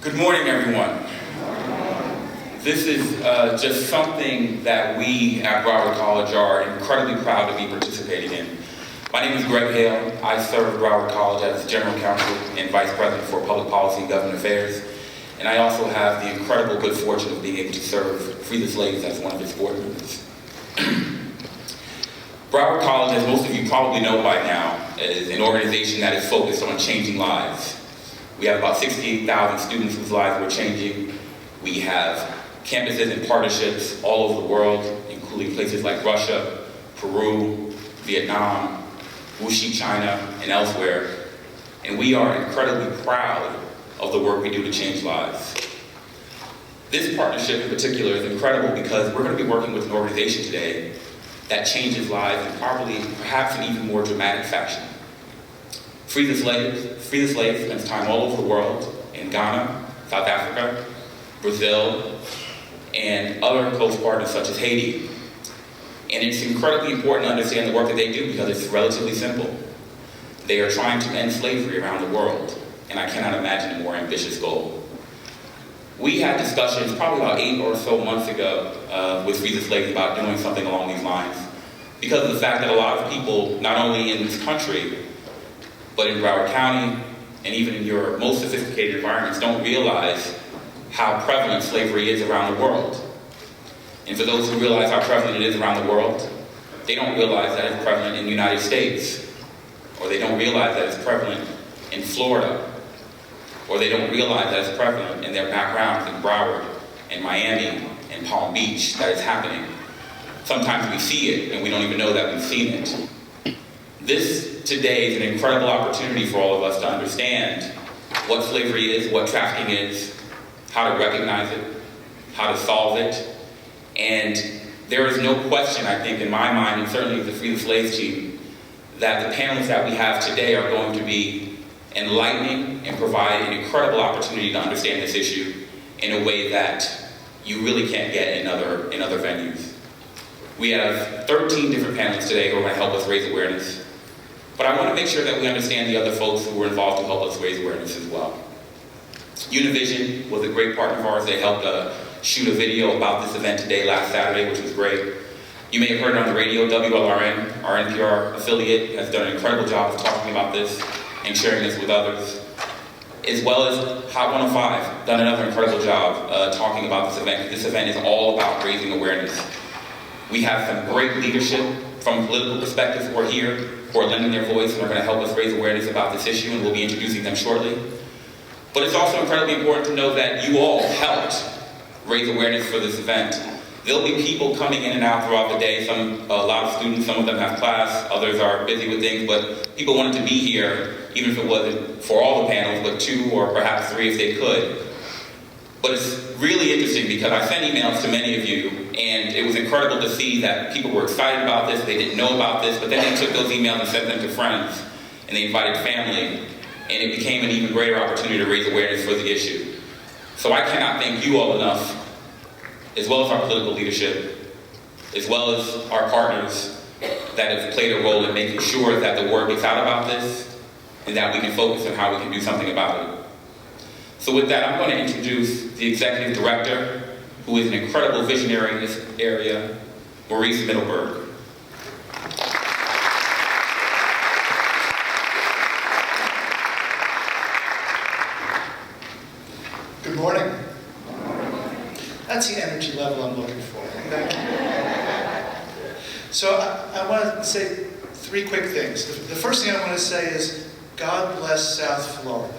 Good morning, everyone. This is just something that we at Broward College are incredibly proud to be participating in. My name is Greg Hale. I serve Broward College as General Counsel and Vice President for Public Policy and Government Affairs. And I also have the incredible good fortune of being able to serve Free the Slaves as one of its board members. Broward College, as most of you probably know by now, is an organization that is focused on changing lives. We have about 68,000 students whose lives we're changing. We have campuses and partnerships all over the world, including places like Russia, Peru, Vietnam, Wuxi, China, and elsewhere. And we are incredibly proud of the work we do to change lives. This partnership in particular is incredible because we're going to be working with an organization today that changes lives in probably, perhaps in even more dramatic fashion. Free the Slaves spends time all over the world, in Ghana, South Africa, Brazil, and other close partners such as Haiti. And it's incredibly important to understand the work that they do because it's relatively simple. They are trying to end slavery around the world, and I cannot imagine a more ambitious goal. We had discussions probably about 8 or so months ago with Free the Slaves about doing something along these lines because of the fact that a lot of people, not only in this country, but in Broward County, and even in your most sophisticated environments, don't realize how prevalent slavery is around the world. And for those who realize how prevalent it is around the world, they don't realize that it's prevalent in the United States, or they don't realize that it's prevalent in Florida, or they don't realize that it's prevalent in their backgrounds in Broward, and Miami, and Palm Beach, that it's happening. Sometimes we see it, and we don't even know that we've seen it. This today is an incredible opportunity for all of us to understand what slavery is, what trafficking is, how to recognize it, how to solve it. And there is no question, I think, in my mind, and certainly the Free the Slaves team, that the panelists that we have today are going to be enlightening and provide an incredible opportunity to understand this issue in a way that you really can't get in other venues. We have 13 different panelists today who are going to help us raise awareness. But I want to make sure that we understand the other folks who were involved to help us raise awareness as well. Univision was a great partner of ours. They helped shoot a video about this event today, last Saturday, which was great. You may have heard it on the radio. WLRN, our NPR affiliate, has done an incredible job of talking about this and sharing this with others. As well as Hot 105, done another incredible job talking about this event. This event is all about raising awareness. We have some great leadership from a political perspective who are here, who are lending their voice and are going to help us raise awareness about this issue, and we'll be introducing them shortly. But it's also incredibly important to know that you all helped raise awareness for this event. There'll be people coming in and out throughout the day. A lot of students, some of them have class, others are busy with things, but people wanted to be here, even if it wasn't for all the panels, but 2 or perhaps 3 if they could. But it's really interesting because I sent emails to many of you, and it was incredible to see that people were excited about this, they didn't know about this, but then they took those emails and sent them to friends, and they invited family, and it became an even greater opportunity to raise awareness for the issue. So I cannot thank you all enough, as well as our political leadership, as well as our partners that have played a role in making sure that the word gets out about this, and that we can focus on how we can do something about it. So with that, I'm going to introduce the Executive Director, who is an incredible visionary in this area, Maurice Middleberg. Good morning. That's the energy level I'm looking for. Thank you. So I want to say 3 quick things. The first thing I want to say is, God bless South Florida.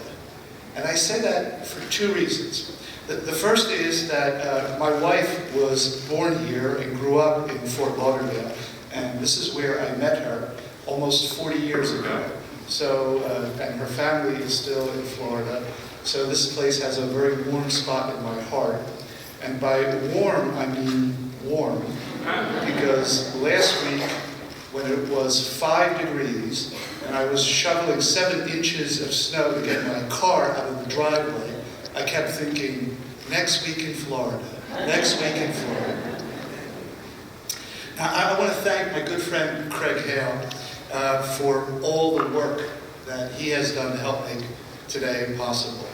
And I say that for 2 reasons. The first is that my wife was born here and grew up in Fort Lauderdale, and this is where I met her almost 40 years ago. So, and her family is still in Florida, so this place has a very warm spot in my heart. And by warm, I mean warm, because last week, when it was 5 degrees, and I was shoveling 7 inches of snow to get my car out of the driveway, I kept thinking, next week in Florida, next week in Florida. Now, I want to thank my good friend Craig Hale for all the work that he has done to help make today possible.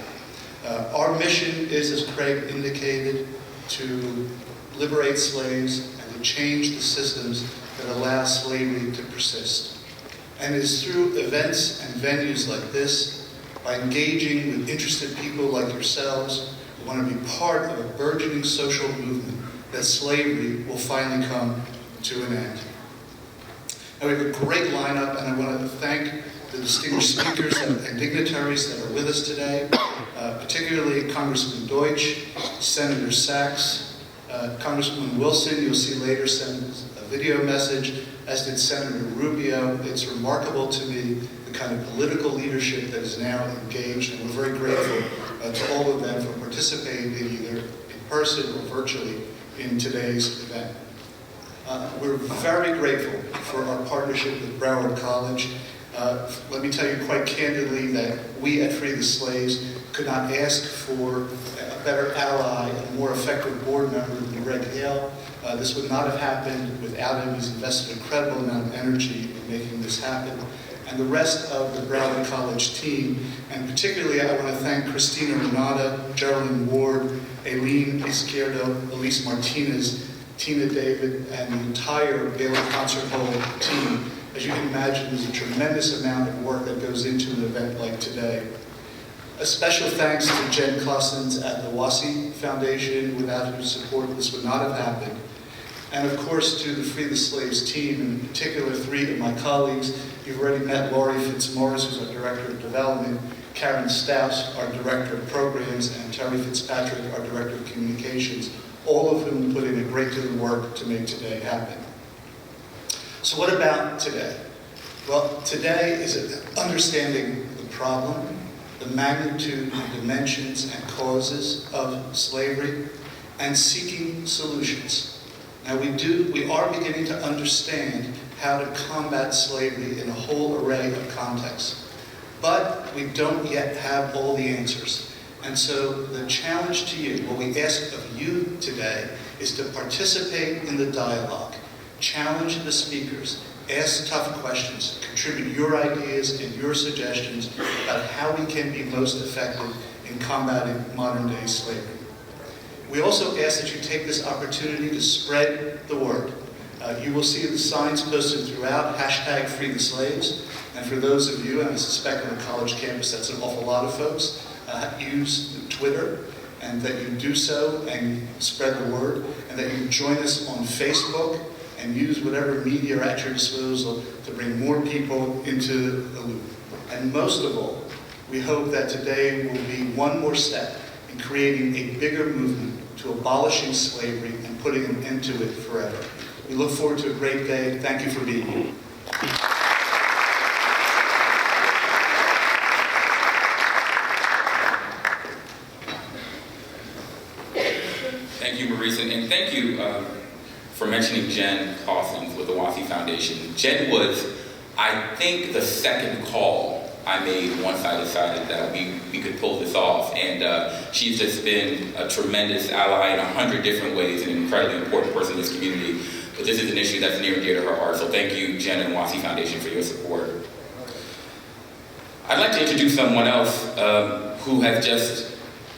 Our mission is, as Craig indicated, to liberate slaves and to change the systems that allow slavery to persist. And it is through events and venues like this, by engaging with interested people like yourselves, who want to be part of a burgeoning social movement, that slavery will finally come to an end. Now, we have a great lineup, and I want to thank the distinguished speakers and dignitaries that are with us today, particularly Congressman Deutsch, Senator Sachs, Congresswoman Wilson, you'll see later, sent a video message, as did Senator Rubio. It's remarkable to me the kind of political leadership that is now engaged, and we're very grateful to all of them for participating either in person or virtually in today's event. We're very grateful for our partnership with Broward College. Let me tell you quite candidly that we at Free the Slaves could not ask for a better ally and a more effective board member than Greg Hale. This would not have happened without him. He's invested an incredible amount of energy in making this happen. And the rest of the Broward College team, and particularly I want to thank Christina Renata, Geraldine Ward, Aileen Izquierdo, Elise Martinez, Tina David, and the entire Baylor Concert Hall team. As you can imagine, there's a tremendous amount of work that goes into an event like today. A special thanks to Jen Cossins at the WASI Foundation, without whose support this would not have happened. And of course to the Free the Slaves team, in particular 3 of my colleagues. You've already met Laurie Fitzmaurice, who's our Director of Development, Karen Stouts, our Director of Programs, and Terry Fitzpatrick, our Director of Communications, all of whom put in a great deal of work to make today happen. So what about today? Well, today is understanding the problem, the magnitude and dimensions and causes of slavery, and seeking solutions. Now we are beginning to understand how to combat slavery in a whole array of contexts, but we don't yet have all the answers. And so the challenge to you, what we ask of you today, is to participate in the dialogue, challenge the speakers, ask tough questions, contribute your ideas and your suggestions about how we can be most effective in combating modern-day slavery. We also ask that you take this opportunity to spread the word. You will see the signs posted throughout, #FreeTheSlaves. And for those of you, and I suspect on the college campus that's an awful lot of folks, use Twitter, and that you do so and spread the word, and that you join us on Facebook and use whatever media are at your disposal to bring more people into the loop. And most of all, we hope that today will be one more step in creating a bigger movement to abolishing slavery and putting an end to it forever. We look forward to a great day. Thank you for being here. Thank you, Maurice, and thank you for mentioning Jen Cossins with the WASI Foundation. Jen was, I think, the second call I made once I decided that we could pull this off. And she's just been a tremendous ally in 100 different ways and an incredibly important person in this community. But this is an issue that's near and dear to her heart. So thank you, Jen and WASI Foundation, for your support. I'd like to introduce someone else who has just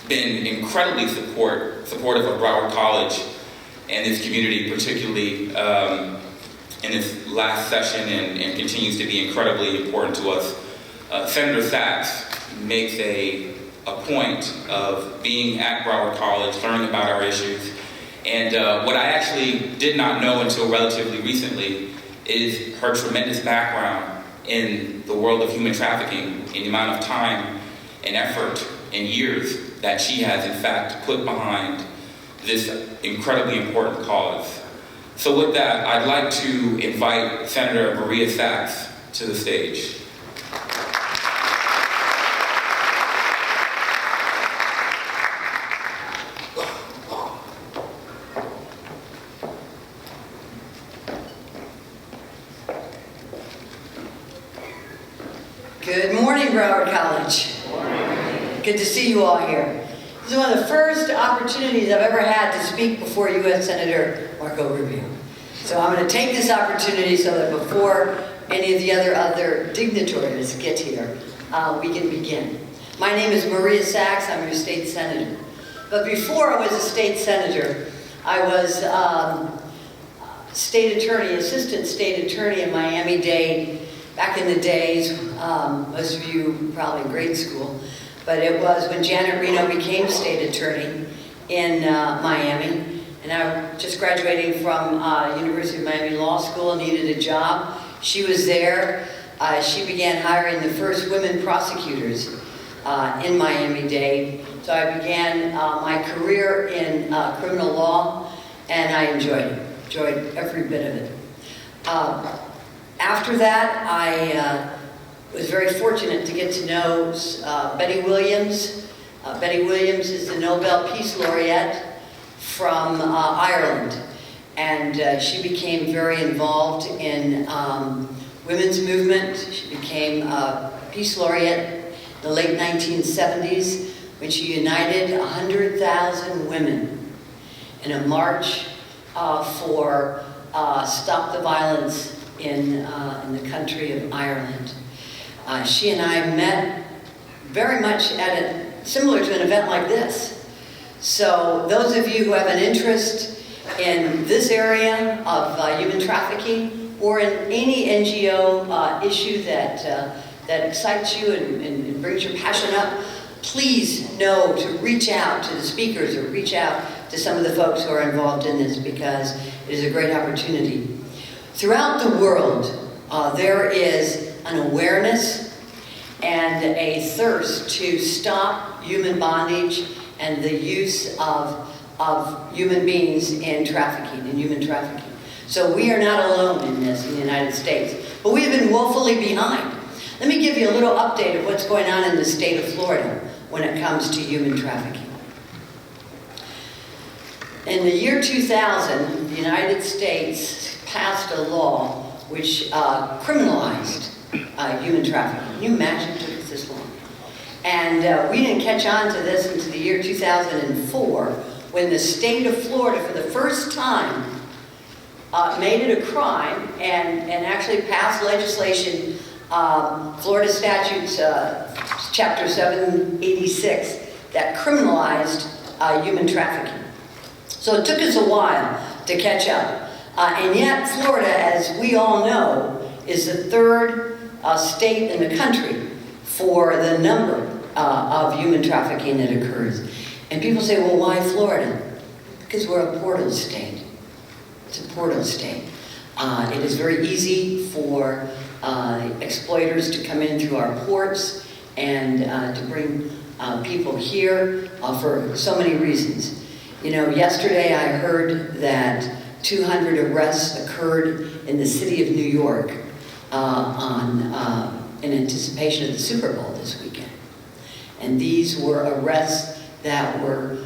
been incredibly supportive of Broward College and this community, particularly in this last session, and continues to be incredibly important to us. Senator Sachs makes a point of being at Broward College, learning about our issues, and what I actually did not know until relatively recently is her tremendous background in the world of human trafficking, in the amount of time and effort and years that she has in fact put behind this incredibly important cause. So with that, I'd like to invite Senator Maria Sachs to the stage. Good morning, Broward College. Good to see you all here. This is one of the first opportunities I've ever had to speak before U.S. Senator Marco Rubio. So I'm going to take this opportunity so that before any of the other dignitaries get here, we can begin. My name is Maria Sachs. I'm your state senator. But before I was a state senator, I was state attorney, assistant state attorney in Miami-Dade back in the days. Most of you probably in grade school, but it was when Janet Reno became state attorney in Miami. And I just graduating from University of Miami Law School, needed a job. She was there. She began hiring the first women prosecutors in Miami-Dade. So I began my career in criminal law, and I enjoyed every bit of it. After that, I was very fortunate to get to know Betty Williams. Betty Williams is the Nobel Peace Laureate from Ireland, and she became very involved in women's movement. She became a Peace Laureate in the late 1970s when she united 100,000 women in a march for Stop the Violence in the country of Ireland. She and I met very much similar to an event like this. So those of you who have an interest in this area of human trafficking or in any NGO issue that excites you and brings your passion up, please know to reach out to the speakers or reach out to some of the folks who are involved in this, because it is a great opportunity. Throughout the world, there is an awareness and a thirst to stop human bondage and the use of human beings in trafficking, in human trafficking. So we are not alone in this in the United States, but we've been woefully behind. Let me give you a little update of what's going on in the state of Florida when it comes to human trafficking. In the year 2000, the United States passed a law which criminalized human trafficking. Can you imagine it took us this long? And we didn't catch on to this until the year 2004, when the state of Florida, for the first time, made it a crime and actually passed legislation, Florida Statutes, Chapter 786, that criminalized human trafficking. So it took us a while to catch up. And yet, Florida, as we all know, is the third state in the country for the number of human trafficking that occurs. And people say, well, why Florida? Because we're a portal state. It's a portal state. It is very easy for exploiters to come in through our ports and to bring people here for so many reasons. You know, yesterday I heard that 200 arrests occurred in the city of New York in anticipation of the Super Bowl this weekend. And these were arrests that were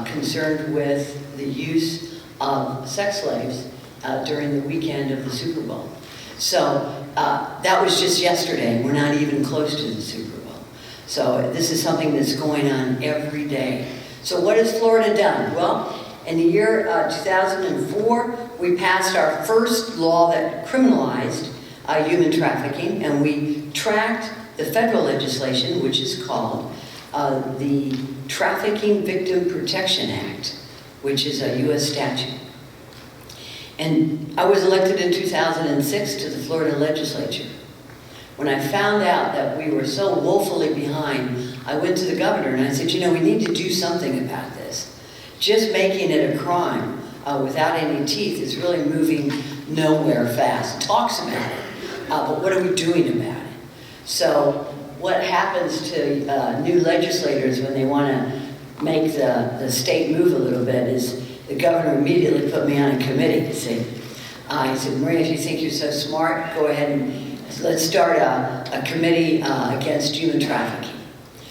concerned with the use of sex slaves during the weekend of the Super Bowl. So that was just yesterday. We're not even close to the Super Bowl. So this is something that's going on every day. So what has Florida done? Well, in the year 2004, we passed our first law that criminalized human trafficking, and we tracked the federal legislation, which is called the Trafficking Victim Protection Act, which is a U.S. statute. And I was elected in 2006 to the Florida legislature. When I found out that we were so woefully behind, I went to the governor and I said, you know, we need to do something about this. Just making it a crime without any teeth is really moving nowhere fast. It talks about it, but what are we doing about it? So what happens to new legislators when they want to make the state move a little bit is the governor immediately put me on a committee to say, he said, Maria, if you think you're so smart, go ahead and let's start a committee against human trafficking.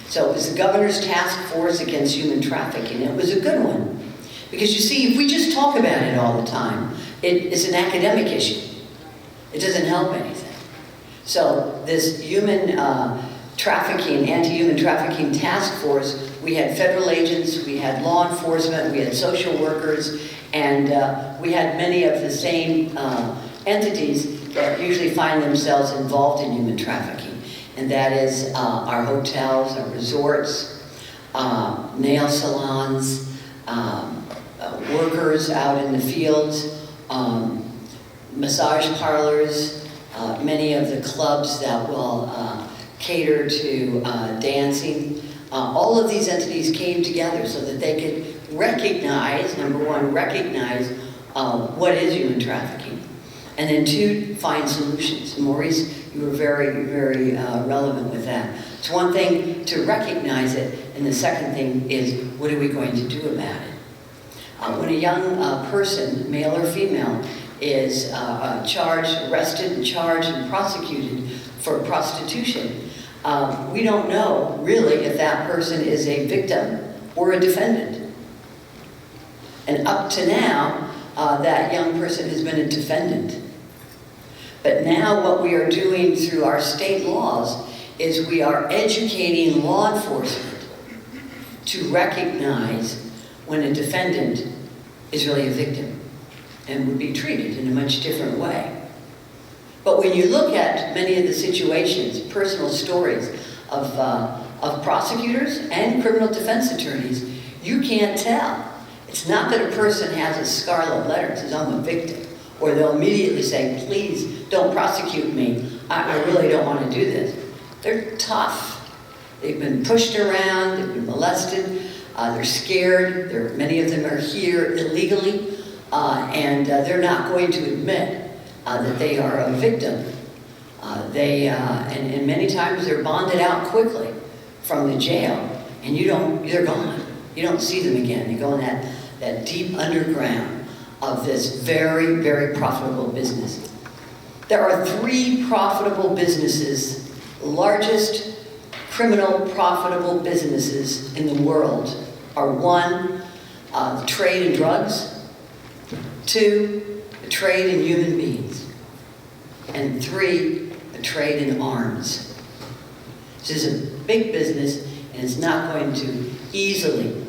So it was the governor's task force against human trafficking. It was a good one. Because you see, if we just talk about it all the time, it's an academic issue. It doesn't help anything. So this human trafficking, anti-human trafficking task force, we had federal agents, we had law enforcement, we had social workers, and we had many of the same entities that usually find themselves involved in human trafficking. and that is our hotels, our resorts, nail salons, workers out in the fields, massage parlors, many of the clubs that will cater to dancing. All of these entities came together so that they could recognize, number one, recognize what is human trafficking, and then two, find solutions. Maurice, you were very, very relevant with that. It's one thing to recognize it, and the second thing is, what are we going to do about it? When a young person, male or female, is arrested and charged and prosecuted for prostitution, we don't know really if that person is a victim or a defendant. And up to now, that young person has been a defendant. But now what we are doing through our state laws is we are educating law enforcement to recognize when a defendant is really a victim and would be treated in a much different way. But when you look at many of the situations, personal stories of prosecutors and criminal defense attorneys, you can't tell. It's not that a person has a scarlet letter that says, I'm a victim, or they'll immediately say, please don't prosecute me. I really don't want to do this. They're tough. They've been pushed around, they've been molested, they're scared, many of them are here illegally, and they're not going to admit that they are a victim. And many times they're bonded out quickly from the jail, and they're gone. You don't see them again. They go in that deep underground of this very, very profitable business. There are 3 profitable businesses, the largest criminal profitable businesses in the world are 1, the trade in drugs, 2, the trade in human beings, and 3, the trade in arms. This is a big business, and it's not going to easily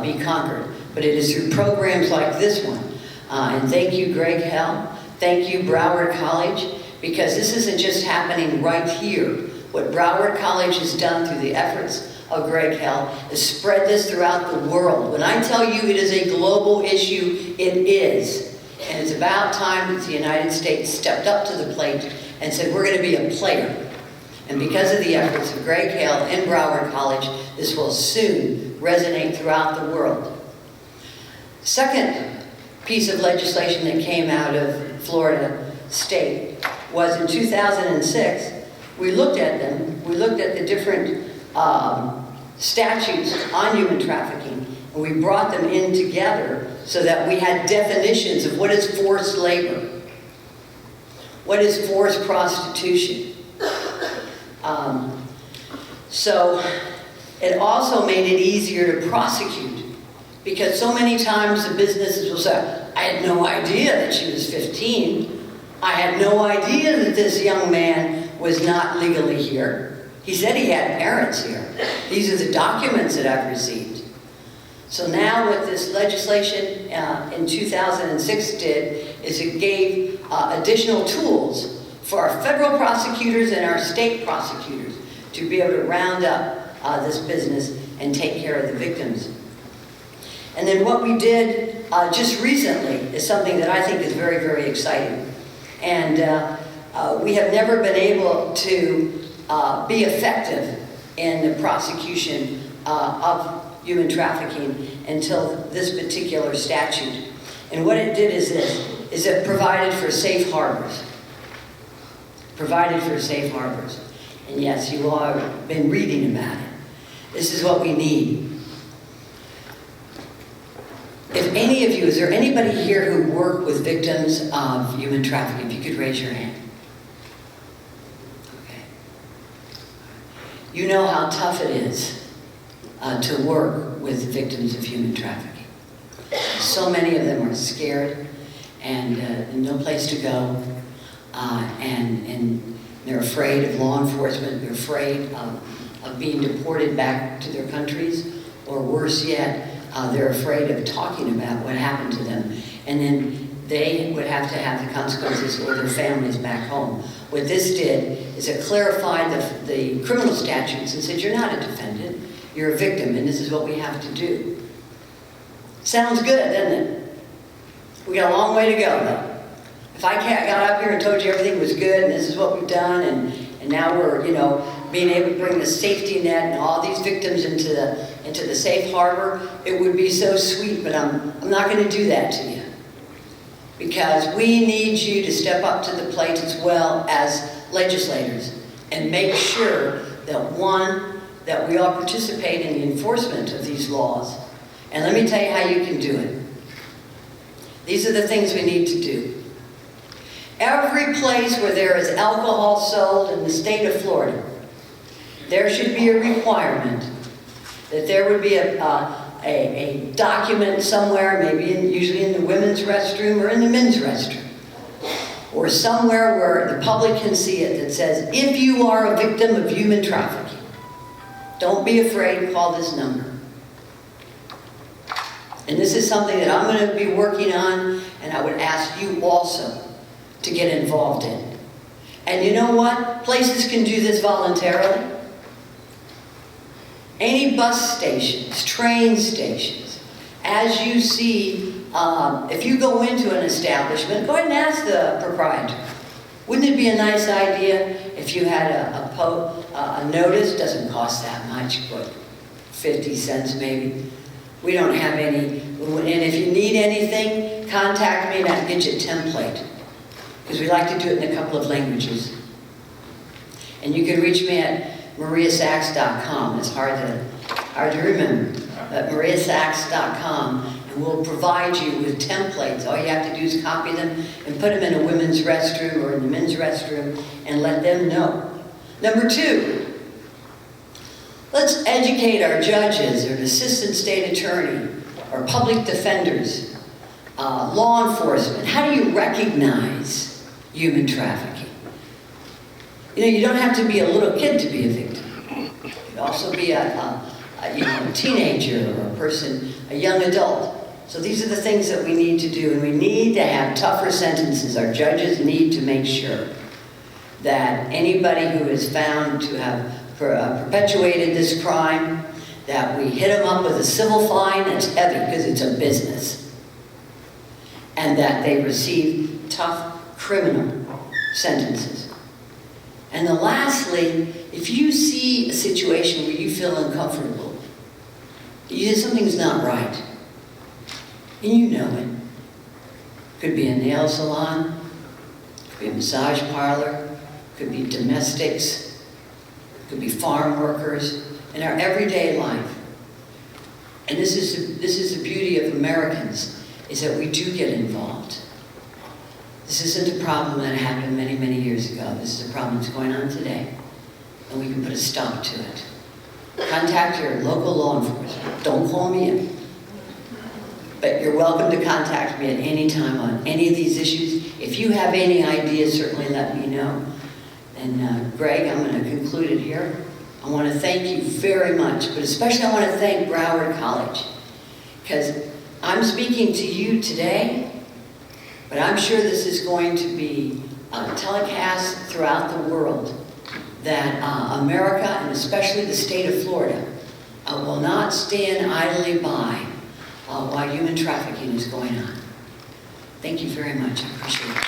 be conquered, but it is through programs like this one. And thank you, Greg Hell. Thank you, Broward College, because this isn't just happening right here. What Broward College has done through the efforts of Greg Hell is spread this throughout the world. When I tell you it is a global issue, it is. And it's about time that the United States stepped up to the plate and said, we're going to be a player. And because of the efforts of Greg Hale and Broward College, this will soon resonate throughout the world. Second piece of legislation that came out of Florida State was in 2006. We looked at them. We looked at the different statutes on human trafficking, and we brought them in together so that we had definitions of what is forced labor, what is forced prostitution. So it also made it easier to prosecute, because so many times the businesses will say, I had no idea that she was 15. I had no idea that this young man was not legally here. He said he had parents here. These are the documents that I've received. So now what this legislation in 2006 did is it gave additional tools for our federal prosecutors and our state prosecutors to be able to round up this business and take care of the victims. And then what we did just recently is something that I think is very, very exciting. And we have never been able to be effective in the prosecution of human trafficking until this particular statute. And what it did is this, is it provided for safe harbors. Provided for safe harbors. And yes, you all have been reading about it. This is what we need. If any of you, is there anybody here who work with victims of human trafficking? If you could raise your hand. Okay. You know how tough it is to work with victims of human trafficking. So many of them are scared and no place to go, and they're afraid of law enforcement. They're afraid of being deported back to their countries, or worse yet, they're afraid of talking about what happened to them. And then they would have to have the consequences or their families back home. What this did is it clarified the criminal statutes and said, you're not a defendant, you're a victim, and this is what we have to do. Sounds good, doesn't it? We got a long way to go, though. If I got up here and told you everything was good, and this is what we've done, and now we're, being able to bring the safety net and all these victims into the safe harbor, it would be so sweet, but I'm not going to do that to you. Because we need you to step up to the plate as well as legislators and make sure that we all participate in the enforcement of these laws. And let me tell you how you can do it. These are the things we need to do. Every place where there is alcohol sold in the state of Florida, there should be a requirement that there would be a document somewhere, maybe usually in the women's restroom or in the men's restroom, or somewhere where the public can see it, that says, if you are a victim of human trafficking, don't be afraid, call this number. And this is something that I'm going to be working on, and I would ask you also to get involved in. And you know what? Places can do this voluntarily. Any bus stations, train stations, as you see, if you go into an establishment, go ahead and ask the proprietor. Wouldn't it be a nice idea if you had a notice? Doesn't cost that much, but 50 cents maybe. We don't have any, and if you need anything, contact me and I'll get you a template. Because we like to do it in a couple of languages. And you can reach me at mariasachs.com. It's hard to remember. But mariasachs.com, and we'll provide you with templates. All you have to do is copy them and put them in a women's restroom or in the men's restroom and let them know. Number 2, let's educate our judges or an assistant state attorney or public defenders, law enforcement. How do you recognize human trafficking? You don't have to be a little kid to be a victim. You could also be a teenager or a person, a young adult. So these are the things that we need to do, and we need to have tougher sentences. Our judges need to make sure that anybody who is found to have perpetuated this crime, that we hit them up with a civil fine that's heavy because it's a business, and that they receive tough criminal sentences. And then lastly, if you see a situation where you feel uncomfortable, something's not right, and you know it. Could be a nail salon, could be a massage parlor, could be domestics, could be farm workers, in our everyday life. And this is the beauty of Americans, is that we do get involved. This isn't a problem that happened many, many years ago. This is a problem that's going on today, and we can put a stop to it. Contact your local law enforcement. Don't call me in. But you're welcome to contact me at any time on any of these issues. If you have any ideas, certainly let me know. And Greg, I'm going to conclude it here. I want to thank you very much, but especially I want to thank Broward College, because I'm speaking to you today, but I'm sure this is going to be telecast throughout the world, that America, and especially the state of Florida, will not stand idly by while human trafficking is going on. Thank you very much. I appreciate it.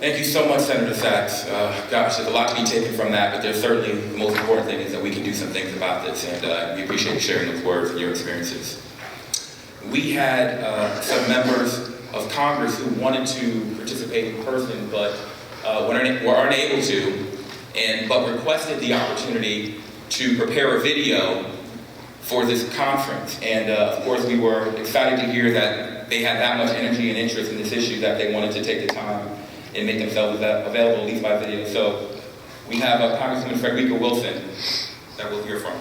Thank you so much, Senator Sachs. Gosh, there's a lot to be taken from that, but there's certainly the most important thing is that we can do some things about this, and we appreciate you sharing those words and your experiences. We had some members of Congress who wanted to participate in person, but were unable to, but requested the opportunity to prepare a video for this conference. And of course, we were excited to hear that they had that much energy and interest in this issue that they wanted to take the time and make themselves available, at least by video. So we have Congresswoman Frederica Wilson that we'll hear from.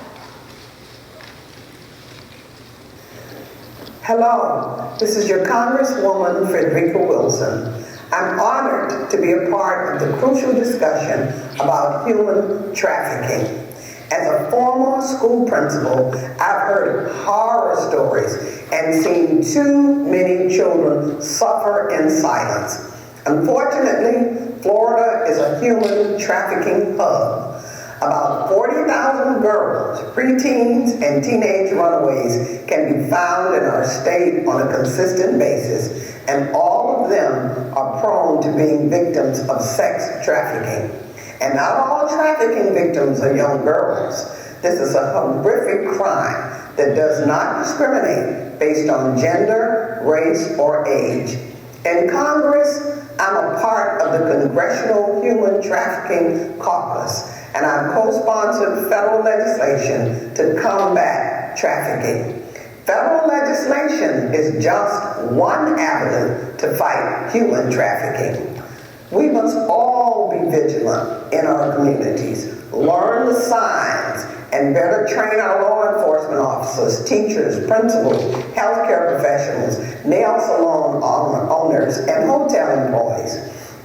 Hello, this is your Congresswoman Frederica Wilson. I'm honored to be a part of the crucial discussion about human trafficking. As a former school principal, I've heard horror stories and seen too many children suffer in silence. Unfortunately, Florida is a human trafficking hub. About 40,000 girls, preteens, and teenage runaways can be found in our state on a consistent basis, and all of them are prone to being victims of sex trafficking. And not all trafficking victims are young girls. This is a horrific crime that does not discriminate based on gender, race, or age. In Congress, I'm a part of the Congressional Human Trafficking Caucus, and I've co-sponsored federal legislation to combat trafficking. Federal legislation is just one avenue to fight human trafficking. We must all be vigilant in our communities, learn the signs, and better train our law enforcement officers, teachers, principals, healthcare professionals, nail salon owners, and hotel employees.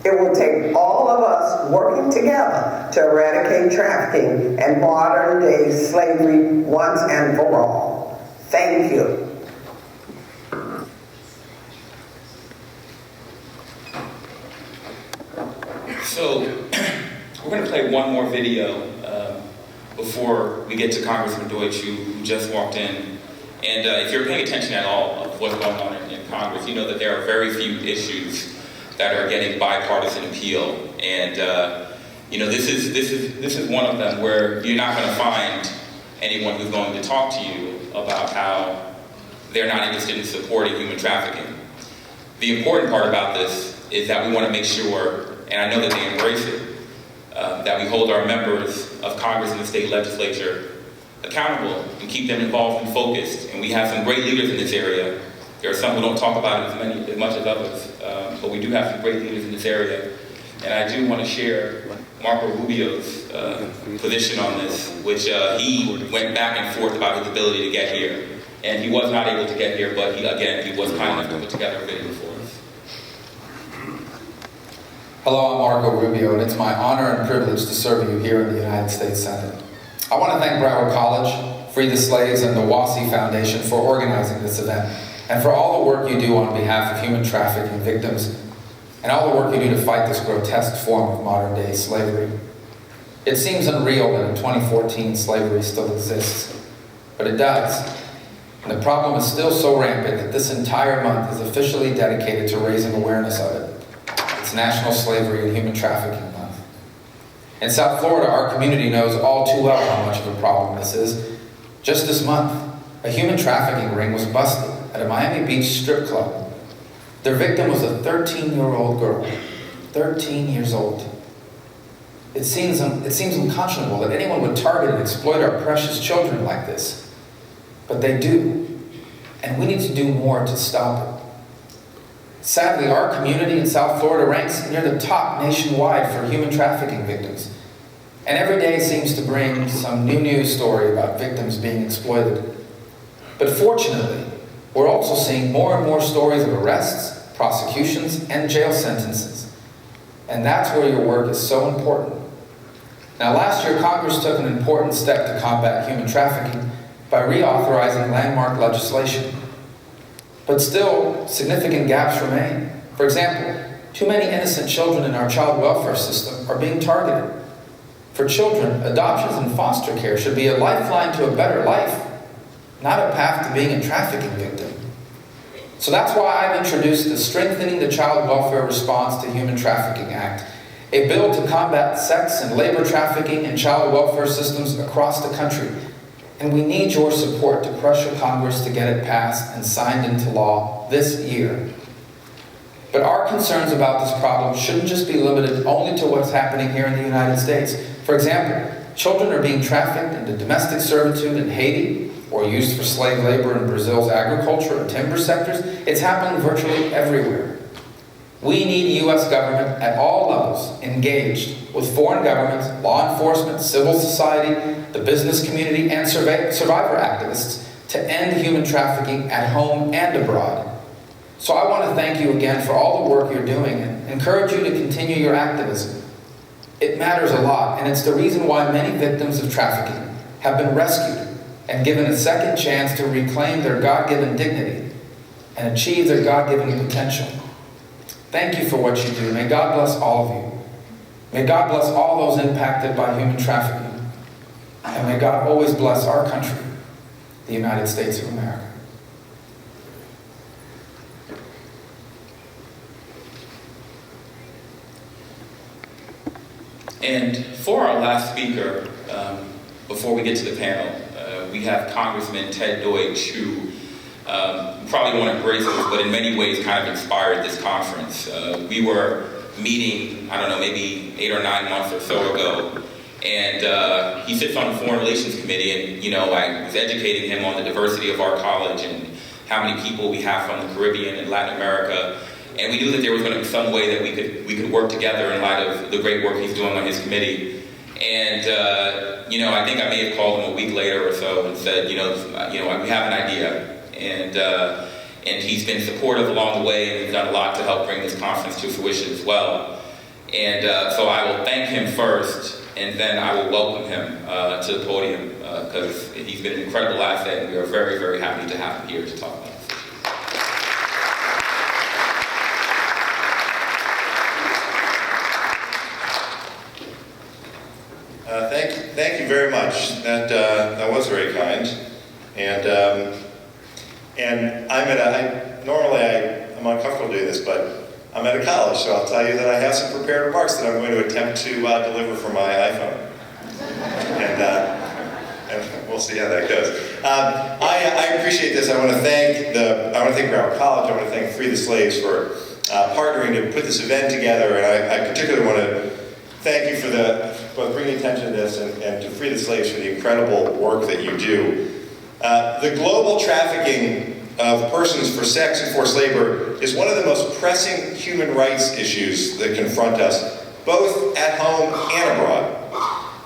It will take all of us working together to eradicate trafficking and modern-day slavery once and for all. Thank you. So, we're going to play one more video before we get to Congressman Deutsch, who just walked in. And if you're paying attention at all of what's going on in Congress, you know that there are very few issues that are getting bipartisan appeal. And you know, this is one of them where you're not going to find anyone who's going to talk to you about how they're not interested in supporting human trafficking. The important part about this is that we want to make sure, and I know that they embrace it, that we hold our members of Congress and the state legislature accountable and keep them involved and focused. And we have some great leaders in this area. There are some who don't talk about it as much as others, but we do have some great leaders in this area. And I do want to share Marco Rubio's position on this, which he went back and forth about his ability to get here. And he was not able to get here, but he was kind enough to put together a video for us. Hello, I'm Marco Rubio, and it's my honor and privilege to serve you here in the United States Senate. I want to thank Broward College, Free the Slaves, and the WASI Foundation for organizing this event, and for all the work you do on behalf of human trafficking victims, and all the work you do to fight this grotesque form of modern-day slavery. It seems unreal that in 2014 slavery still exists, but it does. And the problem is still so rampant that this entire month is officially dedicated to raising awareness of it. It's National Slavery and Human Trafficking Month. In South Florida, our community knows all too well how much of a problem this is. Just this month, a human trafficking ring was busted at a Miami Beach strip club. Their victim was a 13-year-old girl, 13 years old. It seems unconscionable that anyone would target and exploit our precious children like this. But they do, and we need to do more to stop it. Sadly, our community in South Florida ranks near the top nationwide for human trafficking victims. And every day seems to bring some new news story about victims being exploited. But fortunately, we're also seeing more and more stories of arrests, prosecutions, and jail sentences. And that's where your work is so important. Now, last year, Congress took an important step to combat human trafficking by reauthorizing landmark legislation. But still, significant gaps remain. For example, too many innocent children in our child welfare system are being targeted. For children, adoptions and foster care should be a lifeline to a better life, not a path to being a trafficking victim. So that's why I've introduced the Strengthening the Child Welfare Response to Human Trafficking Act, a bill to combat sex and labor trafficking in child welfare systems across the country. And we need your support to pressure Congress to get it passed and signed into law this year. But our concerns about this problem shouldn't just be limited only to what's happening here in the United States. For example, children are being trafficked into domestic servitude in Haiti or used for slave labor in Brazil's agriculture and timber sectors. It's happening virtually everywhere. We need a U.S. government at all levels engaged with foreign governments, law enforcement, civil society, the business community, and survivor activists to end human trafficking at home and abroad. So I want to thank you again for all the work you're doing and encourage you to continue your activism. It matters a lot, and it's the reason why many victims of trafficking have been rescued and given a second chance to reclaim their God-given dignity and achieve their God-given potential. Thank you for what you do. May God bless all of you. May God bless all those impacted by human trafficking. And may God always bless our country, the United States of America. And for our last speaker, before we get to the panel, we have Congressman Ted Deutsch, who probably won't embrace this, but in many ways kind of inspired this conference. We were meeting, I don't know, maybe 8 or 9 months or so ago, and he sits on the Foreign Relations Committee, and I was educating him on the diversity of our college and how many people we have from the Caribbean and Latin America. And we knew that there was going to be some way that we could work together in light of the great work he's doing on his committee. And I think I may have called him a week later or so and said, we have an idea. And he's been supportive along the way, and he's done a lot to help bring this conference to fruition as well. And so I will thank him first, and then I will welcome him to the podium because he's been an incredible asset, and we are very, very happy to have him here to talk about it. Thank you very much. That was very kind. And I'm uncomfortable doing this, but I'm at a college, so I'll tell you that I have some prepared remarks that I'm going to attempt to deliver from my iPhone. And we'll see how that goes. I appreciate this. I want to thank Broward College. I want to thank Free the Slaves for partnering to put this event together, and I particularly want to thank you for both bringing attention to this and to Free the Slaves for the incredible work that you do. The global trafficking of persons for sex and forced labor is one of the most pressing human rights issues that confront us, both at home and abroad.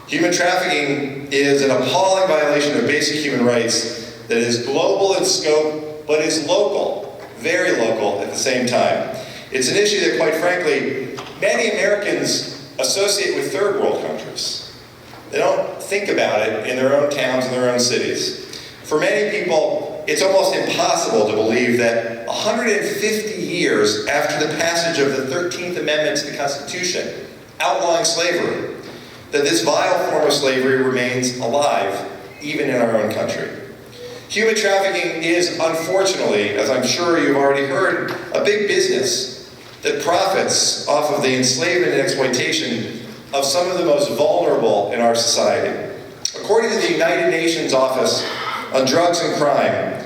Human trafficking is an appalling violation of basic human rights that is global in scope, but is local, very local at the same time. It's an issue that, quite frankly, many Americans associate with third world countries. They don't think about it in their own towns and their own cities. For many people, it's almost impossible to believe that 150 years after the passage of the 13th Amendment to the Constitution outlawing slavery, that this vile form of slavery remains alive even in our own country. Human trafficking is, unfortunately, as I'm sure you've already heard, a big business that profits off of the enslavement and exploitation of some of the most vulnerable in our society. According to the United Nations Office on Drugs and Crime,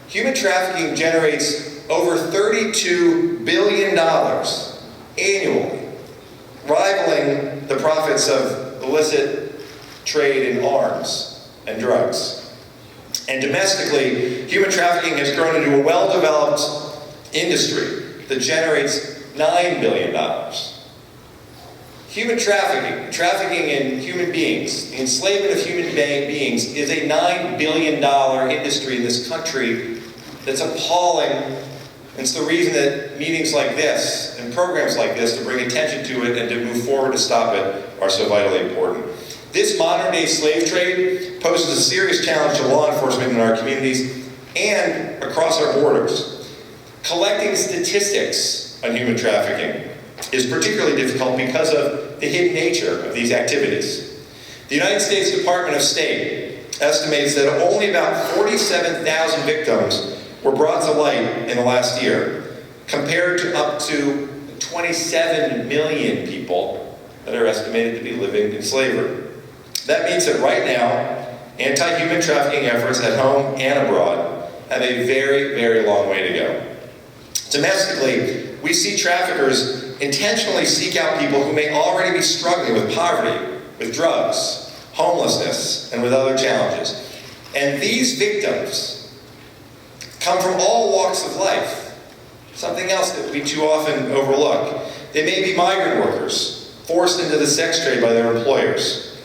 human trafficking generates over $32 billion annually, rivaling the profits of illicit trade in arms and drugs. And domestically, human trafficking has grown into a well-developed industry that generates $9 billion. Human trafficking in human beings, the enslavement of human beings is a $9 billion industry in this country that's appalling. And it's the reason that meetings like this and programs like this to bring attention to it and to move forward to stop it are so vitally important. This modern-day slave trade poses a serious challenge to law enforcement in our communities and across our borders. Collecting statistics on human trafficking is particularly difficult because of the hidden nature of these activities. The United States Department of State estimates that only about 47,000 victims were brought to light in the last year, compared to up to 27 million people that are estimated to be living in slavery. That means that right now, anti-human trafficking efforts at home and abroad have a very, very long way to go. Domestically, we see traffickers intentionally seek out people who may already be struggling with poverty, with drugs, homelessness, and with other challenges. And these victims come from all walks of life, something else that we too often overlook. They may be migrant workers, forced into the sex trade by their employers.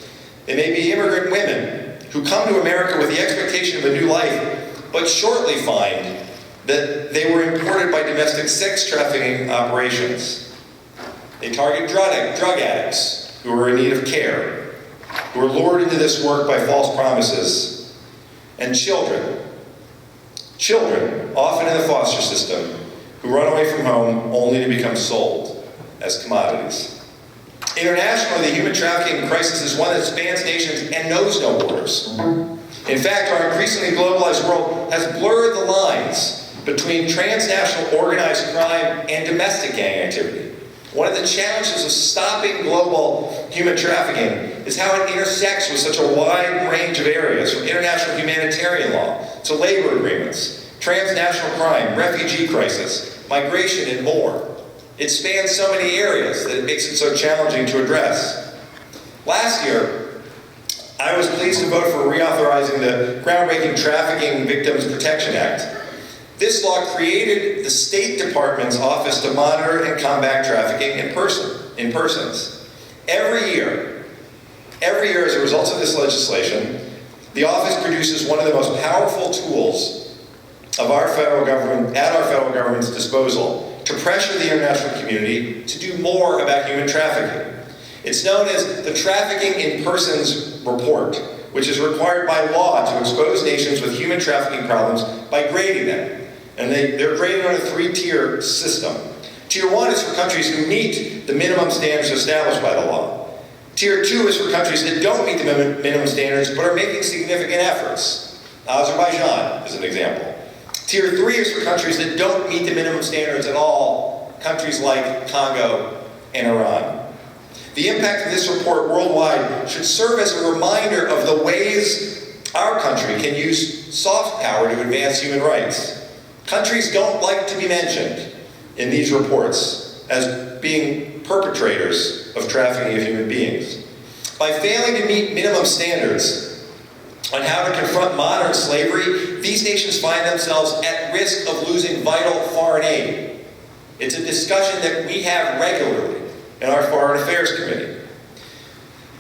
They may be immigrant women who come to America with the expectation of a new life, but shortly find that they were imported by domestic sex trafficking operations. They target drug addicts who are in need of care. who are lured into this work by false promises, and children, often in the foster system, who run away from home only to become sold as commodities. Internationally, the human trafficking crisis is one that spans nations and knows no borders. In fact, our increasingly globalized world has blurred the lines between transnational organized crime and domestic gang activity. One of the challenges of stopping global human trafficking is how it intersects with such a wide range of areas, from international humanitarian law to labor agreements, transnational crime, refugee crisis, migration, and more. It spans so many areas that it makes it so challenging to address. Last year, I was pleased to vote for reauthorizing the groundbreaking Trafficking Victims Protection Act. This law created the State Department's Office to Monitor and Combat Trafficking in persons. Every year, as a result of this legislation, the office produces one of the most powerful tools of our federal government, at our federal government's disposal, to pressure the international community to do more about human trafficking. It's known as the Trafficking in Persons Report, which is required by law to expose nations with human trafficking problems by grading them. And they're graded on a 3-tier system. Tier 1 is for countries who meet the minimum standards established by the law. Tier 2 is for countries that don't meet the minimum standards but are making significant efforts. Azerbaijan is an example. Tier 3 is for countries that don't meet the minimum standards at all, countries like Congo and Iran. The impact of this report worldwide should serve as a reminder of the ways our country can use soft power to advance human rights. Countries don't like to be mentioned in these reports as being perpetrators of trafficking of human beings. By failing to meet minimum standards on how to confront modern slavery, these nations find themselves at risk of losing vital foreign aid. It's a discussion that we have regularly in our Foreign Affairs Committee.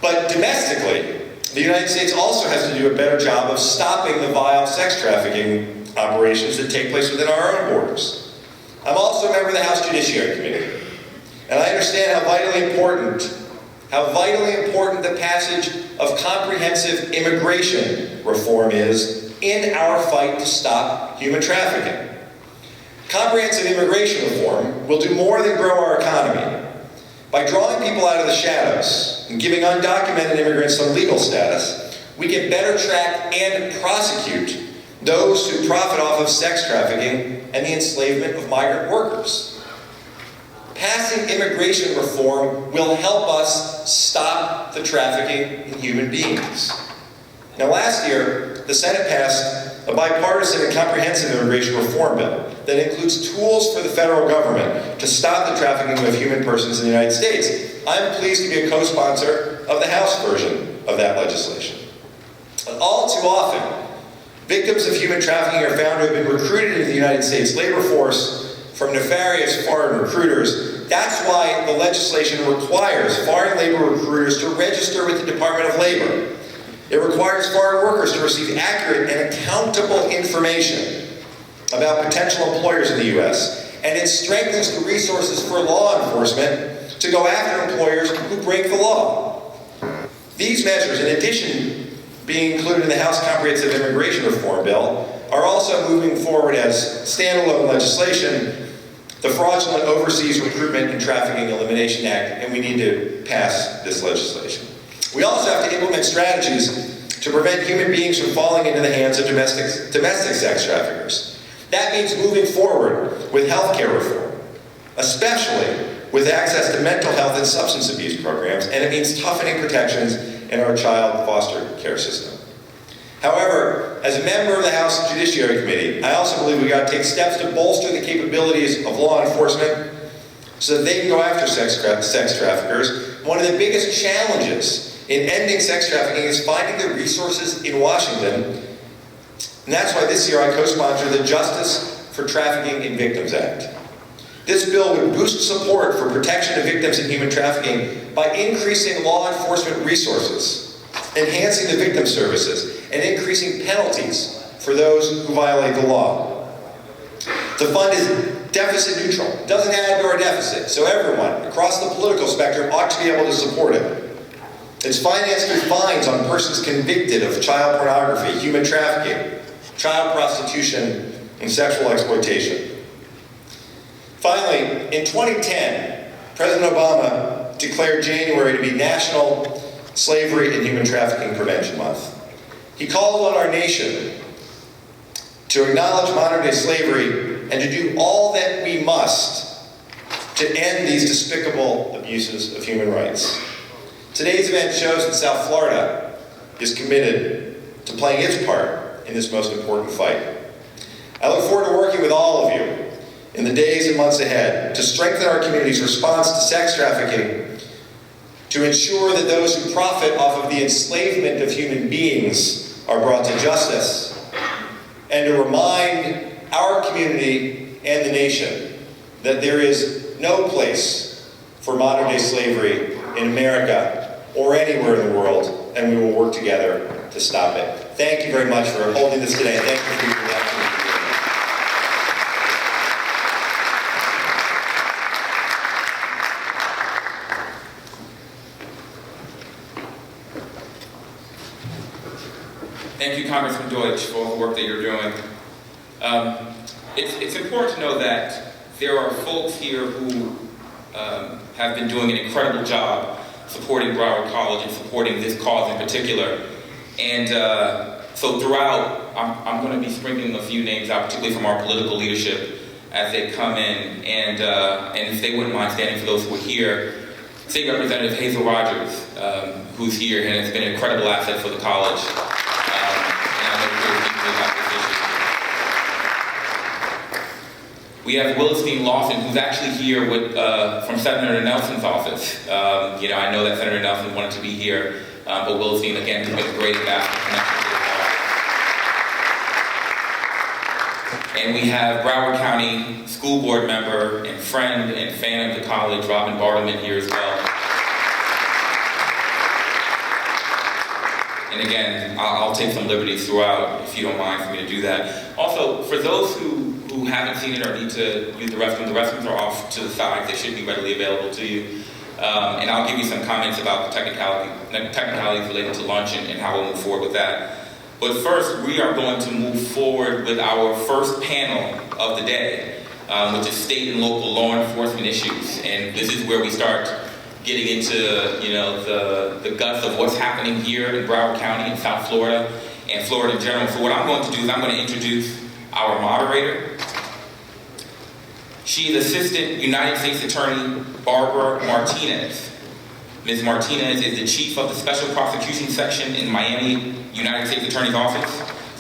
But domestically, the United States also has to do a better job of stopping the vile sex trafficking operations that take place within our own borders. I'm also a member of the House Judiciary Committee, and I understand how vitally important the passage of comprehensive immigration reform is in our fight to stop human trafficking. Comprehensive immigration reform will do more than grow our economy. By drawing people out of the shadows and giving undocumented immigrants some legal status, we can better track and prosecute those who profit off of sex trafficking and the enslavement of migrant workers. Passing immigration reform will help us stop the trafficking in human beings. Now, last year, the Senate passed a bipartisan and comprehensive immigration reform bill that includes tools for the federal government to stop the trafficking of human persons in the United States. I'm pleased to be a co-sponsor of the House version of that legislation. But all too often, victims of human trafficking are found to have been recruited into the United States labor force from nefarious foreign recruiters. That's why the legislation requires foreign labor recruiters to register with the Department of Labor. It requires foreign workers to receive accurate and accountable information about potential employers in the U.S., and it strengthens the resources for law enforcement to go after employers who break the law. These measures, in addition being included in the House Comprehensive Immigration Reform Bill, are also moving forward as standalone legislation, the Fraudulent Overseas Recruitment and Trafficking Elimination Act, and we need to pass this legislation. We also have to implement strategies to prevent human beings from falling into the hands of domestic sex traffickers. That means moving forward with healthcare reform, especially with access to mental health and substance abuse programs, and it means toughening protections in our child foster care system. However, as a member of the House Judiciary Committee, I also believe we got to take steps to bolster the capabilities of law enforcement so that they can go after sex traffickers. One of the biggest challenges in ending sex trafficking is finding the resources in Washington, and that's why this year I co-sponsored the Justice for Trafficking in Victims Act. This bill would boost support for protection of victims in human trafficking by increasing law enforcement resources, enhancing the victim services, and increasing penalties for those who violate the law. The fund is deficit neutral. It doesn't add to our deficit, so everyone across the political spectrum ought to be able to support it. It's financed through fines on persons convicted of child pornography, human trafficking, child prostitution, and sexual exploitation. Finally, in 2010, President Obama declared January to be National Slavery and Human Trafficking Prevention Month. He called on our nation to acknowledge modern-day slavery and to do all that we must to end these despicable abuses of human rights. Today's event shows that South Florida is committed to playing its part in this most important fight. I look forward to working with all of you in the days and months ahead to strengthen our community's response to sex trafficking, to ensure that those who profit off of the enslavement of human beings are brought to justice, and to remind our community and the nation that there is no place for modern-day slavery in America or anywhere in the world, and we will work together to stop it. Thank you very much for holding this today. Thank you for being here. Thank you, Congressman Deutsch, for all the work that you're doing. It's important to know that there are folks here who have been doing an incredible job supporting Broward College and supporting this cause in particular. And so throughout, I'm going to be sprinkling a few names out, particularly from our political leadership, as they come in. And if they wouldn't mind standing for those who are here, State Representative Hazel Rogers, who's here and has been an incredible asset for the college. We have Willistine Lawson, who's actually here with, from Senator Nelson's office. I know that Senator Nelson wanted to be here, but Willistine, again, has been a great ambassador. And we have Broward County School Board member and friend and fan of the college, Robin Bartleman, here as well. And again, I'll take some liberties throughout, if you don't mind for me to do that. Also, for those who haven't seen it or need to use the restrooms are off to the side. They should be readily available to you. And I'll give you some comments about the technicalities related to lunch and how we'll move forward with that. But first, we are going to move forward with our first panel of the day, which is state and local law enforcement issues. And this is where we start getting into the guts of what's happening here in Broward County in South Florida and Florida in general. So what I'm going to do is I'm going to introduce our moderator. She is Assistant United States Attorney Barbara Martinez. Ms. Martinez is the Chief of the Special Prosecution Section in Miami United States Attorney's Office,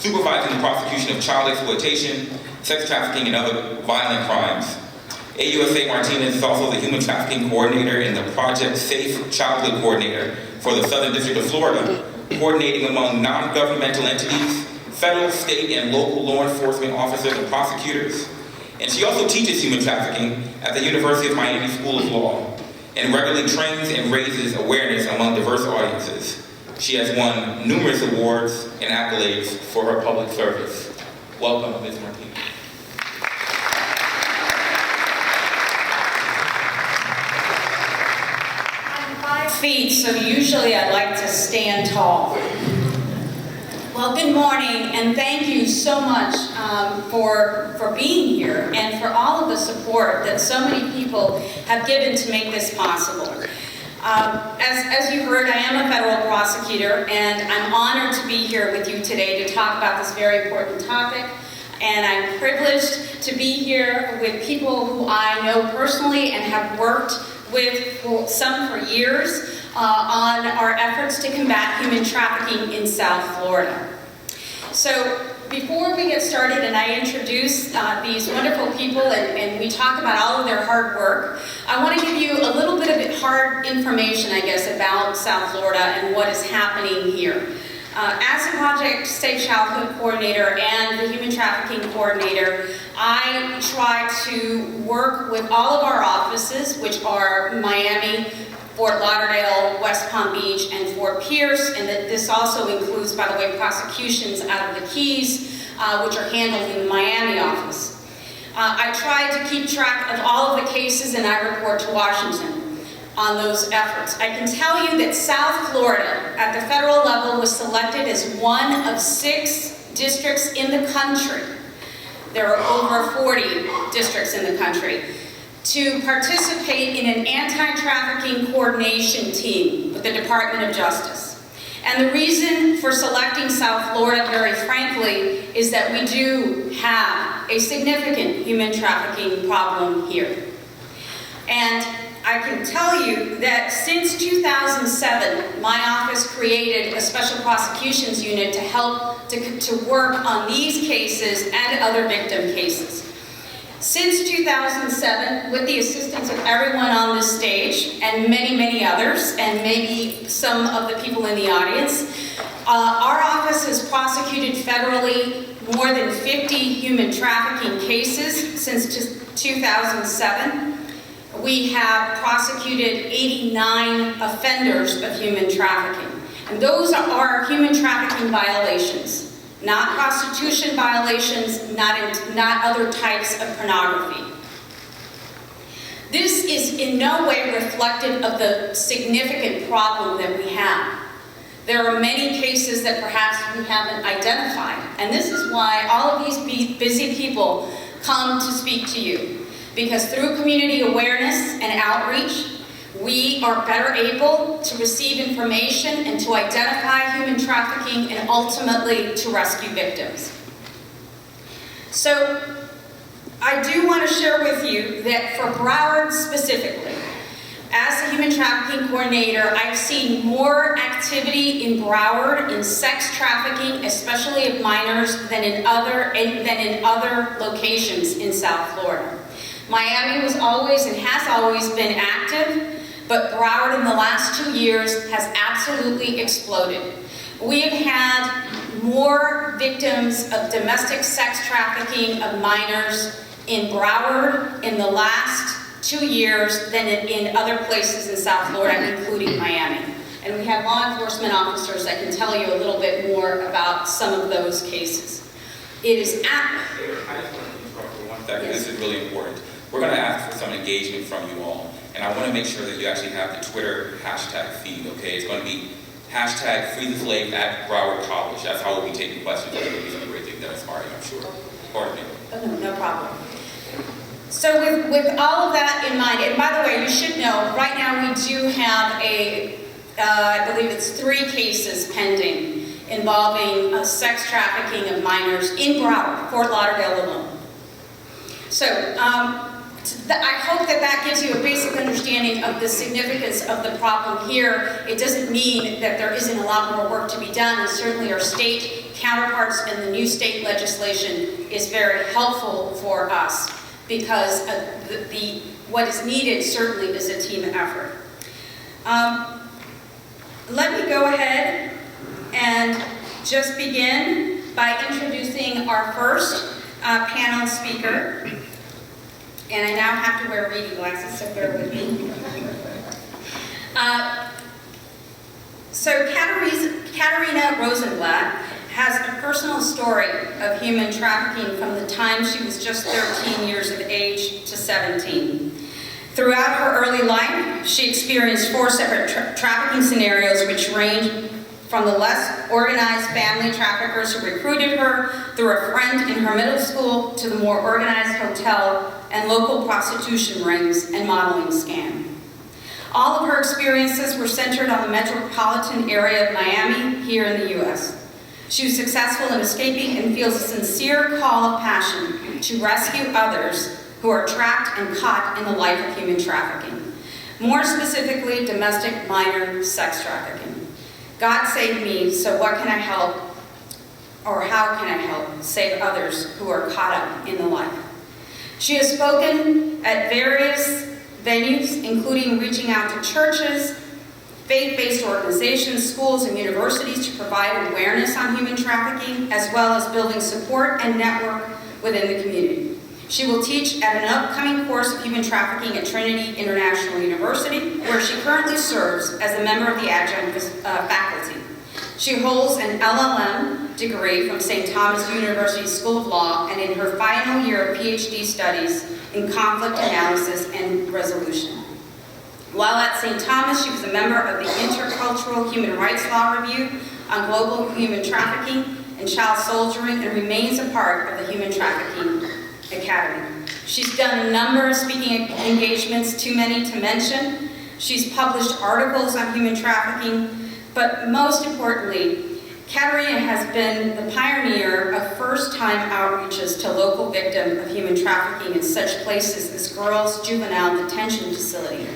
supervising the prosecution of child exploitation, sex trafficking, and other violent crimes. AUSA Martinez is also the Human Trafficking Coordinator and the Project Safe Childhood Coordinator for the Southern District of Florida, coordinating among non-governmental entities, federal, state, and local law enforcement officers and prosecutors. And she also teaches human trafficking at the University of Miami School of Law and regularly trains and raises awareness among diverse audiences. She has won numerous awards and accolades for her public service. Welcome, Ms. Martinez. I'm 5 feet, so usually I like to stand tall. Well, good morning, and thank you so much for being here and for all of the support that so many people have given to make this possible. As you heard, I am a federal prosecutor, and I'm honored to be here with you today to talk about this very important topic. And I'm privileged to be here with people who I know personally and have worked with some for years on our efforts to combat human trafficking in South Florida. So before we get started and I introduce these wonderful people and we talk about all of their hard work, I want to give you a little bit of hard information, I guess, about South Florida and what is happening here. As a Project Safe Childhood Coordinator and the Human Trafficking Coordinator, I try to work with all of our offices, which are Miami, Fort Lauderdale, West Palm Beach, and Fort Pierce, and that this also includes, by the way, prosecutions out of the Keys, which are handled in the Miami office. I try to keep track of all of the cases and I report to Washington. on those efforts. I can tell you that South Florida at the federal level was selected as one of 6 districts in the country. There are over 40 districts in the country to participate in an anti-trafficking coordination team with the Department of Justice. And the reason for selecting South Florida, very frankly, is that we do have a significant human trafficking problem here. And I can tell you that since 2007, my office created a special prosecutions unit to help to work on these cases and other victim cases. Since 2007, with the assistance of everyone on this stage and many, many others, and maybe some of the people in the audience, our office has prosecuted federally more than 50 human trafficking cases since 2007. We have prosecuted 89 offenders of human trafficking. And those are human trafficking violations, not prostitution violations, not other types of pornography. This is in no way reflective of the significant problem that we have. There are many cases that perhaps we haven't identified. And this is why all of these busy people come to speak to you. Because through community awareness and outreach, we are better able to receive information and to identify human trafficking and ultimately to rescue victims. So I do want to share with you that for Broward specifically, as a human trafficking coordinator, I've seen more activity in Broward in sex trafficking, especially of minors, than in other locations in South Florida. Miami was always and has always been active, but Broward in the last 2 years has absolutely exploded. We have had more victims of domestic sex trafficking of minors in Broward in the last 2 years than in other places in South Florida, including Miami. And we have law enforcement officers that can tell you a little bit more about some of those cases. It is I just want to interrupt for 1 second. Yes. This is really important. We're going to ask for some engagement from you all. And I want to make sure that you actually have the Twitter hashtag feed, okay? It's going to be hashtag Free the Slave at Broward College. That's how we'll be taking questions. That's going to be some great things that inspire you, I'm sure. Pardon me. Oh, no problem. So with all of that in mind, and by the way, you should know, right now we do have I believe it's 3 cases pending involving sex trafficking of minors in Broward, Fort Lauderdale alone. So I hope that gives you a basic understanding of the significance of the problem here. It doesn't mean that there isn't a lot more work to be done, and certainly our state counterparts and the new state legislation is very helpful for us, because what is needed certainly is a team effort. Let me go ahead and just begin by introducing our first panel speaker. And I now have to wear reading glasses, so bear with me. So Katerina Rosenblatt has a personal story of human trafficking from the time she was just 13 years of age to 17. Throughout her early life, she experienced 4 separate trafficking scenarios, which range from the less organized family traffickers who recruited her through a friend in her middle school to the more organized hotel and local prostitution rings and modeling scam. All of her experiences were centered on the metropolitan area of Miami, here in the U.S. She was successful in escaping and feels a sincere call of passion to rescue others who are trapped and caught in the life of human trafficking. More specifically, domestic minor sex trafficking. God saved me, so what can I help, or how can I help save others who are caught up in the life? She has spoken at various venues, including reaching out to churches, faith-based organizations, schools, and universities to provide awareness on human trafficking, as well as building support and network within the community. She will teach at an upcoming course of human trafficking at Trinity International University, where she currently serves as a member of the adjunct faculty. She holds an LLM degree from St. Thomas University School of Law, and in her final year of PhD studies in conflict analysis and resolution. While at St. Thomas, she was a member of the Intercultural Human Rights Law Review on global human trafficking and child soldiering, and remains a part of the Human Trafficking Academy. She's done a number of speaking engagements, too many to mention. She's published articles on human trafficking, but most importantly, Katerina has been the pioneer of first-time outreaches to local victims of human trafficking in such places as girls' juvenile detention facility,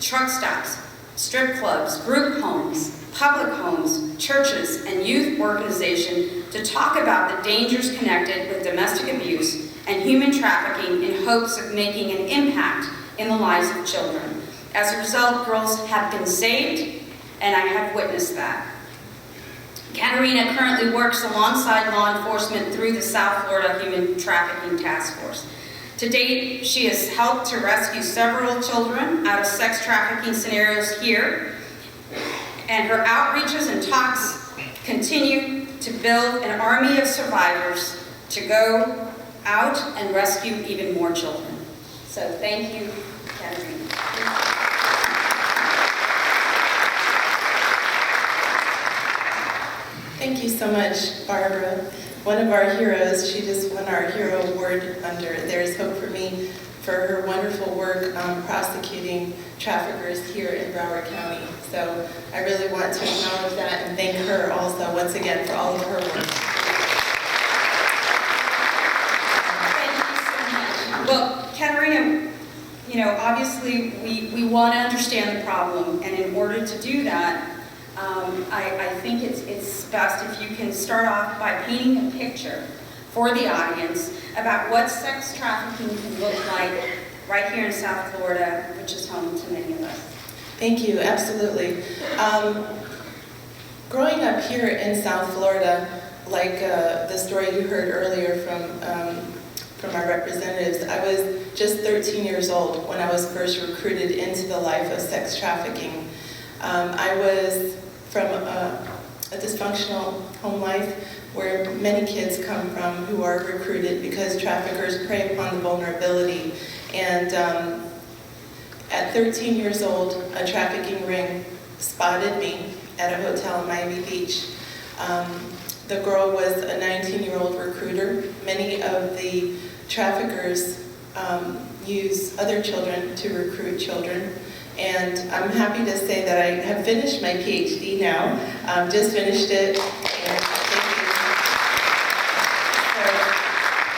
truck stops, strip clubs, group homes, public homes, churches, and youth organizations to talk about the dangers connected with domestic abuse and human trafficking in hopes of making an impact in the lives of children. As a result, girls have been saved, and I have witnessed that. Katerina currently works alongside law enforcement through the South Florida Human Trafficking Task Force. To date, she has helped to rescue several children out of sex trafficking scenarios here, and her outreaches and talks continue to build an army of survivors to go out and rescue even more children. So thank you, Katerina. Thank you so much, Barbara. One of our heroes, she just won our Hero Award under There's Hope for Me for her wonderful work prosecuting traffickers here in Broward County. So I really want to acknowledge that and thank her also once again for all of her work. Thank you so much. Well, Katerina, you know, obviously we want to understand the problem, and in order to do that, I think it's best if you can start off by painting a picture for the audience about what sex trafficking can look like right here in South Florida, which is home to many of us. Thank you, absolutely. Growing up here in South Florida, like the story you heard earlier from our representatives, I was just 13 years old when I was first recruited into the life of sex trafficking. I was from a dysfunctional home life where many kids come from who are recruited because traffickers prey upon the vulnerability. And at 13 years old, a trafficking ring spotted me at a hotel in Miami Beach. The girl was a 19-year-old recruiter. Many of the traffickers use other children to recruit children. And I'm happy to say that I have finished my PhD now. Just finished it. And thank you. So,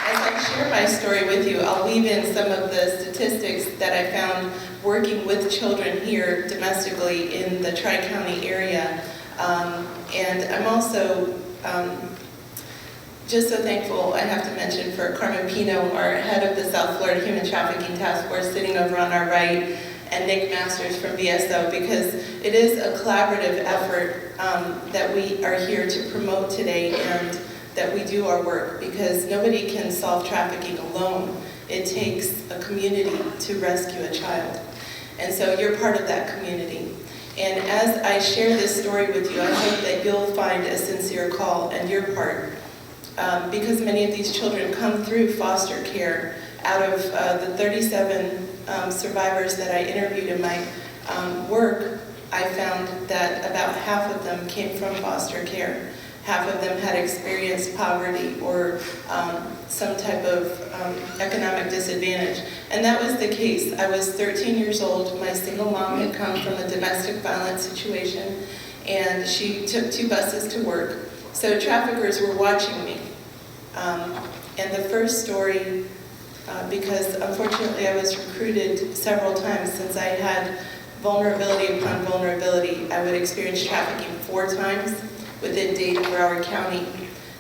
as I share my story with you, I'll weave in some of the statistics that I found working with children here domestically in the Tri-County area. And I'm also just so thankful, I have to mention, for Carmen Pino, our head of the South Florida Human Trafficking Task Force, sitting over on our right, and Nick Masters from VSO, because it is a collaborative effort that we are here to promote today, and that we do our work, because nobody can solve trafficking alone. It takes a community to rescue a child. And so you're part of that community. And as I share this story with you, I hope that you'll find a sincere call and your part. Because many of these children come through foster care. Out of the 37 survivors that I interviewed in my work, I found that about half of them came from foster care. Half of them had experienced poverty or some type of economic disadvantage. And that was the case. I was 13 years old. My single mom had come from a domestic violence situation, and she took 2 buses to work. So traffickers were watching me. And the first story, because unfortunately I was recruited several times since I had vulnerability upon vulnerability. I would experience trafficking 4 times within Dade, Broward County.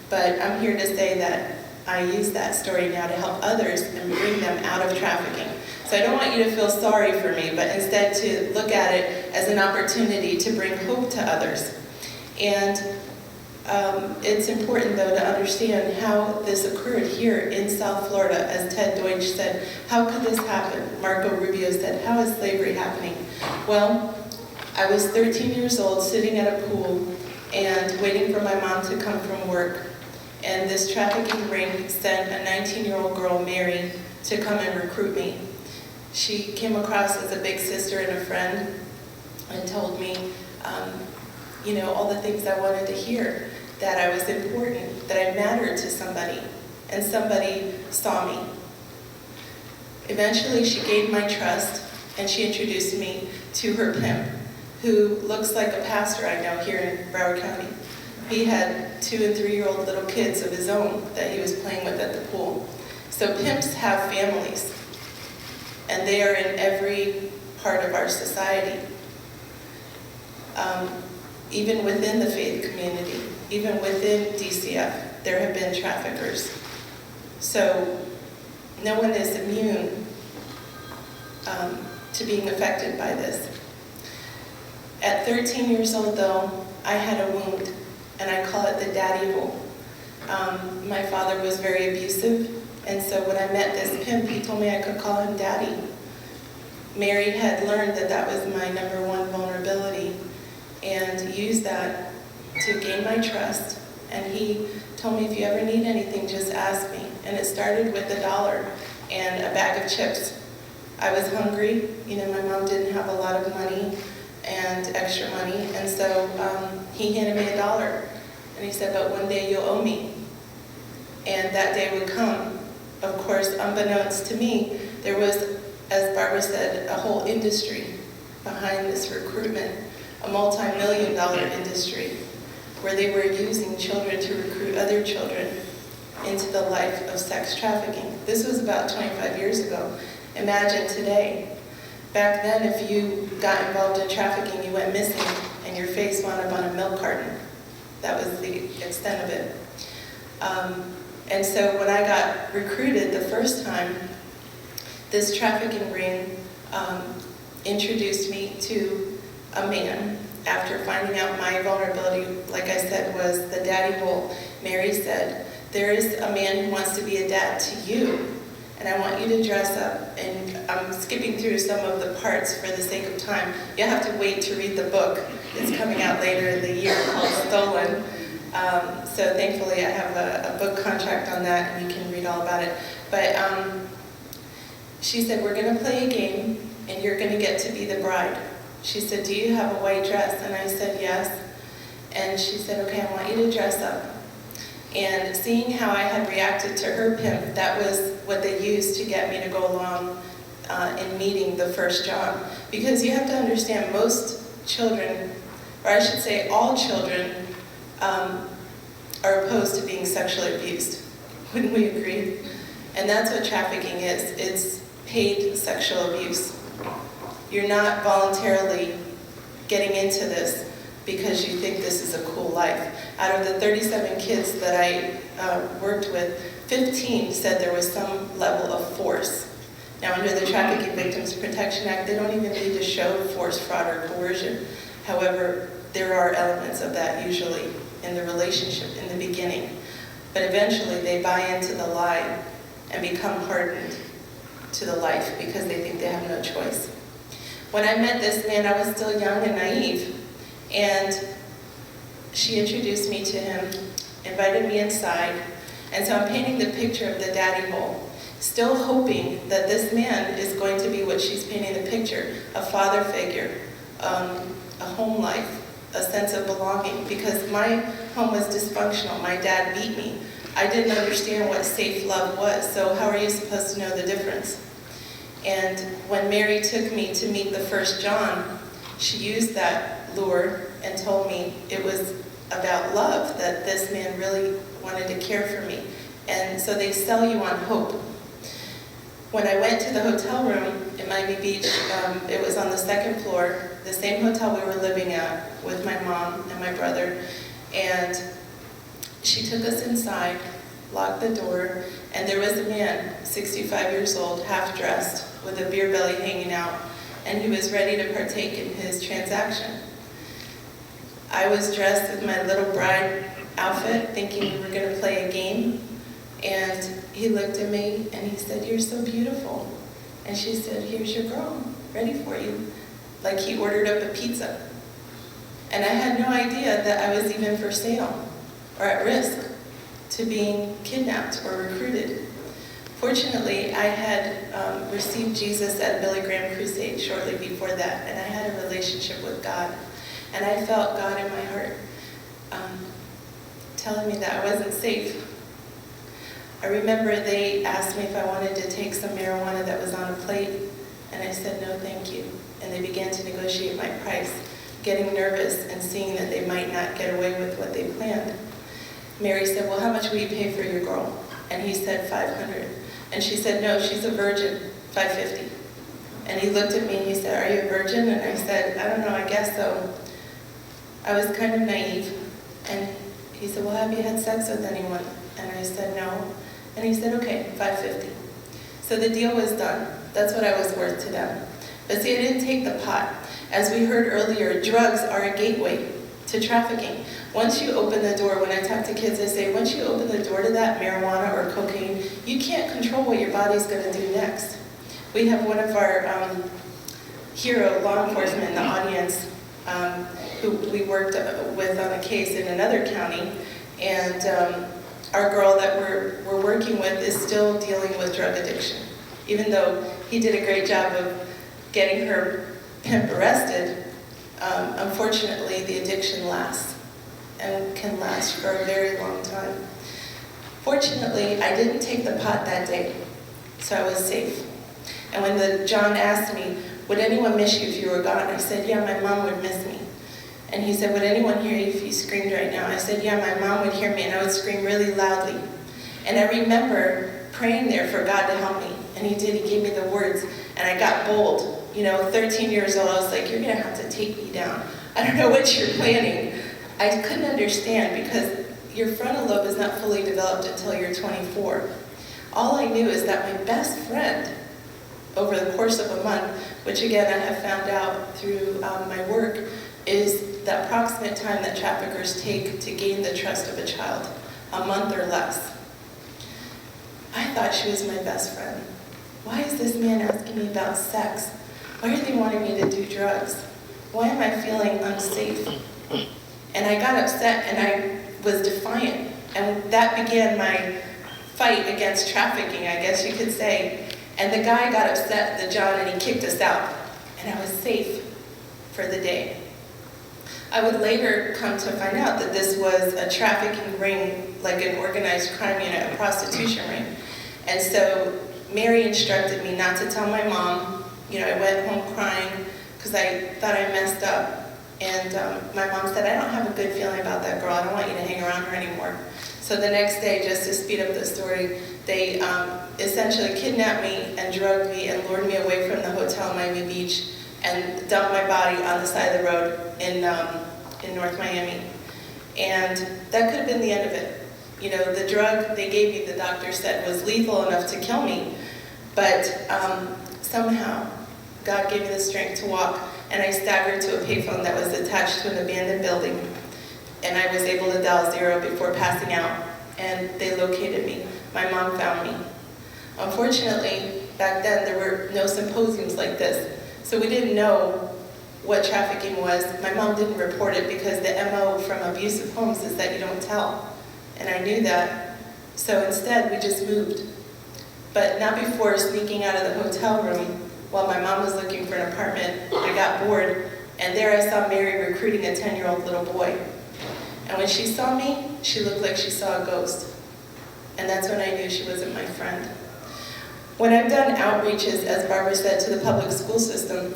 But I'm here to say that I use that story now to help others and bring them out of trafficking. So I don't want you to feel sorry for me, but instead to look at it as an opportunity to bring hope to others. And it's important, though, to understand how this occurred here in South Florida. As Ted Deutsch said, how could this happen? Marco Rubio said, how is slavery happening? Well, I was 13 years old, sitting at a pool and waiting for my mom to come from work. And this trafficking ring sent a 19-year-old girl, Mary, to come and recruit me. She came across as a big sister and a friend and told me, all the things I wanted to hear, that I was important, that I mattered to somebody, and somebody saw me. Eventually, she gained my trust, and she introduced me to her pimp, who looks like a pastor I know here in Broward County. He had 2- and 3-year-old little kids of his own that he was playing with at the pool. So pimps have families, and they are in every part of our society. Even within the faith community, even within DCF, there have been traffickers. So no one is immune to being affected by this. At 13 years old, though, I had a wound, and I call it the daddy hole. My father was very abusive, and so when I met this pimp, he told me I could call him daddy. Mary had learned that that was my #1 vulnerability, and used that to gain my trust. And he told me, if you ever need anything, just ask me. And it started with $1 and a bag of chips. I was hungry. My mom didn't have a lot of money and extra money, and so he handed me $1. And he said, but one day you'll owe me. And that day would come. Of course, unbeknownst to me, there was, as Barbara said, a whole industry behind this recruitment, a multi-million-dollar industry, where they were using children to recruit other children into the life of sex trafficking. This was about 25 years ago. Imagine today. Back then, if you got involved in trafficking, you went missing, and your face wound up on a milk carton. That was the extent of it. And so when I got recruited the first time, this trafficking ring introduced me to a man. After finding out my vulnerability, like I said, was the daddy hole, Mary said, there is a man who wants to be a dad to you, and I want you to dress up. And I'm skipping through some of the parts for the sake of time. You'll have to wait to read the book. It's coming out later in the year called Stolen. So thankfully I have a book contract on that, and you can read all about it. But she said, we're going to play a game, and you're going to get to be the bride. She said, do you have a white dress? And I said, yes. And she said, okay, I want you to dress up. And seeing how I had reacted to her pimp, that was what they used to get me to go along in meeting the first John. Because you have to understand, most children, or I should say all children, are opposed to being sexually abused. Wouldn't we agree? And that's what trafficking is. It's paid sexual abuse. You're not voluntarily getting into this because you think this is a cool life. Out of the 37 kids that I worked with, 15 said there was some level of force. Now, under the Trafficking Victims Protection Act, they don't even need to show force, fraud, or coercion. However, there are elements of that usually in the relationship in the beginning. But eventually they buy into the lie and become hardened to the life because they think they have no choice. When I met this man, I was still young and naive, and she introduced me to him, invited me inside, and so I'm painting the picture of the daddy hole, still hoping that this man is going to be what she's painting the picture, a father figure, a home life, a sense of belonging, because my home was dysfunctional. My dad beat me. I didn't understand what safe love was, so how are you supposed to know the difference? And when Mary took me to meet the first John, she used that lure and told me it was about love, that this man really wanted to care for me. And so they sell you on hope. When I went to the hotel room in Miami Beach, it was on the 2nd floor, the same hotel we were living at with my mom and my brother. And she took us inside, locked the door, and there was a man, 65 years old, half-dressed, with a beer belly hanging out, and he was ready to partake in his transaction. I was dressed in my little bride outfit, thinking we were going to play a game, and he looked at me and he said, "You're so beautiful." And she said, "Here's your girl, ready for you." Like he ordered up a pizza. And I had no idea that I was even for sale or at risk to being kidnapped or recruited. Fortunately, I had received Jesus at a Billy Graham crusade shortly before that, and I had a relationship with God. And I felt God in my heart telling me that I wasn't safe. I remember they asked me if I wanted to take some marijuana that was on a plate, and I said, no, thank you. And they began to negotiate my price, getting nervous and seeing that they might not get away with what they planned. Mary said, well, how much will you pay for your girl? And he said, $500. And she said, no, she's a virgin, $550. And he looked at me and he said, are you a virgin? And I said, I don't know, I guess so. I was kind of naive. And he said, well, have you had sex with anyone? And I said, no. And he said, okay, $550. So the deal was done. That's what I was worth to them. But see, I didn't take the pot. As we heard earlier, drugs are a gateway to trafficking. Once you open the door, when I talk to kids, I say, once you open the door to that marijuana or cocaine, you can't control what your body's going to do next. We have one of our hero law enforcement in the audience who we worked with on a case in another county, and our girl that we're working with is still dealing with drug addiction. Even though he did a great job of getting her pimp arrested, unfortunately the addiction lasts and can last for a very long time. Fortunately, I didn't take the pot that day, so I was safe. And when John asked me, would anyone miss you if you were gone? I said, yeah, my mom would miss me. And he said, would anyone hear you if you screamed right now? I said, yeah, my mom would hear me, and I would scream really loudly. And I remember praying there for God to help me. And he did, he gave me the words, and I got bold. 13 years old, I was like, you're gonna have to take me down. I don't know what you're planning. I couldn't understand because your frontal lobe is not fully developed until you're 24. All I knew is that my best friend, over the course of a month, which again I have found out through my work, is the approximate time that traffickers take to gain the trust of a child, a month or less. I thought she was my best friend. Why is this man asking me about sex? Why are they wanting me to do drugs? Why am I feeling unsafe? And I got upset and I was defiant. And that began my fight against trafficking, I guess you could say. And the guy got upset, the John, and he kicked us out. And I was safe for the day. I would later come to find out that this was a trafficking ring, like an organized crime unit, a prostitution ring. And so Mary instructed me not to tell my mom. I went home crying because I thought I messed up. And my mom said, I don't have a good feeling about that girl. I don't want you to hang around her anymore. So the next day, just to speed up the story, they essentially kidnapped me and drugged me and lured me away from the hotel in Miami Beach and dumped my body on the side of the road in North Miami. And that could have been the end of it. The drug they gave me, the doctor said, was lethal enough to kill me. But somehow, God gave me the strength to walk, and I staggered to a payphone that was attached to an abandoned building. And I was able to dial 0 before passing out, and they located me. My mom found me. Unfortunately, back then there were no symposiums like this, so we didn't know what trafficking was. My mom didn't report it because the MO from abusive homes is that you don't tell, and I knew that. So instead, we just moved. But not before sneaking out of the hotel room while my mom was looking for an apartment. I got bored, and there I saw Mary recruiting a 10-year-old little boy. And when she saw me, she looked like she saw a ghost. And that's when I knew she wasn't my friend. When I've done outreaches, as Barbara said, to the public school system,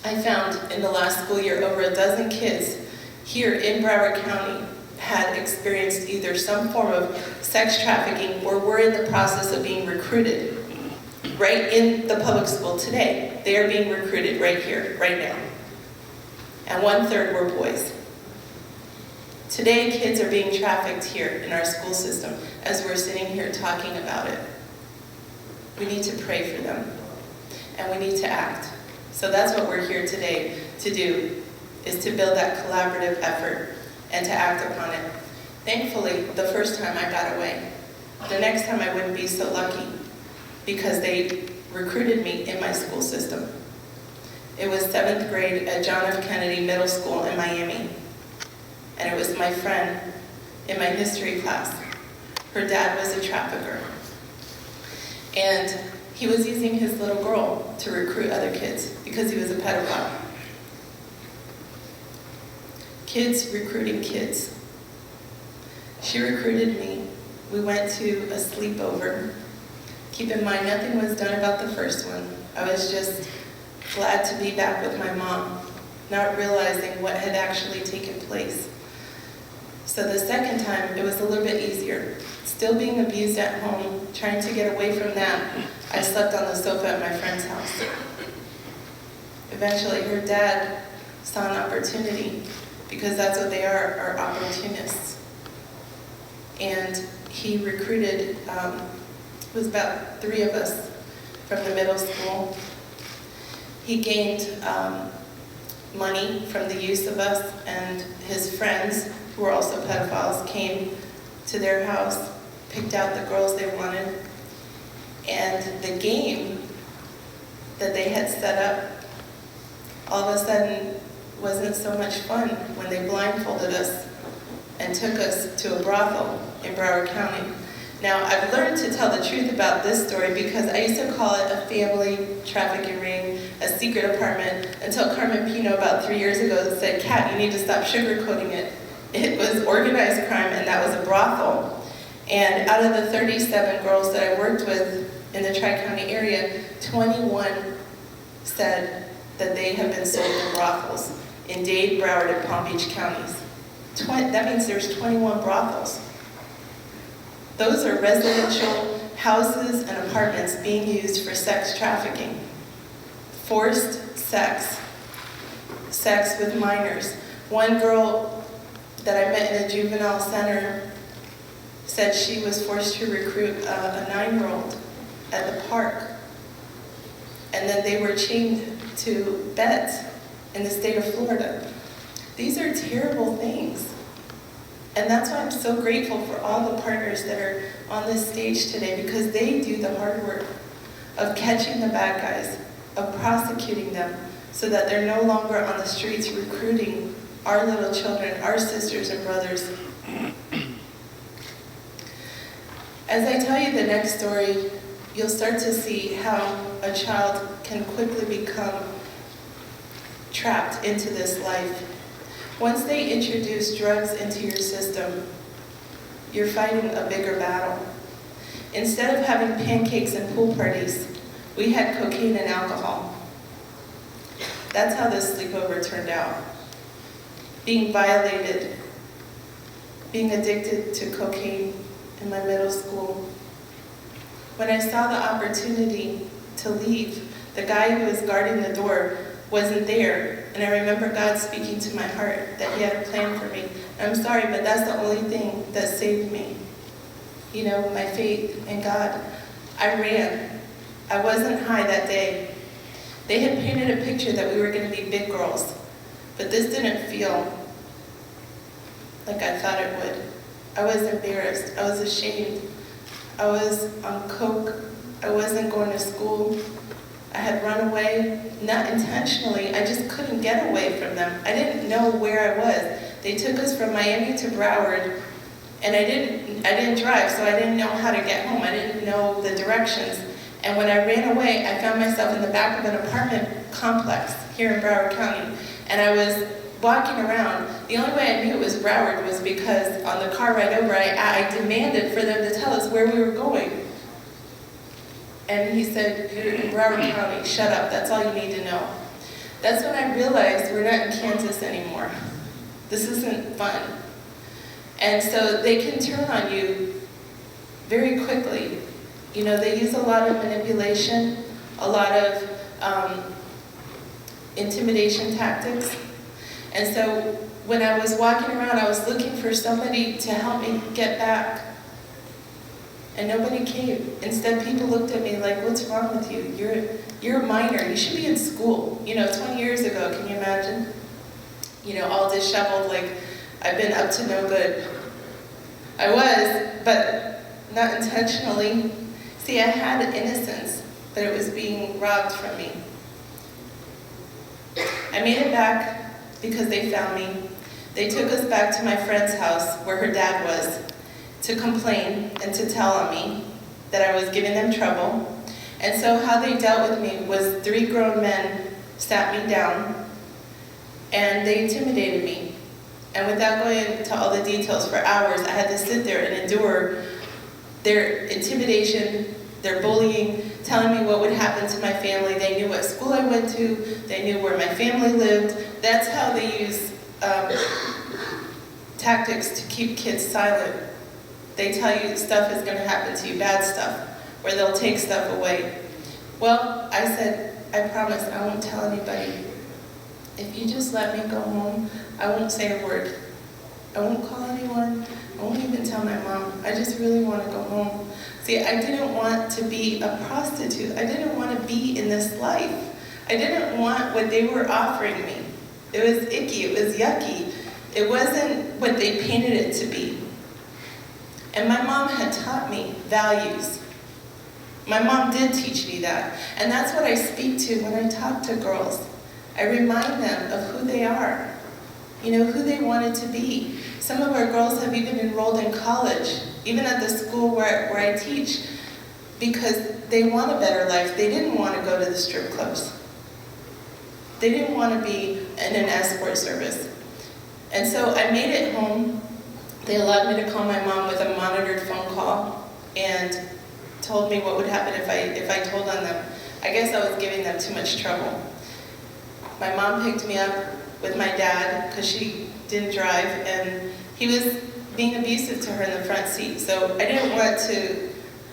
I found in the last school year over a dozen kids here in Broward County had experienced either some form of sex trafficking or were in the process of being recruited right in the public school today. They are being recruited right here, right now. And 1/3 were boys. Today, kids are being trafficked here in our school system as we're sitting here talking about it. We need to pray for them, and we need to act. So that's what we're here today to do, is to build that collaborative effort and to act upon it. Thankfully, the first time I got away. The next time I wouldn't be so lucky because they recruited me in my school system. It was 7th grade at John F. Kennedy Middle School in Miami. And it was my friend in my history class. Her dad was a trafficker. And he was using his little girl to recruit other kids because he was a pedophile. Kids recruiting kids. She recruited me. We went to a sleepover. Keep in mind, nothing was done about the first one. I was just glad to be back with my mom, not realizing what had actually taken place. So the second time, it was a little bit easier. Still being abused at home, trying to get away from that, I slept on the sofa at my friend's house. Eventually, her dad saw an opportunity, because that's what they are opportunists. And he recruited, it was about 3 of us from the middle school. He gained money from the use of us, and his friends, who were also pedophiles, came to their house, picked out the girls they wanted, and the game that they had set up all of a sudden wasn't so much fun when they blindfolded us and took us to a brothel in Broward County. Now, I've learned to tell the truth about this story because I used to call it a family trafficking ring, a secret apartment, until Carmen Pino about 3 years ago said, "Kat, you need to stop sugarcoating it." It was organized crime, and that was a brothel. And out of the 37 girls that I worked with in the Tri-County area, 21 said that they have been sold to brothels in Dade, Broward, and Palm Beach counties. That means there's 21 brothels. Those are residential houses and apartments being used for sex trafficking. Forced sex. Sex with minors. One girl that I met in a juvenile center said she was forced to recruit a 9-year-old at the park. And then they were chained to beds in the state of Florida. These are terrible things. And that's why I'm so grateful for all the partners that are on this stage today, because they do the hard work of catching the bad guys, of prosecuting them, so that they're no longer on the streets recruiting our little children, our sisters and brothers. As I tell you the next story, you'll start to see how a child can quickly become trapped into this life. Once they introduce drugs into your system, you're fighting a bigger battle. Instead of having pancakes and pool parties, we had cocaine and alcohol. That's how this sleepover turned out. Being violated, being addicted to cocaine in my middle school. When I saw the opportunity to leave, the guy who was guarding the door wasn't there. And I remember God speaking to my heart that he had a plan for me. I'm sorry, but that's the only thing that saved me. You know, my faith in God. I ran. I wasn't high that day. They had painted a picture that we were going to be big girls, but this didn't feel like I thought it would. I was embarrassed. I was ashamed. I was on coke. I wasn't going to school. I had run away, not intentionally. I just couldn't get away from them. I didn't know where I was. They took us from Miami to Broward, and I didn't drive, so I didn't know how to get home. I didn't know the directions. And when I ran away, I found myself in the back of an apartment complex here in Broward County. And I was walking around. The only way I knew it was Broward was because on the car ride over, I demanded for them to tell us where we were going. And he said, "You're in Broward County, shut up, that's all you need to know." That's when I realized we're not in Kansas anymore. This isn't fun. And so they can turn on you very quickly. You know, they use a lot of manipulation, a lot of intimidation tactics. And so when I was walking around, I was looking for somebody to help me get back. And nobody came. Instead, people looked at me like, "What's wrong with you? You're a minor. You should be in school." You know, 20 years ago, can you imagine? You know, all disheveled, like I've been up to no good. I was, but not intentionally. See, I had innocence, but it was being robbed from me. I made it back because they found me. They took us back to my friend's house where her dad was, to complain and to tell on me that I was giving them trouble. And so how they dealt with me was 3 grown men sat me down and they intimidated me. And without going into all the details for hours, I had to sit there and endure their intimidation, their bullying, telling me what would happen to my family. They knew what school I went to, they knew where my family lived. That's how they use tactics to keep kids silent. They tell you stuff is going to happen to you, bad stuff, or they'll take stuff away. Well, I said, I promise I won't tell anybody. If you just let me go home, I won't say a word. I won't call anyone. I won't even tell my mom. I just really want to go home. See, I didn't want to be a prostitute. I didn't want to be in this life. I didn't want what they were offering me. It was icky. It was yucky. It wasn't what they painted it to be. And my mom had taught me values. My mom did teach me that. And that's what I speak to when I talk to girls. I remind them of who they are, who they wanted to be. Some of our girls have even enrolled in college, even at the school where I teach, because they want a better life. They didn't want to go to the strip clubs. They didn't want to be in an escort service. And so I made it home. They allowed me to call my mom with a monitored phone call and told me what would happen if I told on them. I guess I was giving them too much trouble. My mom picked me up with my dad because she didn't drive, and he was being abusive to her in the front seat. So I didn't want to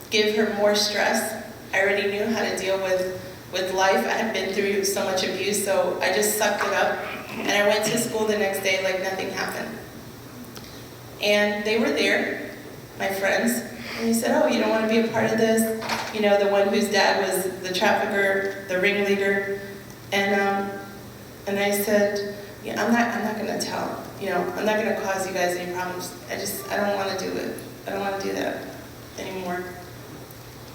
give her more stress. I already knew how to deal with life. I had been through so much abuse, so I just sucked it up. And I went to school the next day like nothing happened. And they were there, my friends, and he said, oh, you don't want to be a part of this? The one whose dad was the trafficker, the ringleader. And I said, I'm not going to tell. I'm not going to cause you guys any problems. I don't want to do it. I don't want to do that anymore.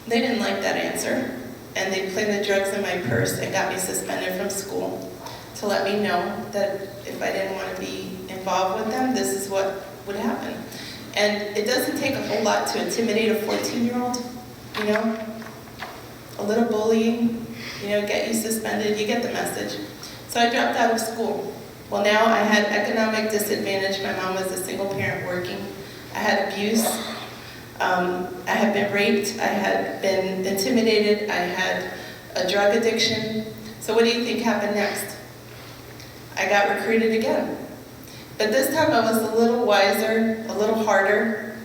They didn't like that answer, and they planted drugs in my purse and got me suspended from school to let me know that if I didn't want to be involved with them, this is what would happen. And it doesn't take a whole lot to intimidate a 14-year-old, A little bullying, get you suspended, you get the message. So I dropped out of school. Well, now I had economic disadvantage. My mom was a single parent working. I had abuse. I had been raped. I had been intimidated. I had a drug addiction. So what do you think happened next? I got recruited again. But this time I was a little wiser, a little harder.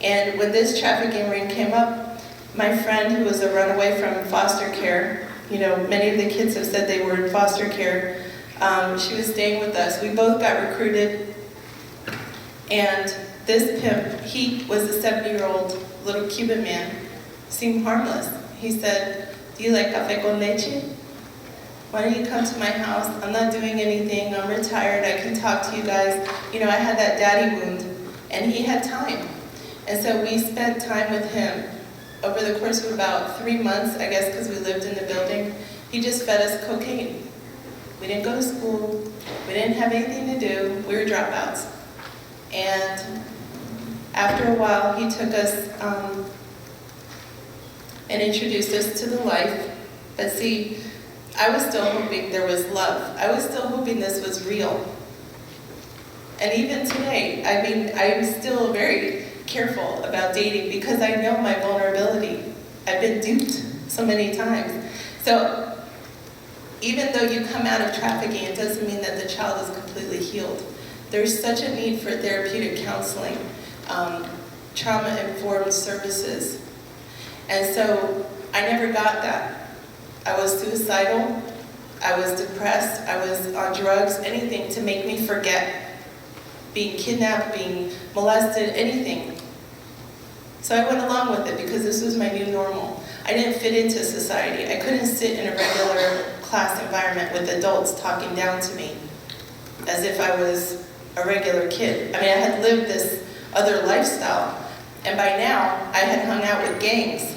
And when this trafficking ring came up, my friend who was a runaway from foster care, many of the kids have said they were in foster care, she was staying with us. We both got recruited. And this pimp, he was a 70-year-old little Cuban man, seemed harmless. He said, do you like café con leche? Why don't you come to my house? I'm not doing anything. I'm retired. I can talk to you guys. I had that daddy wound, and he had time. And so we spent time with him over the course of about 3 months, I guess, because we lived in the building. He just fed us cocaine. We didn't go to school. We didn't have anything to do. We were dropouts. And after a while, he took us and introduced us to the life. But see, I was still hoping there was love. I was still hoping this was real. And even today, I'm still very careful about dating because I know my vulnerability. I've been duped so many times. So even though you come out of trafficking, it doesn't mean that the child is completely healed. There's such a need for therapeutic counseling, trauma-informed services. And so I never got that. I was suicidal, I was depressed, I was on drugs, anything to make me forget being kidnapped, being molested, anything. So I went along with it because this was my new normal. I didn't fit into society. I couldn't sit in a regular class environment with adults talking down to me as if I was a regular kid. I had lived this other lifestyle, and by now I had hung out with gangs.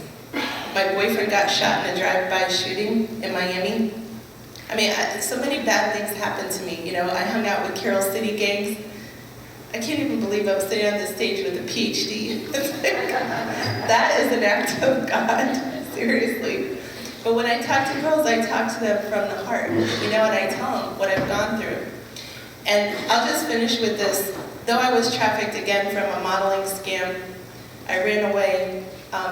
My boyfriend got shot in a drive-by shooting in Miami. So many bad things happened to me. I hung out with Carroll City gangs. I can't even believe I'm sitting on this stage with a PhD. It's like, that is an act of God, seriously. But when I talk to girls, I talk to them from the heart, you know, and I tell them what I've gone through. And I'll just finish with this. Though I was trafficked again from a modeling scam, I ran away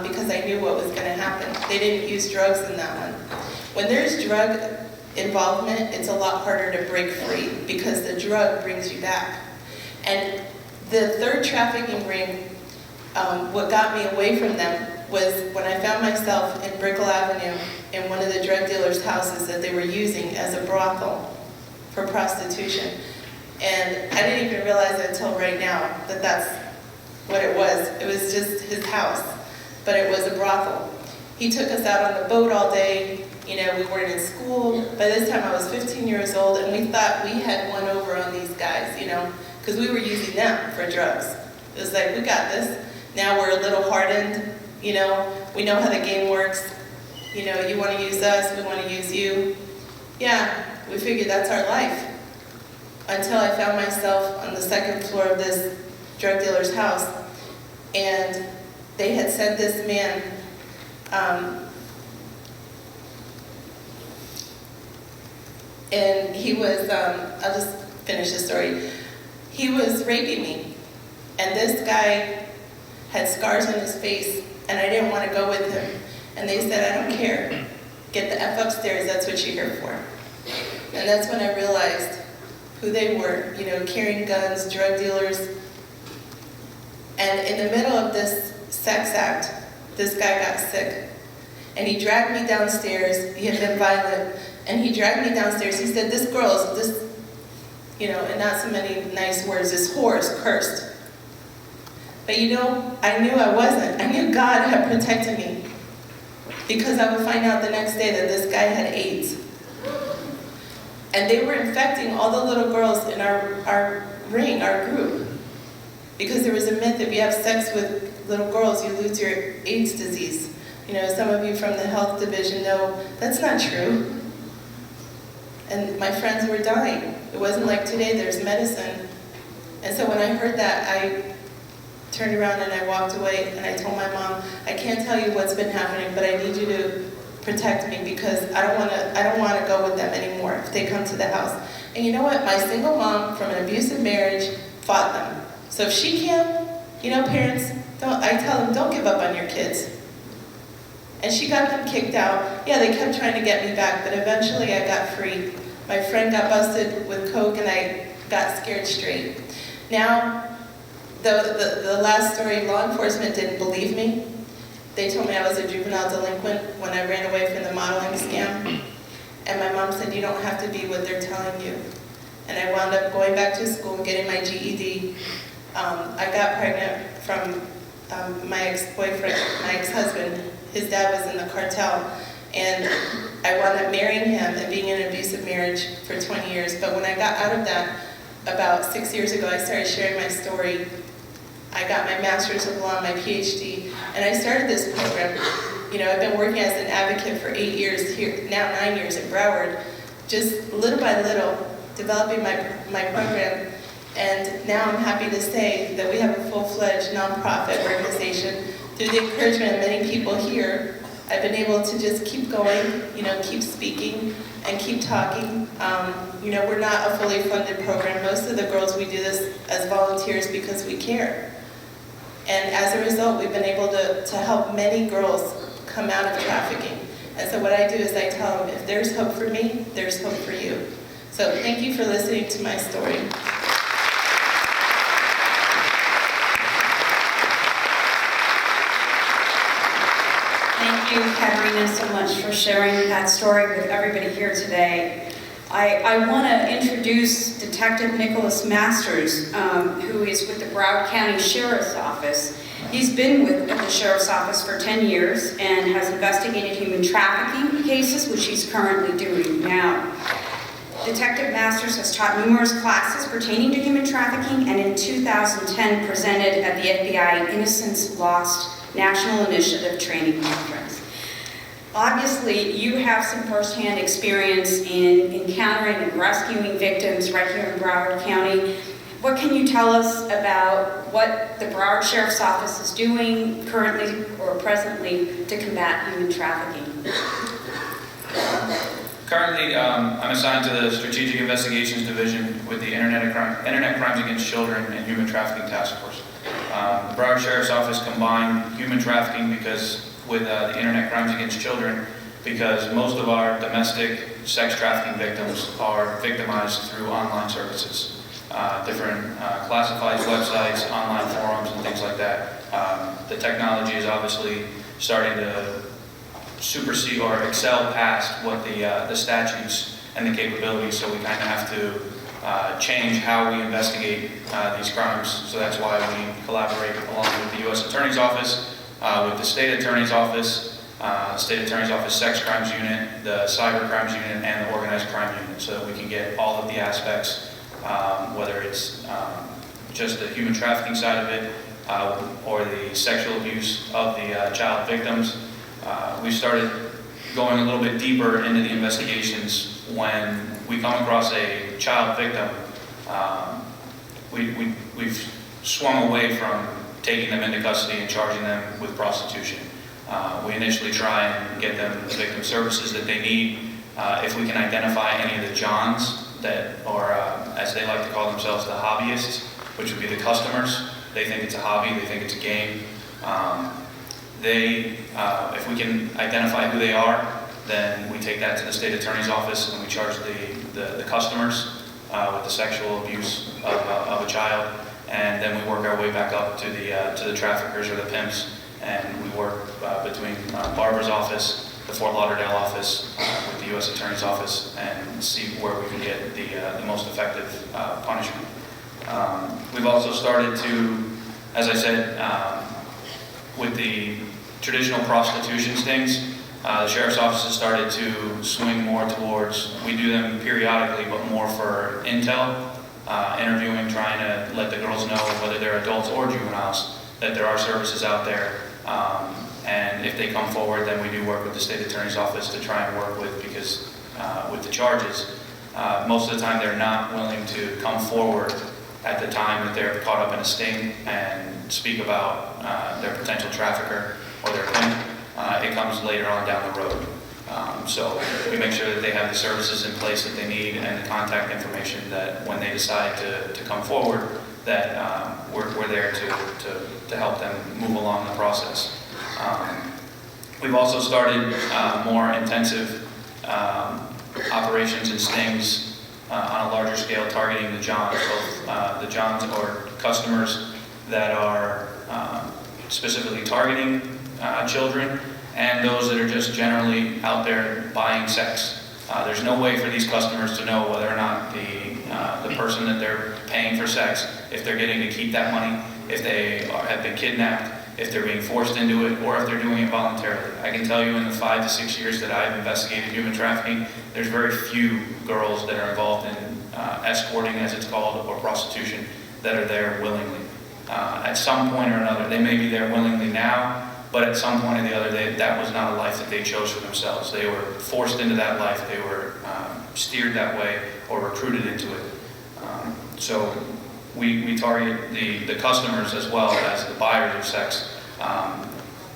because I knew what was going to happen. They didn't use drugs in that one. When there's drug involvement, it's a lot harder to break free because the drug brings you back. And the third trafficking ring, what got me away from them was when I found myself in Brickell Avenue in one of the drug dealers' houses that they were using as a brothel for prostitution. And I didn't even realize until right now that that's what it was. It was just his house, but it was a brothel. He took us out on the boat all day. You know, we weren't in school. By this time I was 15 years old, and we thought we had one over on these guys, you know, because we were using them for drugs. It was like, we got this. Now we're a little hardened, you know, we know how the game works. You know, you want to use us, we want to use you. Yeah, we figured that's our life. Until I found myself on the second floor of this drug dealer's house, and they had sent this man, and he was, I'll just finish the story. He was raping me, and this guy had scars on his face, and I didn't want to go with him. And they said, I don't care. Get the F upstairs, that's what you're here for. And that's when I realized who they were, you know, carrying guns, drug dealers. And in the middle of this sex act, this guy got sick. And he dragged me downstairs. He had been violent. And he dragged me downstairs. He said, this girl is, this, you know, and not so many nice words, this whore is cursed. But you know, I knew I wasn't. I knew God had protected me. Because I would find out the next day that this guy had AIDS. And they were infecting all the little girls in our ring, our group. Because there was a myth that if you have sex with little girls, you lose your AIDS disease. You know, some of you from the health division know that's not true. And my friends were dying. It wasn't like today, there's medicine. And so when I heard that, I turned around and I walked away and I told my mom, I can't tell you what's been happening, but I need you to protect me because I don't want to go with them anymore if they come to the house. And you know what? My single mom from an abusive marriage fought them. So if she can't, you know, parents, I tell them, don't give up on your kids. And she got them kicked out. Yeah, they kept trying to get me back, but eventually I got free. My friend got busted with coke and I got scared straight. Now, the last story, law enforcement didn't believe me. They told me I was a juvenile delinquent when I ran away from the modeling scam. And my mom said, you don't have to be what they're telling you. And I wound up going back to school and getting my GED. I got pregnant from my ex-boyfriend, my ex-husband. His dad was in the cartel. And I wound up marrying him and being in an abusive marriage for 20 years. But when I got out of that, about 6 years ago, I started sharing my story. I got my master's of law, my PhD, and I started this program. You know, I've been working as an advocate for 8 years here, now 9 years in Broward, just little by little developing my program. And now I'm happy to say that we have a full-fledged nonprofit organization. Through the encouragement of many people here, I've been able to just keep going, you know, keep speaking and keep talking. You know, we're not a fully funded program. Most of the girls, we do this as volunteers because we care. And as a result, we've been able to help many girls come out of trafficking. And so what I do is I tell them, if there's hope for me, there's hope for you. So thank you for listening to my story. Thank you, Katerina, so much for sharing that story with everybody here today. I want to introduce Detective Nicholas Masters, who is with the Broward County Sheriff's Office. He's been with the Sheriff's Office for 10 years and has investigated human trafficking cases, which he's currently doing now. Detective Masters has taught numerous classes pertaining to human trafficking and in 2010 presented at the FBI Innocence Lost National Initiative Training Conference. Obviously, you have some firsthand experience in encountering and rescuing victims right here in Broward County. what can you tell us about what the Broward Sheriff's Office is doing currently or presently to combat human trafficking? Currently, I'm assigned to the Strategic Investigations Division with the Internet Crimes Against Children and Human Trafficking Task Force. The Broward Sheriff's Office combined human trafficking with the Internet Crimes Against Children because most of our domestic sex trafficking victims are victimized through online services, different classified websites, online forums, and things like that. The technology is obviously starting to supersede or excel past what the statutes and the capabilities, so we kind of have to change how we investigate these crimes. So that's why we collaborate along with the U.S. Attorney's Office, with the State Attorney's Office, State Attorney's Office Sex Crimes Unit, the Cyber Crimes Unit, and the Organized Crime Unit, so that we can get all of the aspects, whether it's just the human trafficking side of it, or the sexual abuse of the child victims. We started going a little bit deeper into the investigations when we come across a child victim. We've swung away from taking them into custody and charging them with prostitution. We initially try and get them the victim services that they need. If we can identify any of the Johns that, or as they like to call themselves, the hobbyists, which would be the customers. They think it's a hobby, they think it's a game. If we can identify who they are, then we take that to the State Attorney's Office and we charge the customers with the sexual abuse of a child, and then we work our way back up to the traffickers or the pimps, and we work between Barbara's office, the Fort Lauderdale office, with the U.S. Attorney's Office, and see where we can get the most effective punishment. We've also started to, as I said, with the traditional prostitution stings, the Sheriff's Office has started to swing more towards, we do them periodically, but more for intel, interviewing, trying to let the girls know, whether they're adults or juveniles, that there are services out there. And if they come forward, then we do work with the State Attorney's Office to try and work with, because with the charges, most of the time they're not willing to come forward at the time that they're caught up in a sting and speak about their potential trafficker or their pimp. It comes later on down the road. So we make sure that they have the services in place that they need and the contact information that when they decide to come forward, that we're there to help them move along the process. We've also started more intensive operations and stings on a larger scale, targeting the Johns, both the Johns or customers that are specifically targeting children, and those that are just generally out there buying sex. There's no way for these customers to know whether or not the person that they're paying for sex, if they're getting to keep that money, if they have been kidnapped, if they're being forced into it, or if they're doing it voluntarily. I can tell you in the 5 to 6 years that I've investigated human trafficking, there's very few girls that are involved in escorting, as it's called, or prostitution, that are there willingly. At some point or another, they may be there willingly now, but at some point or the other, that was not a life that they chose for themselves. They were forced into that life, they were steered that way, or recruited into it. So we target the customers as well as the buyers of sex.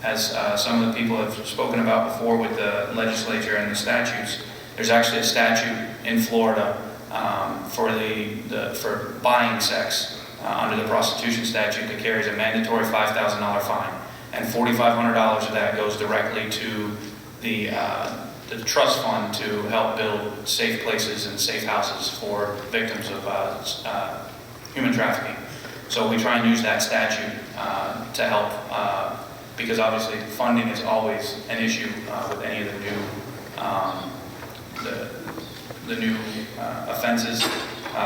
As some of the people have spoken about before with the legislature and the statutes, there's actually a statute in Florida for buying sex under the prostitution statute that carries a mandatory $5,000 fine, and $4,500 of that goes directly to the trust fund to help build safe places and safe houses for victims of human trafficking. So we try and use that statute to help, because obviously funding is always an issue with any of the new offenses,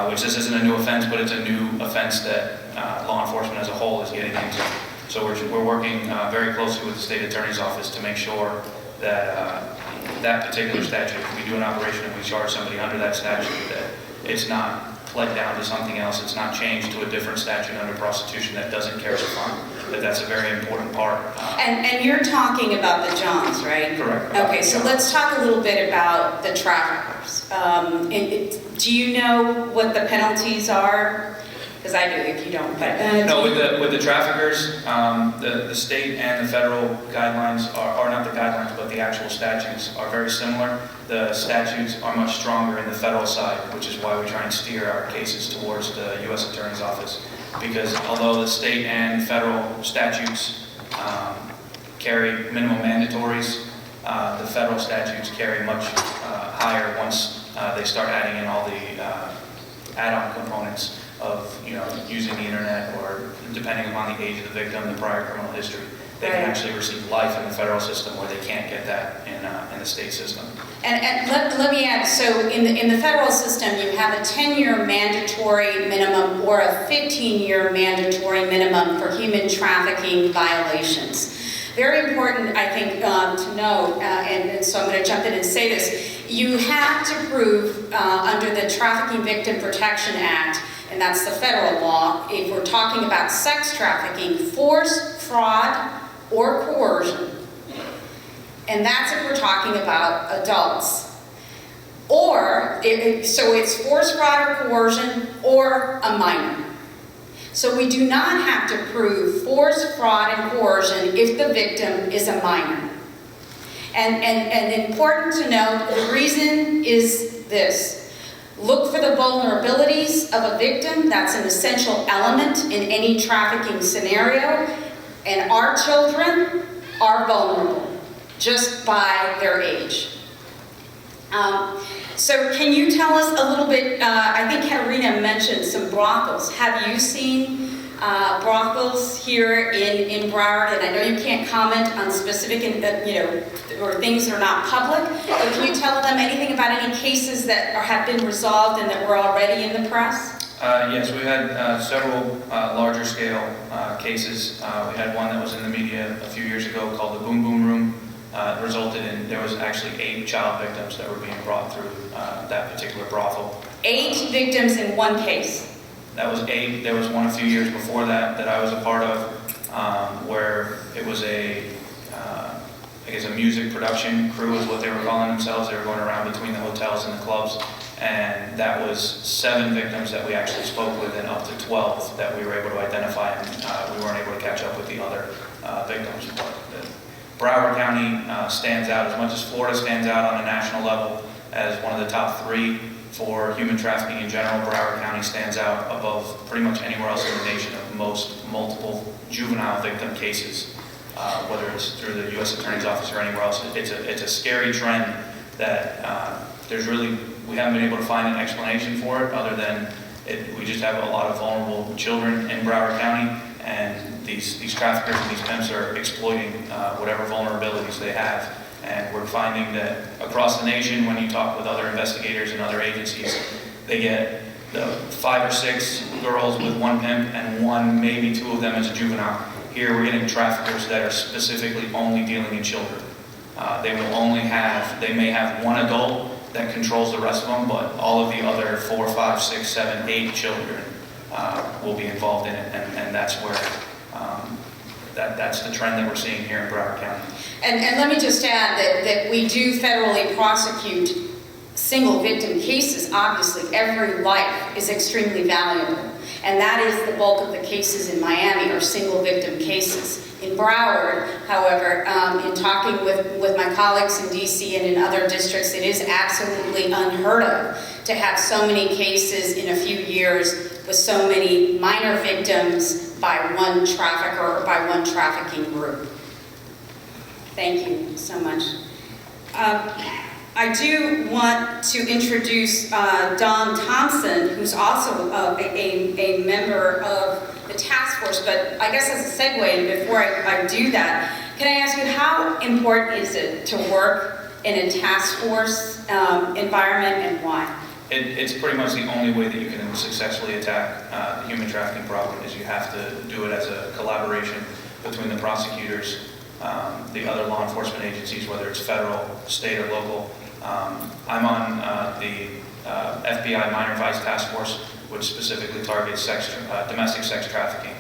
which this isn't a new offense, but it's a new offense that law enforcement as a whole is getting into. So we're working very closely with the State Attorney's Office to make sure that that particular statute, if we do an operation and we charge somebody under that statute, that it's not pled down to something else, it's not changed to a different statute under prostitution that doesn't carry a fine. That's a very important part. And you're talking about the Johns, right? Correct. Okay, so let's talk a little bit about the traffickers. Do you know what the penalties are Because I do if you don't. But No, with the traffickers, the state and the federal guidelines are not the guidelines, but the actual statutes are very similar. The statutes are much stronger in the federal side, which is why we try and steer our cases towards the U.S. Attorney's Office. Because although the state and federal statutes carry minimum mandatories, the federal statutes carry much higher once they start adding in all the add-on components of, using the internet, or depending upon the age of the victim, the prior criminal history. They can actually receive life in the federal system where they can't get that in the state system. And let me add, so in the federal system, you have a 10-year mandatory minimum or a 15-year mandatory minimum for human trafficking violations. Very important, I think, to note, and so I'm going to jump in and say this. You have to prove under the Trafficking Victim Protection Act, and that's the federal law, if we're talking about sex trafficking, force, fraud, or coercion. And that's if we're talking about adults. Or, so it's force, fraud, or coercion, or a minor. So we do not have to prove force, fraud, and coercion if the victim is a minor. And important to note, the reason is this. Look for the vulnerabilities of a victim. That's an essential element in any trafficking scenario. And our children are vulnerable just by their age. So can you tell us a little bit, I think Katerina mentioned some brothels. Have you seen brothels here in Broward? And I know you can't comment on specific, or things that are not public, but can you tell them anything about any cases that have been resolved and that were already in the press? Yes, we've had several larger scale cases. We had one that was in the media a few years ago called the Boom Boom Room. Resulted in, there was actually 8 child victims that were being brought through that particular brothel. 8 victims in one case? That was 8. There was one a few years before that I was a part of, where it was I guess a music production crew is what they were calling themselves. They were going around between the hotels and the clubs, and that was 7 victims that we actually spoke with, and up to 12 that we were able to identify, and we weren't able to catch up with the other victims. But Broward County stands out, as much as Florida stands out on a national level as one of the top 3 for human trafficking in general. Broward County stands out above pretty much anywhere else in the nation of most multiple juvenile victim cases, whether it's through the U.S. Attorney's Office or anywhere else. It's a scary trend that we haven't been able to find an explanation for it, other than we just have a lot of vulnerable children in Broward County, and these traffickers and these pimps are exploiting whatever vulnerabilities they have. And we're finding that across the nation, when you talk with other investigators and other agencies, they get the 5 or 6 girls with one pimp and one, maybe 2 of them as a juvenile. Here we're getting traffickers that are specifically only dealing in children. They may have one adult that controls the rest of them, but all of the other 4, 5, 6, 7, 8 children will be involved in it, and that's where that's the trend that we're seeing here in Broward County. And let me just add that we do federally prosecute single victim cases. Obviously, every life is extremely valuable, and that is the bulk of the cases in Miami are single victim cases. In Broward, however, in talking with my colleagues in DC and in other districts, it is absolutely unheard of to have so many cases in a few years with so many minor victims by one trafficker or by one trafficking group. Thank you so much. I do want to introduce Don Thompson, who's also a member of the task force, but I guess as a segue, and before I do that, can I ask you, how important is it to work in a task force environment, and why? It's pretty much the only way that you can successfully attack the human trafficking problem, is you have to do it as a collaboration between the prosecutors, the other law enforcement agencies, whether it's federal, state, or local. I'm on the FBI Minor Vice Task Force, which specifically targets domestic sex trafficking.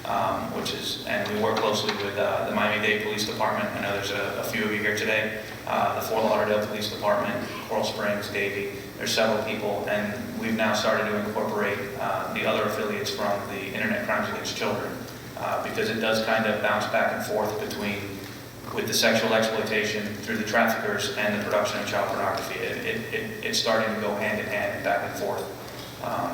and we work closely with the Miami-Dade Police Department. I know there's a few of you here today. The Fort Lauderdale Police Department, Coral Springs, Davie. There's several people, and we've now started to incorporate the other affiliates from the Internet Crimes Against Children, because it does kind of bounce back and forth with the sexual exploitation through the traffickers and the production of child pornography. It's starting to go hand in hand and back and forth.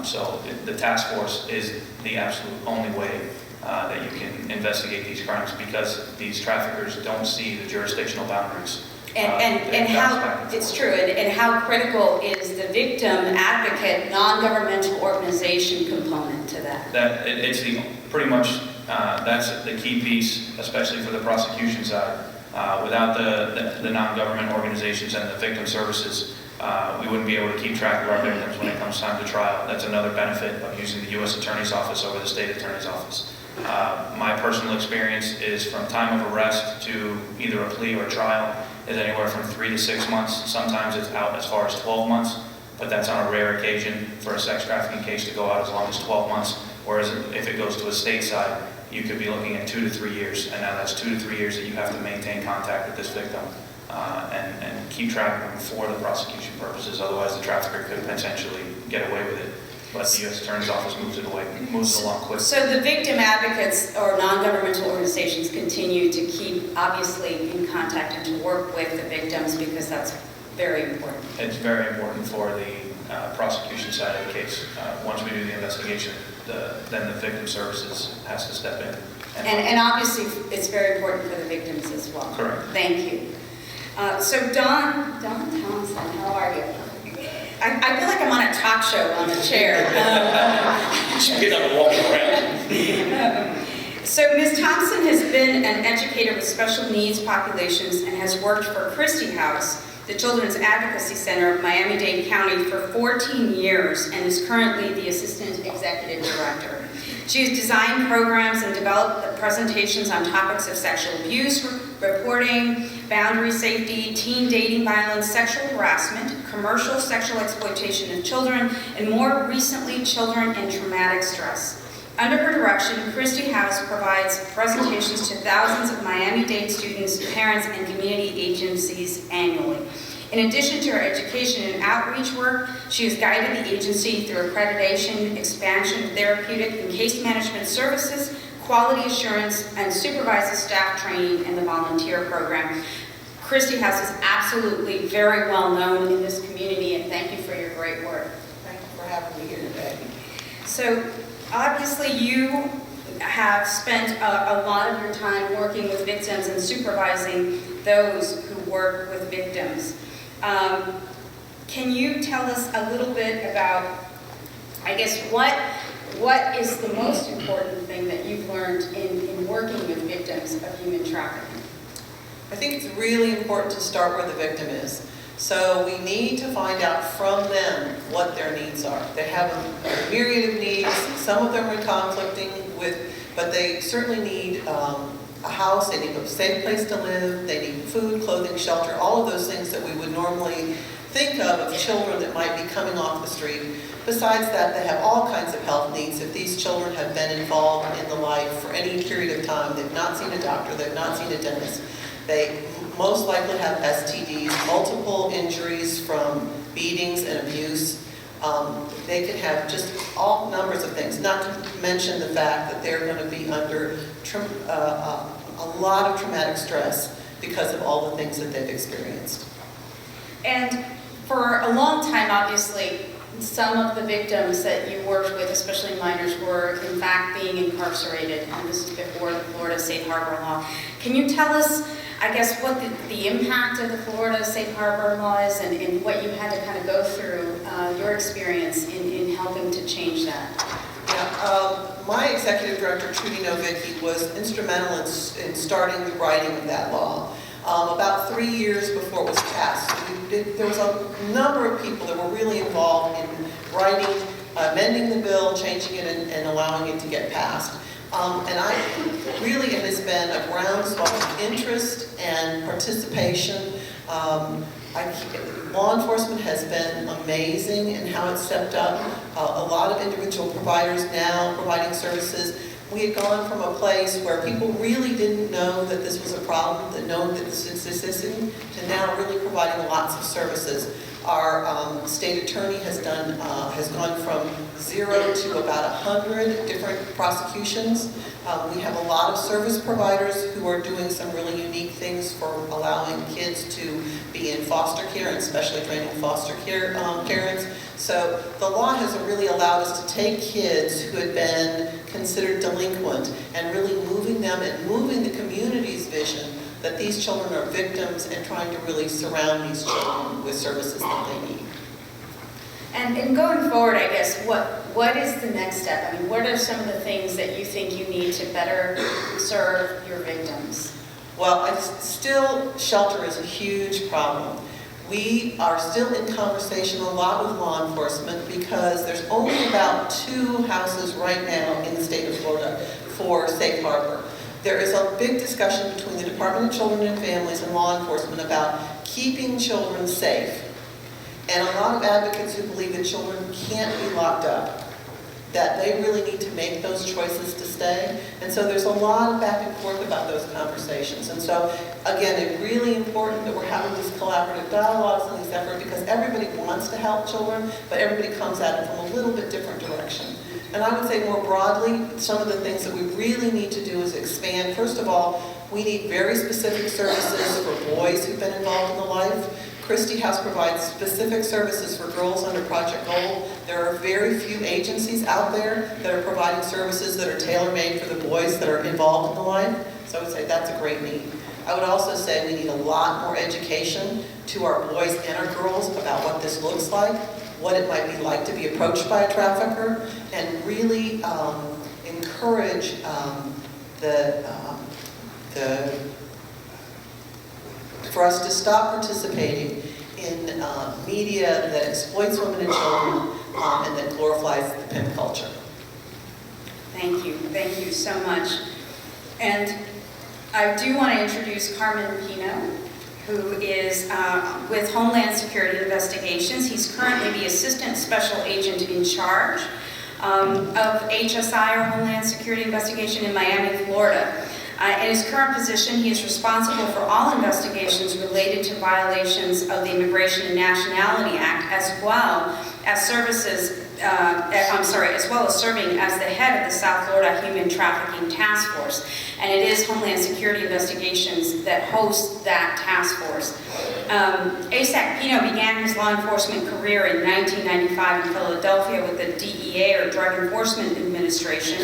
So the task force is the absolute only way that you can investigate these crimes, because these traffickers don't see the jurisdictional boundaries. And how, it's true, and how critical is the victim advocate non-governmental organization component to that? It's pretty much, that's the key piece, especially for the prosecution side. Without the non-government organizations and the victim services, we wouldn't be able to keep track of our victims when it comes time to trial. That's another benefit of using the U.S. Attorney's Office over the State Attorney's Office. My personal experience is from time of arrest to either a plea or trial is anywhere from 3 to 6 months. Sometimes it's out as far as 12 months, but that's on a rare occasion for a sex trafficking case to go out as long as 12 months. Whereas if it goes to a state side, you could be looking at 2 to 3 years, and now that's 2 to 3 years that you have to maintain contact with this victim and keep track of them for the prosecution purposes. Otherwise, the trafficker could potentially get away with it. But the U.S. Attorney's Office moves it along quickly. So the victim advocates or non-governmental organizations continue to keep, obviously, in contact and to work with the victims, because that's very important. It's very important for the prosecution side of the case. Once we do the investigation, then the victim services has to step in. And obviously, it's very important for the victims as well. Correct. Thank you. So Don Thompson, how are you? I feel like I'm on a talk show on the chair. Get up and walk around. So Ms. Thompson has been an educator with special needs populations and has worked for Christie House, the Children's Advocacy Center of Miami-Dade County, for 14 years and is currently the Assistant Executive Director. She has designed programs and developed presentations on topics of sexual abuse, reporting, boundary safety, teen dating violence, sexual harassment, commercial sexual exploitation of children, and more recently, children in traumatic stress. Under her direction, Christie House provides presentations to thousands of Miami-Dade students, parents, and community agencies annually. In addition to her education and outreach work, she has guided the agency through accreditation, expansion of therapeutic and case management services, quality assurance, and supervises staff training in the volunteer program. Christie House is absolutely very well known in this community, and thank you for your great work. Thank you for having me here today. So, obviously you have spent a lot of your time working with victims and supervising those who work with victims. Can you tell us a little bit about, I guess, what is the most important thing that you've learned in working with victims of human trafficking? I think it's really important to start where the victim is. So we need to find out from them what their needs are. They have a myriad of needs. Some of them are conflicting but they certainly need a house, they need a safe place to live, they need food, clothing, shelter, all of those things that we would normally think of children that might be coming off the street. Besides that, they have all kinds of health needs. If these children have been involved in the life for any period of time, they've not seen a doctor, they've not seen a dentist, they most likely have STDs, multiple injuries from beatings and abuse. They could have just all numbers of things, not to mention the fact that they're going to be under a lot of traumatic stress because of all the things that they've experienced. And for a long time, obviously, some of the victims that you worked with, especially minors, were in fact being incarcerated, and this is before the Florida Safe Harbor Law. Can you tell us, I guess, what the impact of the Florida Safe Harbor Law is and what you had to kind of go through, your experience in helping to change that? Yeah, my executive director, Trudy Novicki, was instrumental in starting the writing of that law. About 3 years before it was passed, there was a number of people that were really involved in writing, amending the bill, changing it, and allowing it to get passed. And it has been a groundswell of interest and participation. Law enforcement has been amazing in how it's stepped up. A lot of individual providers now providing services. we had gone from a place where people really didn't know that this was a problem, that know that this is existing, to now really providing lots of services. Our state attorney has gone from 0 to about 100 different prosecutions. We have a lot of service providers who are doing some really unique things for allowing kids to be in foster care, and especially training foster care parents. So the law has really allowed us to take kids who had been considered delinquent and really moving them and moving the community's vision that these children are victims, and trying to really surround these children with services that they need. And going forward, I guess, what is the next step? I mean, what are some of the things that you think you need to better serve your victims? Well, shelter is a huge problem. We are still in conversation a lot with law enforcement because there's only about 2 houses right now in the state of Florida for safe harbor. There is a big discussion between the Department of Children and Families and law enforcement about keeping children safe. And a lot of advocates who believe that children can't be locked up, that they really need to make those choices to stay. And so there's a lot of back and forth about those conversations. And so, again, it's really important that we're having these collaborative dialogues and these efforts, because everybody wants to help children, but everybody comes at it from a little bit different direction. And I would say more broadly, some of the things that we really need to do is expand. First of all, we need very specific services for boys who've been involved in the life. Christie House provides specific services for girls under Project Gold. There are very few agencies out there that are providing services that are tailor-made for the boys that are involved in the life. So I would say that's a great need. I would also say we need a lot more education to our boys and our girls about what this looks like, what it might be like to be approached by a trafficker, and really encourage for us to stop participating in media that exploits women and children and that glorifies the pimp culture. Thank you so much. And I do want to introduce Carmen Pino, who is with Homeland Security Investigations. He's currently the Assistant Special Agent in charge of HSI, or Homeland Security Investigation, in Miami, Florida. In his current position, he is responsible for all investigations related to violations of the Immigration and Nationality Act, as well as serving as the head of the South Florida Human Trafficking Task Force. And it is Homeland Security Investigations that hosts that task force. ASAC Pino began his law enforcement career in 1995 in Philadelphia with the DEA, or Drug Enforcement Administration,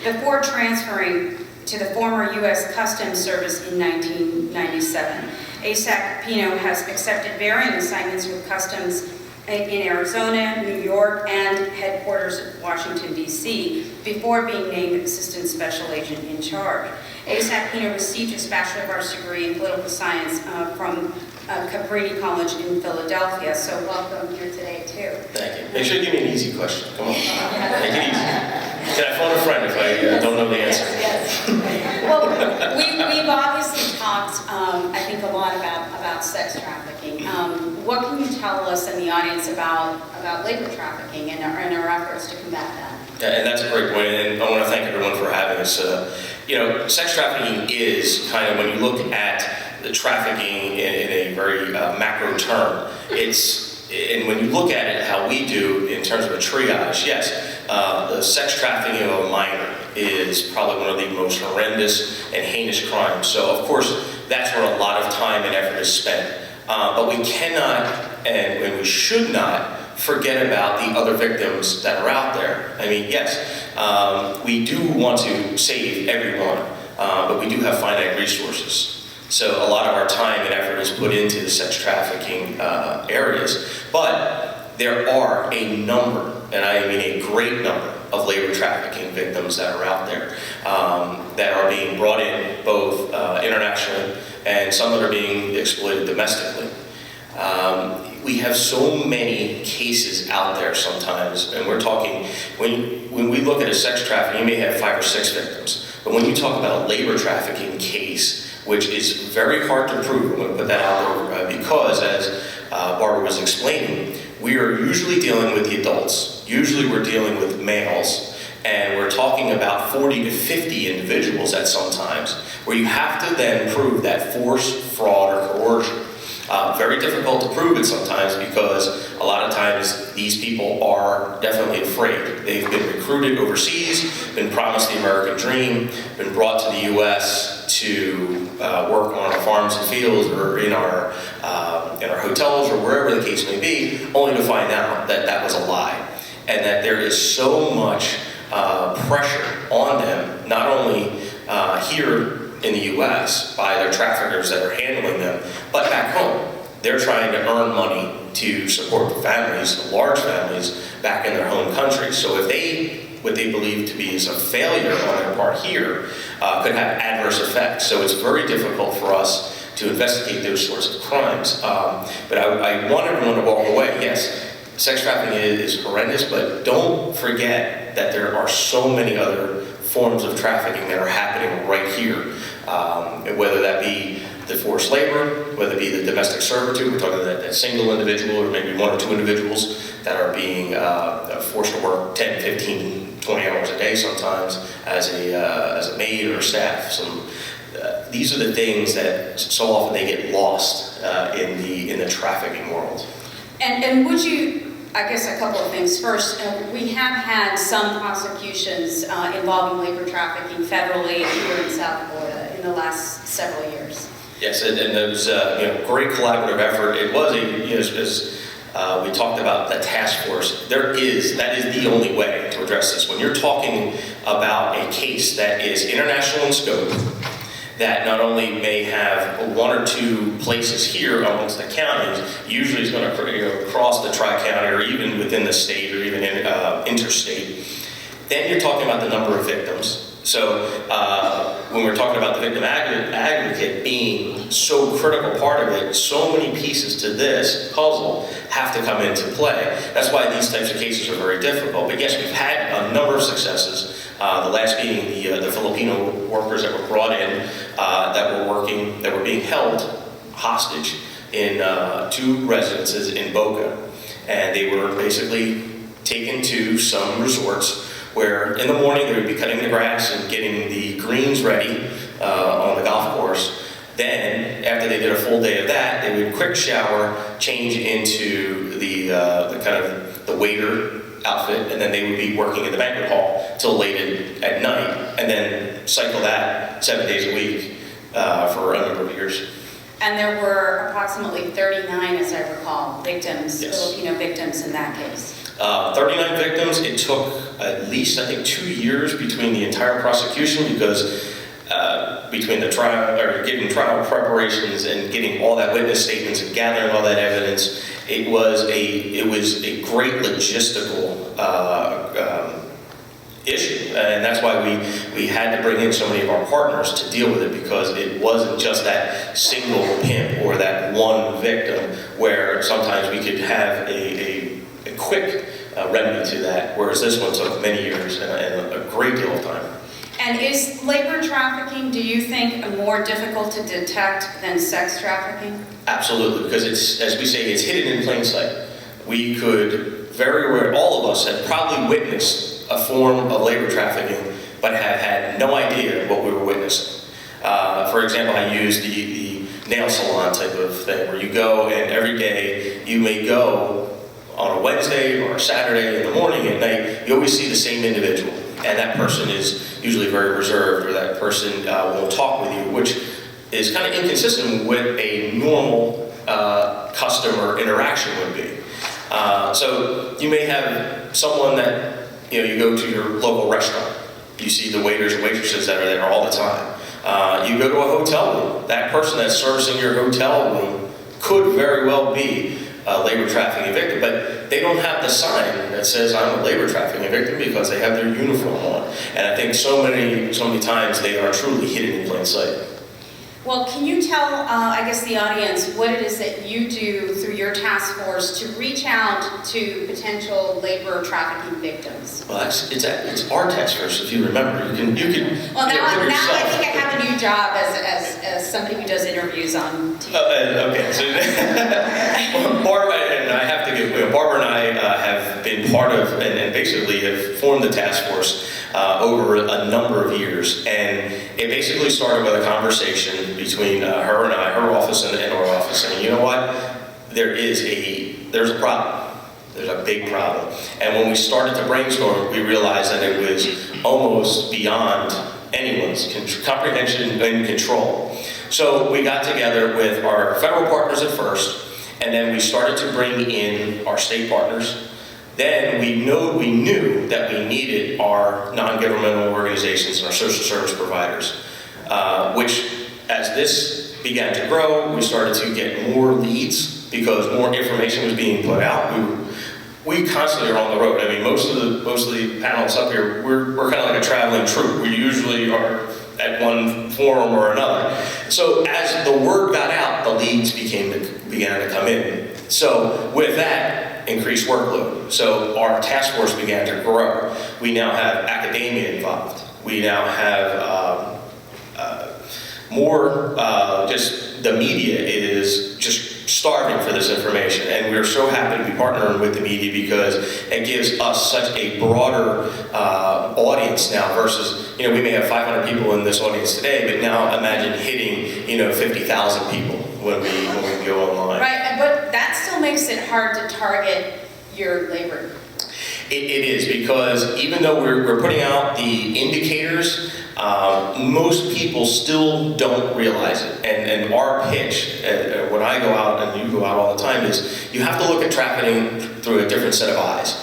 before transferring to the former U.S. Customs Service in 1997. ASAC Pino has accepted varying assignments with Customs in Arizona, New York, and headquarters at Washington, D.C., before being named Assistant Special Agent in charge. ASAC Pino received his Bachelor of Arts degree in Political Science from Cabrini College in Philadelphia, so welcome here today, too. Thank you. Make sure you give me an easy question. Come on. Make it easy. Can I phone a friend if I don't know the answer? Yes. Well, we've obviously talked, I think, a lot about sex trafficking. What can you tell us in the audience about labor trafficking and our efforts to combat that? Yeah, and that's a great point, and I want to thank everyone for having us. Sex trafficking is kind of, when you look at the trafficking in a very macro term, and when you look at it how we do in terms of a triage, yes, the sex trafficking of a minor is probably one of the most horrendous and heinous crimes. So, of course, that's where a lot of time and effort is spent. But we cannot, and we should not, forget about the other victims that are out there. I mean, yes, we do want to save everyone, but we do have finite resources. So a lot of our time and effort is put into the sex trafficking areas. But there are a number, and I mean a great number, of labor trafficking victims that are out there that are being brought in both internationally and some that are being exploited domestically. We have so many cases out there sometimes, and we're talking, when we look at a sex trafficking, you may have 5 or 6 victims, but when you talk about a labor trafficking case, which is very hard to prove, I'm going to put that out there, because as Barbara was explaining, we are usually dealing with the adults. Usually we're dealing with males, And we're talking about 40 to 50 individuals at some times, where you have to then prove that force, fraud, or coercion. Very difficult to prove it sometimes because a lot of times these people are definitely afraid. They've been recruited overseas, been promised the American dream, been brought to the U.S. to work on our farms and fields or in our hotels or wherever the case may be, only to find out that that was a lie. And that there is so much pressure on them, not only here in the U.S. by their traffickers that are handling them, but back home. They're trying to earn money to support the families, the large families, back in their home country. So if what they believe to be is a failure on their part here, could have adverse effects. So it's very difficult for us to investigate those sorts of crimes. But I want everyone to walk away, yes, sex trafficking is horrendous, but don't forget that there are so many other forms of trafficking that are happening right here. Whether that be the forced labor, whether it be the domestic servitude, we're talking about that single individual or maybe one or two individuals that are being forced to work 10, 15, 20 hours a day sometimes as a maid or staff. These are the things that so often they get lost in the trafficking world. And would you, I guess a couple of things. First, we have had some prosecutions involving labor trafficking federally here in South Florida in the last several years. Yes, and there was a great collaborative effort. It was as we talked about the task force. That is the only way to address this. When you're talking about a case that is international in scope, that not only may have one or two places here amongst the counties, usually is going to cross the tri-county or even within the state or even interstate. Then you're talking about the number of victims. So when we're talking about the victim advocate being so critical part of it, so many pieces to this puzzle have to come into play. That's why these types of cases are very difficult. But yes, we've had a number of successes. The last being the Filipino workers that were brought in, that were being held hostage in two residences in Boca. And they were basically taken to some resorts where in the morning they would be cutting the grass and getting the greens ready on the golf course. Then, after they did a full day of that, they would quick shower, change into the kind of the waiter outfit, and then they would be working in the banquet hall till late at night, and then cycle that 7 days a week for a number of years. And there were approximately 39, as I recall, victims, yes. Filipino victims in that case. 39 victims. It took at least, I think, 2 years between the entire prosecution because between the trial, or getting trial preparations and getting all that witness statements and gathering all that evidence, it was a great logistical issue, and that's why we had to bring in so many of our partners to deal with it, because it wasn't just that single pimp or that one victim, where sometimes we could have a quick remedy to that, whereas this one took many years and a great deal of time. And is labor trafficking, do you think, more difficult to detect than sex trafficking? Absolutely, because it's, as we say, it's hidden in plain sight. We could all of us have probably witnessed a form of labor trafficking, but have had no idea what we were witnessing. For example, I use the nail salon type of thing, where you go and every day you may go on a Wednesday or a Saturday in the morning, at night, you always see the same individual. And that person is usually very reserved, or that person won't talk with you, which is kind of inconsistent with a normal customer interaction would be. So you may have someone that, you go to your local restaurant, you see the waiters and waitresses that are there all the time. You go to a hotel room, that person that's servicing your hotel room could very well be a labor trafficking victim, but they don't have the sign that says I'm a labor trafficking victim because they have their uniform on. And I think so many times they are truly hidden in plain sight. Well, can you tell, I guess, the audience what it is that you do through your task force to reach out to potential labor trafficking victims? Well, it's our task force, if you remember. You can. Well, now put I yourself- think I have a new job as somebody who does interviews on TV. Okay, so Barbara and I have to give. Barbara and I have been part of and basically have formed the task force over a number of years, and it basically started with a conversation between her and I, her office and our office, and you know what? There's a problem. There's a big problem. And when we started to brainstorm, we realized that it was almost beyond anyone's comprehension and control. So we got together with our federal partners at first, and then we started to bring in our state partners. Then we knew that we needed our non-governmental organizations and our social service providers, which as this began to grow, we started to get more leads because more information was being put out. We constantly are on the road. I mean, most of the panels up here, we're kind of like a traveling troupe. We usually are at one forum or another. So as the word got out, the leads began to come in. So with that, increased workload. So our task force began to grow. We now have academia involved. We now have more, just the media is just starving for this information, and we're so happy to be partnering with the media because it gives us such a broader audience now versus, we may have 500 people in this audience today, but now imagine hitting, 50,000 people when we go online. Right, but that still makes it hard to target your labor. It is, because even though we're putting out the indicators, most people still don't realize it. And our pitch, when I go out and you go out all the time, is you have to look at trafficking through a different set of eyes.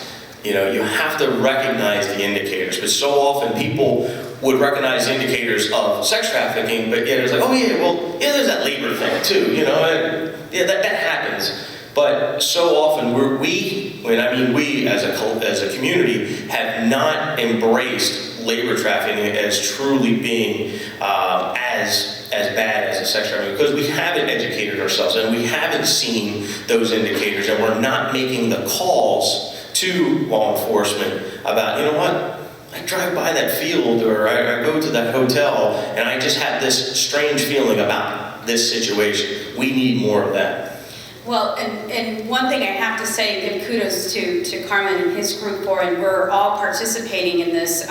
You have to recognize the indicators. But so often people would recognize indicators of sex trafficking, but yet it's like, oh yeah, well, yeah, there's that labor thing too, yeah, that happens. But so often we as a community have not embraced labor trafficking as truly being as bad as a sex trafficking, because we haven't educated ourselves and we haven't seen those indicators, and we're not making the calls to law enforcement about, you know what, I drive by that field or I go to that hotel and I just have this strange feeling about this situation. We need more of that. Well, and one thing I have to say, give kudos to Carmen and his group for, and we're all participating in this.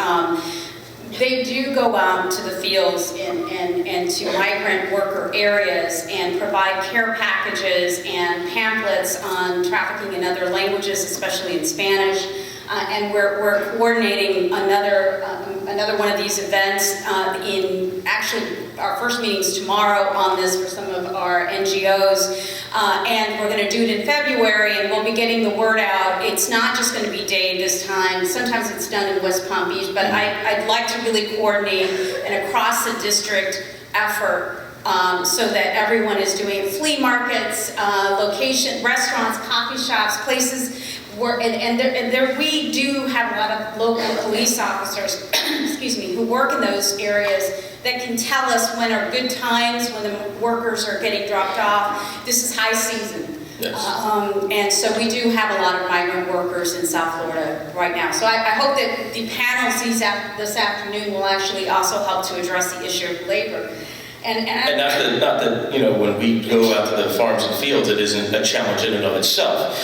They do go out to the fields and to migrant worker areas and provide care packages and pamphlets on trafficking in other languages, especially in Spanish. And we're coordinating another one of these events in actually our first meeting's tomorrow on this for some of our NGOs. And we're going to do it in February, and we'll be getting the word out. It's not just going to be Dade this time. Sometimes it's done in West Palm Beach, but I'd like to really coordinate an across the district effort so that everyone is doing flea markets, restaurants, coffee shops, places where, and we do have a lot of local police officers, excuse me, who work in those areas that can tell us when are good times, when the workers are getting dropped off. This is high season. Yes. And so we do have a lot of migrant workers in South Florida right now. So I hope that the panels this afternoon will actually also help to address the issue of labor. And not that when we go out to the farms and fields, it isn't a challenge in and of itself.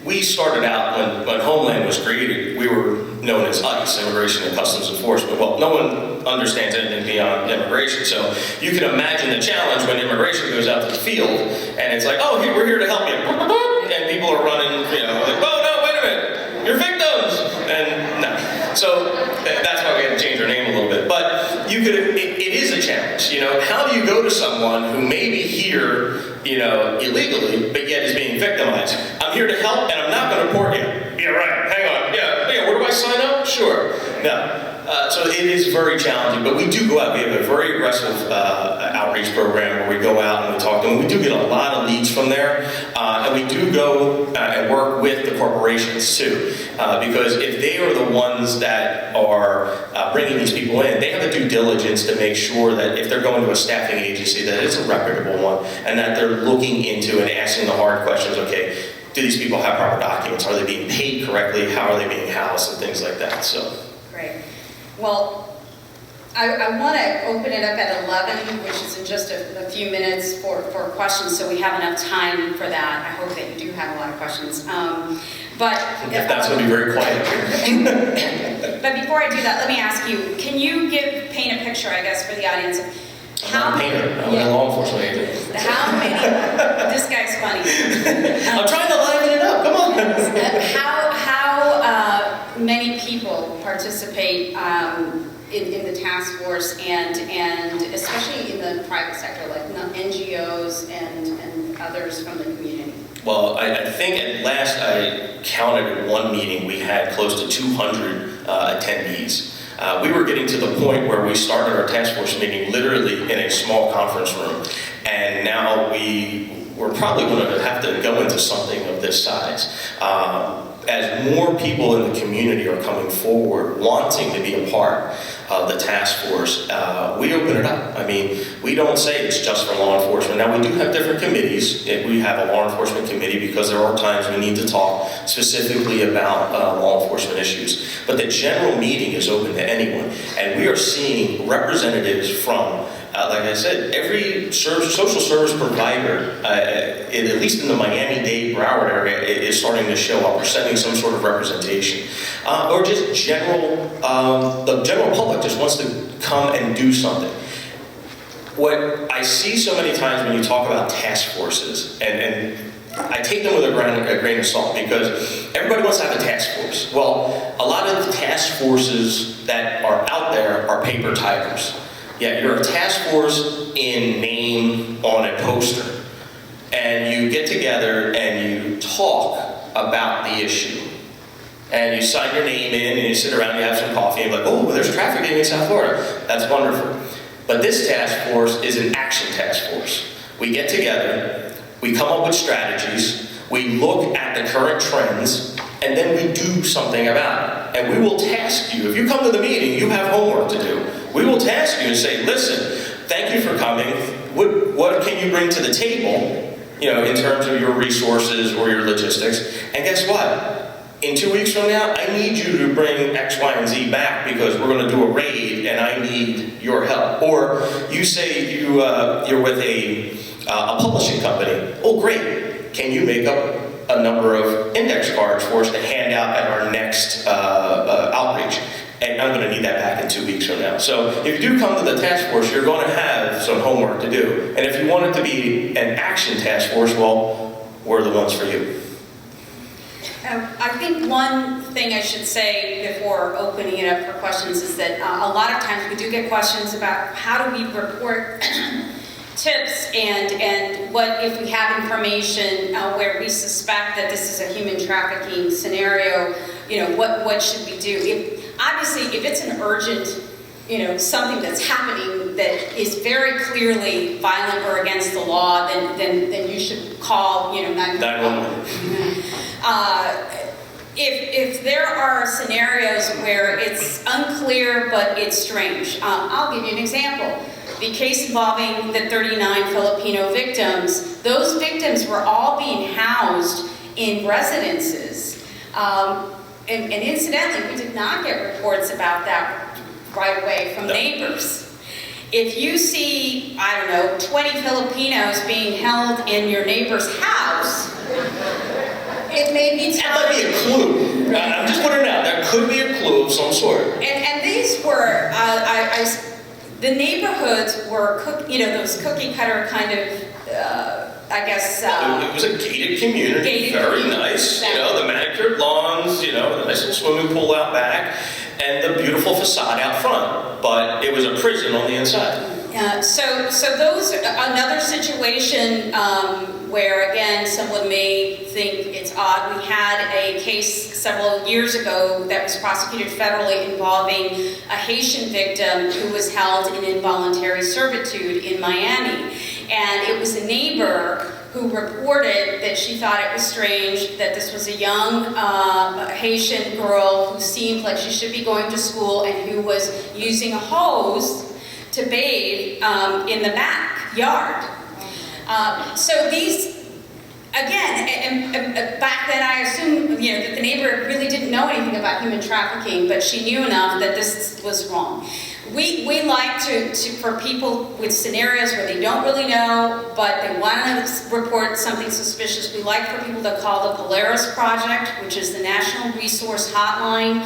We started out when Homeland was created, we were known as ICE, Immigration and Customs Enforcement. Well, no one understands anything beyond immigration, so you can imagine the challenge when immigration goes out to the field and it's like, oh, we're here to help you, and people are running, like, oh no, wait a minute, you're victims, and no. So that's why we had to change our name a little bit. But it is a challenge. How do you go to someone who may be here, illegally, but yet is being victimized? I'm here to help, and I'm not going to report you. Yeah, right. Hang on. Yeah. Where do I sign up? Sure. No. So it is very challenging, but we do go out. We have a very aggressive outreach program where we go out and we talk to them. We do get a lot of leads from there, and we do go and work with the corporations too, because if they are the ones that are bringing these people in, they have the due diligence to make sure that if they're going to a staffing agency, that it's a reputable one, and that they're looking into and asking the hard questions. Okay, do these people have proper documents? Are they being paid correctly? How are they being housed and things like that? So. Great. Well, I want to open it up at 11, which is in just a few minutes for questions, so we have enough time for that. I hope that you do have a lot of questions. But if that's going to be very quiet. But before I do that, let me ask you, can you paint a picture, I guess, for the audience of how many... I'm a law enforcement agent. How many... This guy's funny. I'm trying to liven it up, come on. How many people participate in the task force, and especially in the private sector, like NGOs and others from the community? Well, I think at last I counted at one meeting, we had close to 200 attendees. We were getting to the point where we started our task force meeting literally in a small conference room, and now we're probably going to have to go into something of this size. As more people in the community are coming forward wanting to be a part of the task force, we open it up. I mean, we don't say it's just for law enforcement. Now, we do have different committees. We have a law enforcement committee because there are times we need to talk specifically about law enforcement issues. But the general meeting is open to anyone. And we are seeing representatives from, like I said, every social service provider, at least in the Miami-Dade, Broward area, is starting to show up or sending some sort of representation. Or just the general public just wants to come and do something. What I see so many times when you talk about task forces, and I take them with a grain of salt, because everybody wants to have a task force. Well, a lot of the task forces that are out there are paper tigers. Yeah, you're a task force in name on a poster, and you get together and you talk about the issue, and you sign your name in, and you sit around, you have some coffee, and you're like, oh, there's trafficking in South Florida. That's wonderful. But this task force is an action task force. We get together, we come up with strategies, we look at the current trends, and then we do something about it. And we will task you. If you come to the meeting, you have homework to do. We will task you and say, listen, thank you for coming. What can you bring to the table, in terms of your resources or your logistics? And guess what? In 2 weeks from now, I need you to bring X, Y, and Z back because we're going to do a raid and I need your help. Or you say you're with a publishing company. Oh, great. Can you make up a number of index cards for us to hand out at our next outreach? And I'm going to need that back in 2 weeks from now. So if you do come to the task force, you're going to have some homework to do. And if you want it to be an action task force, well, we're the ones for you. I think one thing I should say before opening it up for questions is that a lot of times we do get questions about how do we report tips and what if we have information where we suspect that this is a human trafficking scenario, what should we do? Obviously, if it's an urgent, something that's happening that is very clearly violent or against the law, then you should call, 911. If there are scenarios where it's unclear but it's strange, I'll give you an example. The case involving the 39 Filipino victims, those victims were all being housed in residences. And incidentally, we did not get reports about that right away from neighbors. If you see, 20 Filipinos being held in your neighbor's house, it may be time. That might be a clue. I'm just putting it out. That could be a clue of some sort. And these were, the neighborhoods were, those cookie cutter kind of, it was a gated community, very nice. The manicured lawns, the nice little swimming pool out back, and the beautiful facade out front. But it was a prison on the inside. So those, another situation where again, someone may think it's odd. We had a case several years ago that was prosecuted federally involving a Haitian victim who was held in involuntary servitude in Miami. And it was a neighbor who reported that she thought it was strange that this was a young Haitian girl who seemed like she should be going to school and who was using a hose to bathe in the backyard. So these, again, and back then I assumed, that the neighbor really didn't know anything about human trafficking, but she knew enough that this was wrong. We like for people with scenarios where they don't really know, but they want to report something suspicious, we like for people to call the Polaris Project, which is the National Resource Hotline.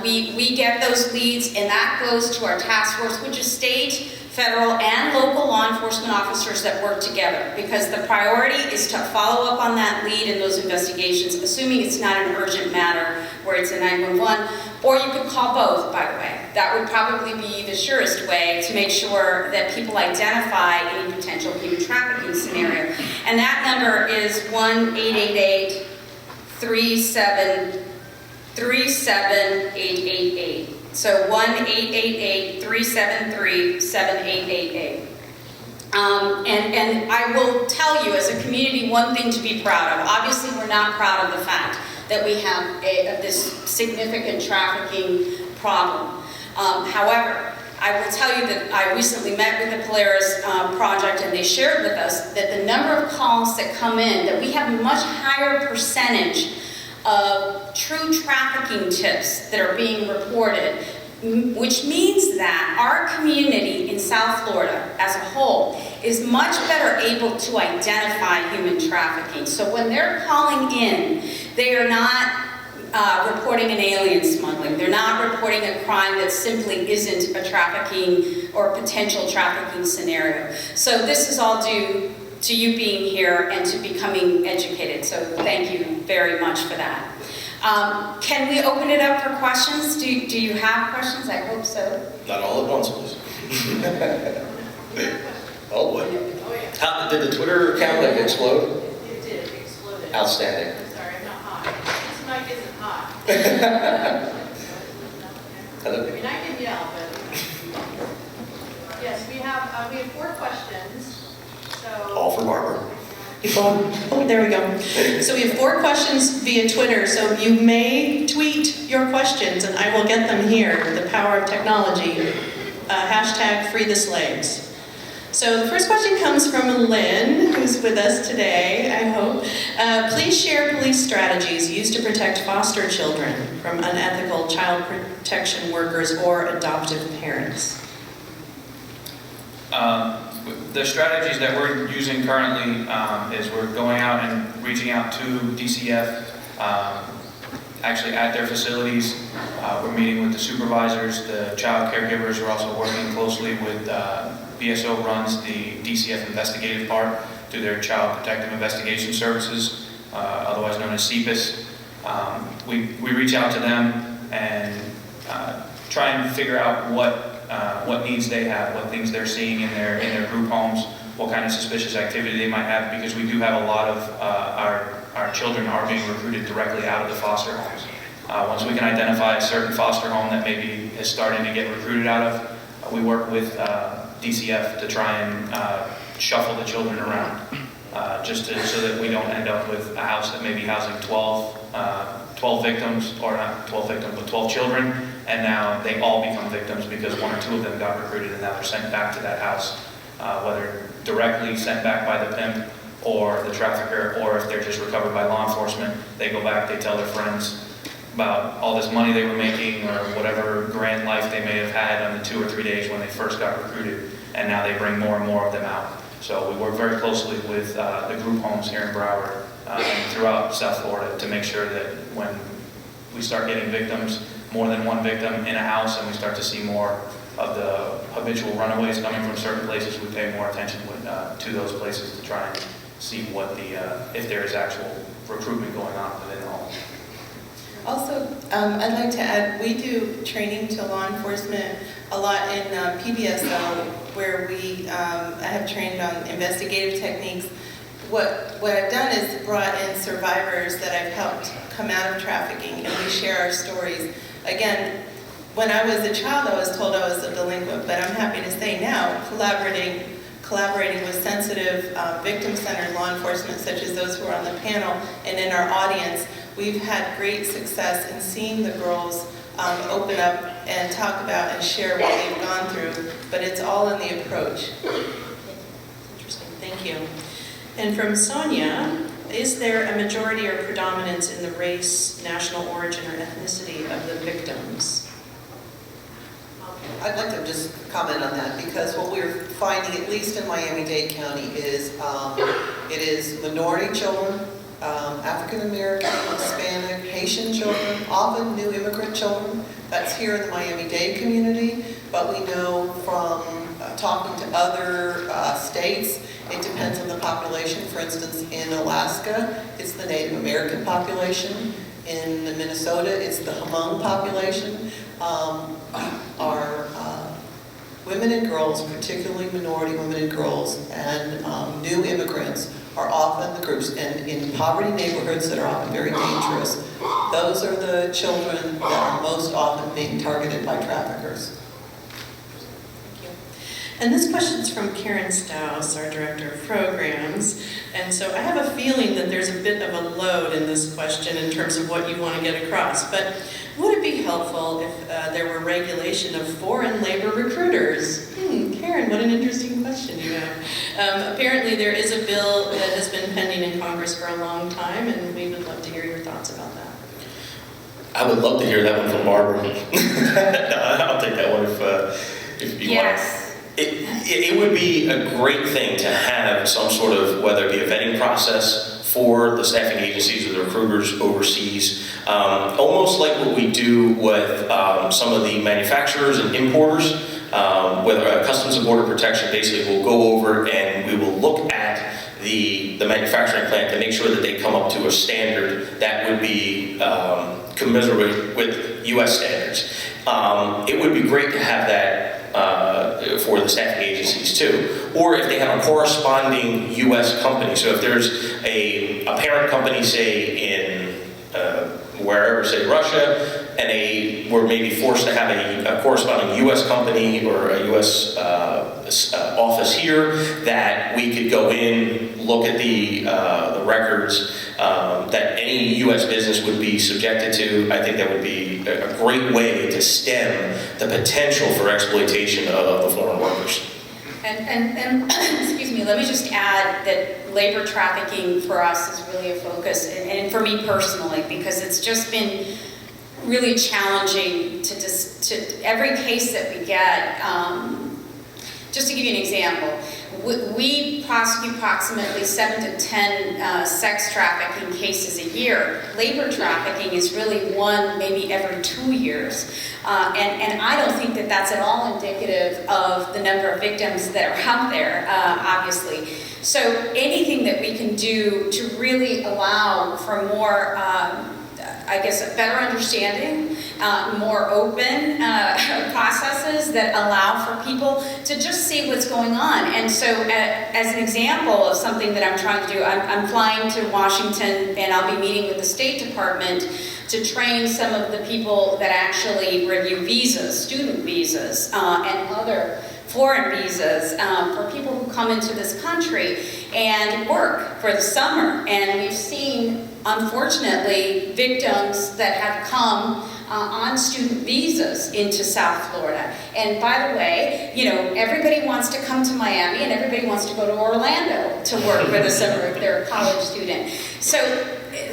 We get those leads, and that goes to our task force, which is state, federal, and local law enforcement officers that work together, because the priority is to follow up on that lead in those investigations, assuming it's not an urgent matter where it's a 911, or you could call both, by the way. That would probably be the surest way to make sure that people identify any potential human trafficking scenario. And that number is 1-888-37-888. So 1-888-373-7888. And I will tell you, as a community, one thing to be proud of. Obviously, we're not proud of the fact that we have this significant trafficking problem. However, I will tell you that I recently met with the Polaris Project, and they shared with us that the number of calls that come in, that we have a much higher percentage of true trafficking tips that are being reported, which means that our community in South Florida as a whole is much better able to identify human trafficking. So when they're calling in, they are not reporting an alien smuggling. They're not reporting a crime that simply isn't a trafficking or potential trafficking scenario. So this is all due to you being here and to becoming educated. So thank you very much for that. Can we open it up for questions? Do you have questions? I hope so. Not all at once, please. Oh, boy. How, did the Twitter account explode? It did, it exploded. Outstanding. I'm sorry, I'm not hot. This mic isn't hot. Hello? I mean, I can yell, but... Yes, we have 4 questions. So... All for Barbara. Oh, there we go. So we have 4 questions via Twitter, so you may tweet your questions and I will get them here, the power of technology. Hashtag free the slaves. So the first question comes from Lynn, who's with us today, I hope. Please share police strategies used to protect foster children from unethical child protection workers or adoptive parents. The strategies that we're using currently is we're going out and reaching out to DCF, actually at their facilities. We're meeting with the supervisors, the child caregivers. We're also working closely with BSO runs the DCF investigative part through their Child Protective Investigation Services, otherwise known as CPIS. We reach out to them and try and figure out what needs they have, what things they're seeing in their group homes, what kind of suspicious activity they might have, because we do have a lot of our children are being recruited directly out of the foster homes. Once we can identify a certain foster home that maybe is starting to get recruited out of, we work with DCF to try and shuffle the children around, so that we don't end up with a house that may be housing 12 victims, or not 12 victims, but 12 children, and now they all become victims because 1 or 2 of them got recruited and now they're sent back to that house, whether directly sent back by the pimp or the trafficker, or if they're just recovered by law enforcement, they go back, they tell their friends about all this money they were making or whatever grand life they may have had on the 2 or 3 days when they first got recruited, and now they bring more and more of them out. So we work very closely with the group homes here in Broward and throughout South Florida to make sure that when we start getting victims, more than 1 victim in a house, and we start to see more of the habitual runaways coming from certain places, we pay more attention to those places to try and see what if there is actual recruitment going on within the home. Also, I'd like to add, we do training to law enforcement a lot in PBSO, where I have trained on investigative techniques. What I've done is brought in survivors that I've helped come out of trafficking, and we share our stories. Again, when I was a child, I was told I was a delinquent, but I'm happy to say now, collaborating with sensitive, victim-centered law enforcement, such as those who are on the panel and in our audience, we've had great success in seeing the girls open up and talk about and share what they've gone through, but it's all in the approach. Interesting, thank you. And from Sonia, is there a majority or predominance in the race, national origin, or ethnicity of the victims? I'd like to just comment on that, because what we're finding, at least in Miami-Dade County, is it is minority children, African American, Hispanic, Haitian children, often new immigrant children. That's here in the Miami-Dade community, but we know from talking to other states, it depends on the population. For instance, in Alaska, it's the Native American population. In Minnesota, it's the Hmong population. Our women and girls, particularly minority women and girls, and new immigrants are often the groups, and in poverty neighborhoods that are often very dangerous, those are the children that are most often being targeted by traffickers. And this question's from Karen Staus, our Director of Programs. And so I have a feeling that there's a bit of a load in this question in terms of what you want to get across. But would it be helpful if there were regulation of foreign labor recruiters? Karen, what an interesting question you have. Apparently there is a bill that has been pending in Congress for a long time, and we would love to hear your thoughts about that. I would love to hear that one from Barbara. No, I'll take that one if you want. It would be a great thing to have some sort of, whether it be a vetting process for the staffing agencies or the recruiters overseas, almost like what we do with some of the manufacturers and importers, with Customs and Border Protection. Basically, we'll go over and we will look at the manufacturing plant to make sure that they come up to a standard that would be commensurate with U.S. standards. It would be great to have that for the staffing agencies too, or if they have a corresponding U.S. company. So if there's a parent company, say in wherever, say Russia, and we're maybe forced to have a corresponding U.S. company or a U.S. office here, that we could go in, look at the records that any U.S. business would be subjected to. I think that would be a great way to stem the potential for exploitation of the foreign workers. And excuse me, let me just add that labor trafficking for us is really a focus, and for me personally, because it's just been really challenging to every case that we get. Just to give you an example, we prosecute approximately 7 to 10 sex trafficking cases a year. Labor trafficking is really one, maybe every 2 years. And I don't think that that's at all indicative of the number of victims that are out there, obviously. So anything that we can do to really allow for more, I guess, a better understanding, more open processes that allow for people to just see what's going on. And so as an example of something that I'm trying to do, I'm flying to Washington, and I'll be meeting with the State Department to train some of the people that actually review visas, student visas, and other foreign visas for people who come into this country and work for the summer. And we've seen, unfortunately, victims that have come on student visas into South Florida. And by the way, you know, everybody wants to come to Miami and everybody wants to go to Orlando to work for the summer if they're a college student. So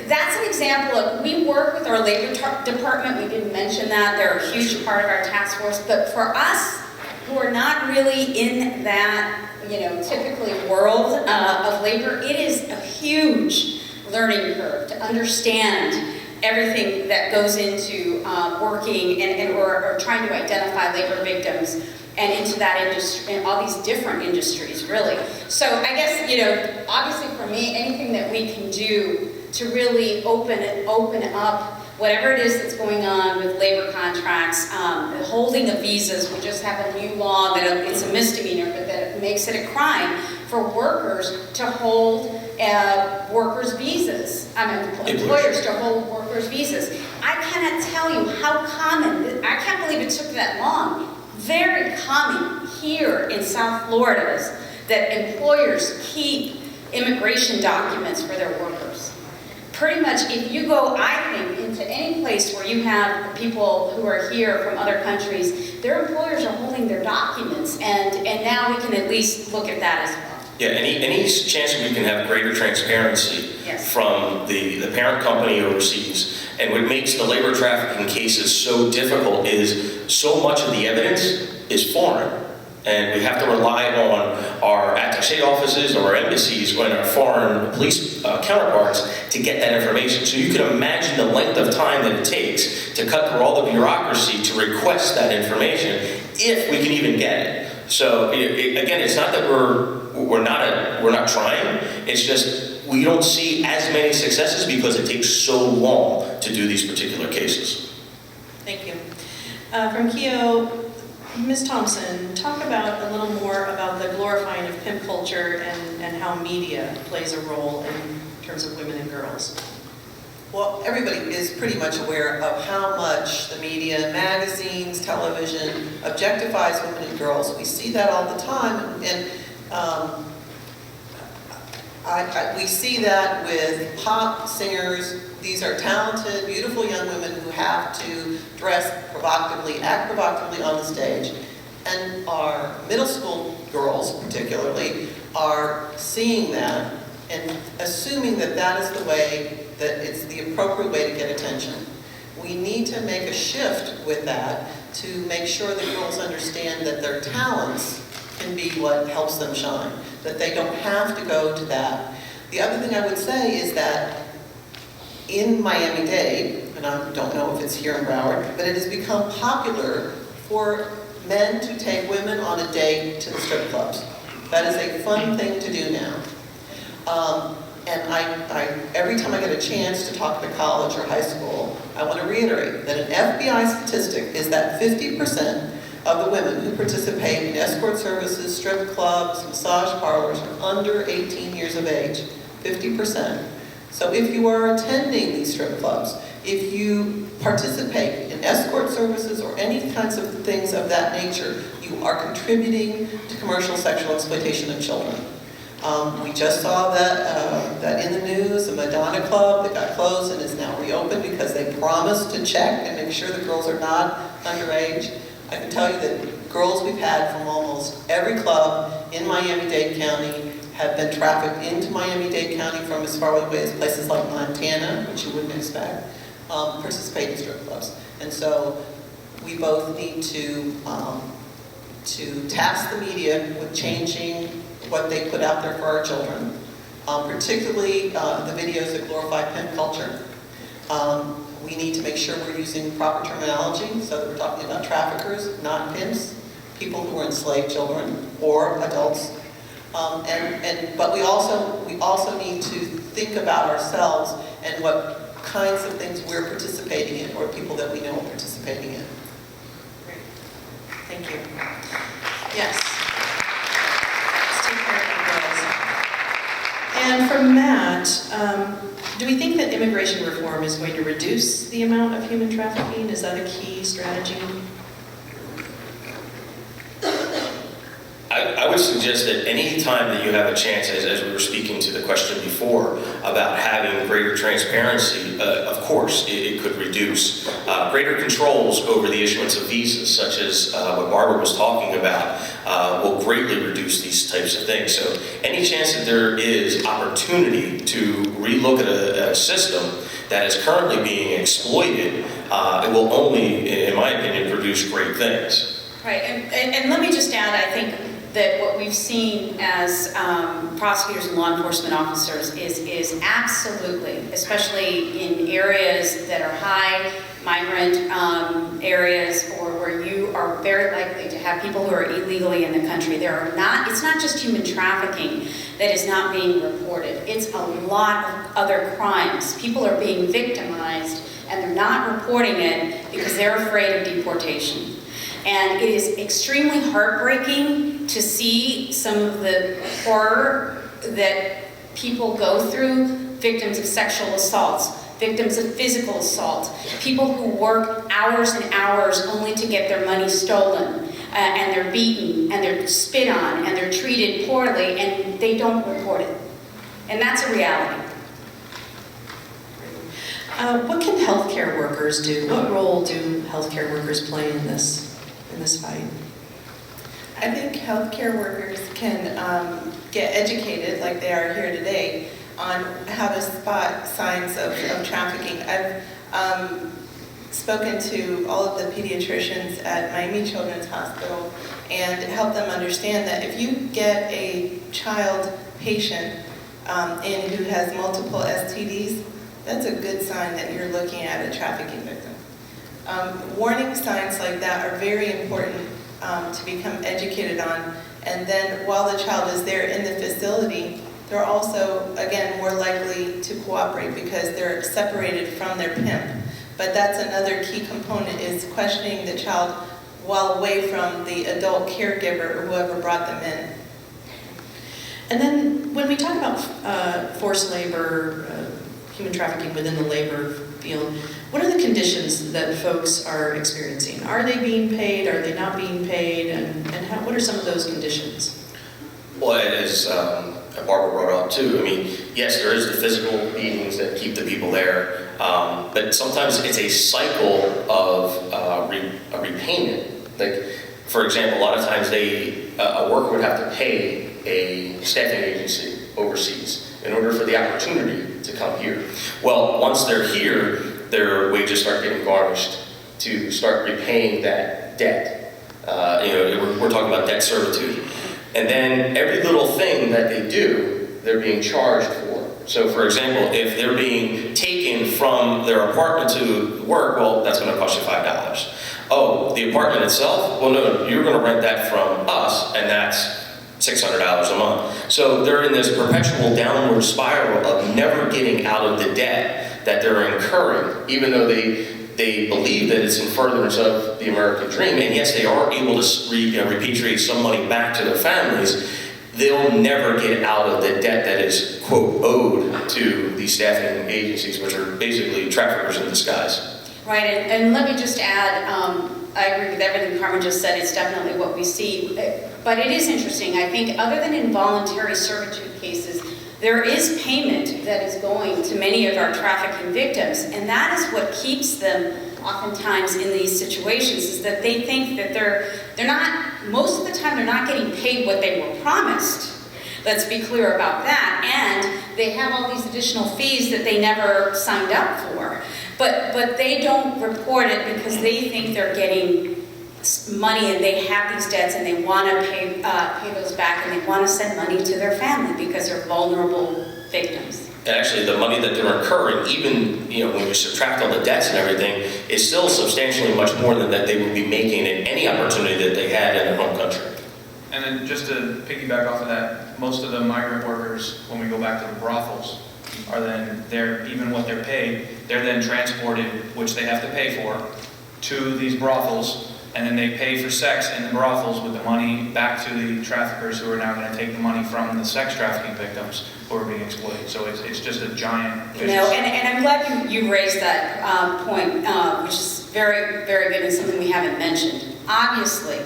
that's an example of, we work with our labor department. We didn't mention that. They're a huge part of our task force. But for us, who are not really in that, you know, typically world of labor, it is a huge learning curve to understand everything that goes into working or trying to identify labor victims and into that industry, and all these different industries, really. So I guess, you know, obviously for me, anything that we can do to really open up whatever it is that's going on with labor contracts, the holding of visas, we just have a new law that it's a misdemeanor, but that it makes it a crime for workers to hold workers' visas. Employers to hold workers' visas. I cannot tell you how common, I can't believe it took that long, very common here in South Florida is that employers keep immigration documents for their workers. Pretty much, if you go, I think, into any place where you have people who are here from other countries, their employers are holding their documents, and now we can at least look at that as well. Yeah, any chance that we can have greater transparency Yes. from the parent company overseas, and what makes the labor trafficking cases so difficult is so much of the evidence is foreign. And we have to rely on our attaché offices or our embassies and our foreign police counterparts to get that information. So you can imagine the length of time that it takes to cut through all the bureaucracy to request that information, if we can even get it. So again, it's not that we're not trying. It's just we don't see as many successes because it takes so long to do these particular cases. Thank you. From Keogh, Ms. Thompson, talk about a little more about the glorifying of pimp culture and how media plays a role in terms of women and girls. Well, everybody is pretty much aware of how much the media, magazines, television, objectifies women and girls. We see that all the time, and we see that with pop singers. These are talented, beautiful young women who have to dress provocatively, act provocatively on the stage. And our middle school girls, particularly, are seeing that and assuming that that is the way, that it's the appropriate way to get attention. We need to make a shift with that to make sure that girls understand that their talents can be what helps them shine, that they don't have to go to that. The other thing I would say is that in Miami-Dade, and I don't know if it's here in Broward, but it has become popular for men to take women on a date to the strip clubs. That is a fun thing to do now. And I every time I get a chance to talk to college or high school, I want to reiterate that an FBI statistic is that 50% of the women who participate in escort services, strip clubs, massage parlors are under 18 years of age. 50%. So if you are attending these strip clubs, if you participate in escort services or any kinds of things of that nature, you are contributing to commercial sexual exploitation of children. We just saw that in the news, a Madonna club that got closed and is now reopened because they promised to check and make sure the girls are not underage. I can tell you that girls we've had from almost every club in Miami-Dade County have been trafficked into Miami-Dade County from as far away as places like Montana, which you wouldn't expect, participate in strip clubs. And so we both need to task the media with changing what they put out there for our children, particularly the videos that glorify pimp culture. We need to make sure we're using proper terminology so that we're talking about traffickers, not pimps, people who are enslaved children or adults. But we also need to think about ourselves and what kinds of things we're participating in or people that we know are participating in. Great. Thank you. Yes. Let's take care of the girls. And from that, do we think that immigration reform is going to reduce the amount of human trafficking? Is that a key strategy? I would suggest that any time that you have a chance, as we were speaking to the question before, about having greater transparency, of course, it could reduce. Greater controls over the issuance of visas, such as what Barbara was talking about, will greatly reduce these types of things. So any chance that there is opportunity to relook at a system that is currently being exploited, it will only, in my opinion, produce great things. Right, and let me just add, I think that what we've seen as prosecutors and law enforcement officers is absolutely, especially in areas that are high migrant areas or where you are very likely to have people who are illegally in the country. It's not just human trafficking that is not being reported. It's a lot of other crimes. People are being victimized and they're not reporting it because they're afraid of deportation. And it is extremely heartbreaking to see some of the horror that people go through, victims of sexual assaults, victims of physical assault, people who work hours and hours only to get their money stolen, and they're beaten, and they're spit on, and they're treated poorly, and they don't report it. And that's a reality. What can healthcare workers do? What role do healthcare workers play in this fight? I think healthcare workers can get educated, like they are here today, on how to spot signs of trafficking. I've spoken to all of the pediatricians at Miami Children's Hospital and helped them understand that if you get a child patient in who has multiple STDs, that's a good sign that you're looking at a trafficking victim. Warning signs like that are very important to become educated on, and then while the child is there in the facility, they're also, again, more likely to cooperate because they're separated from their pimp. But that's another key component, is questioning the child while away from the adult caregiver or whoever brought them in. And then when we talk about forced labor, human trafficking within the labor field, what are the conditions that folks are experiencing? Are they being paid? Are they not being paid? And what are some of those conditions? Well, as Barbara brought up too, I mean, yes, there is the physical beatings that keep the people there, but sometimes it's a cycle of a repayment. Like, for example, a lot of times a worker would have to pay a staffing agency overseas in order for the opportunity to come here. Well, once they're here, their wages start getting garnished to start repaying that debt. We're talking about debt servitude. And then every little thing that they do, they're being charged for. So for example, if they're being taken from their apartment to work, well, that's going to cost you $5. Oh, the apartment itself? Well, no, you're going to rent that from us, and that's $600 a month. So they're in this perpetual downward spiral of never getting out of the debt that they're incurring, even though they believe that it's in furtherance of the American dream. And yes, they are able to repatriate some money back to their families. They'll never get out of the debt that is, quote, owed to these staffing agencies, which are basically traffickers in disguise. Right, and let me just add, I agree with everything Carmen just said. It's definitely what we see. But it is interesting. I think other than involuntary servitude cases, there is payment that is going to many of our trafficking victims, and that is what keeps them oftentimes in these situations, is that they think that they're not, most of the time they're not getting paid what they were promised. Let's be clear about that. And they have all these additional fees that they never signed up for. But they don't report it because they think they're getting money and they have these debts and they want to pay those back, and they want to send money to their family because they're vulnerable victims. And actually, the money that they're incurring, even when you subtract all the debts and everything, is still substantially much more than that they would be making in any opportunity that they had in their home country. And then just to piggyback off of that, most of the migrant workers, when we go back to the brothels, are then, even what they're paid, they're then transported, which they have to pay for, to these brothels, and then they pay for sex in the brothels with the money back to the traffickers, who are now going to take the money from the sex trafficking victims who are being exploited. So it's just a giant vicious... And I'm glad you raised that point, which is very, very good and something we haven't mentioned. Obviously,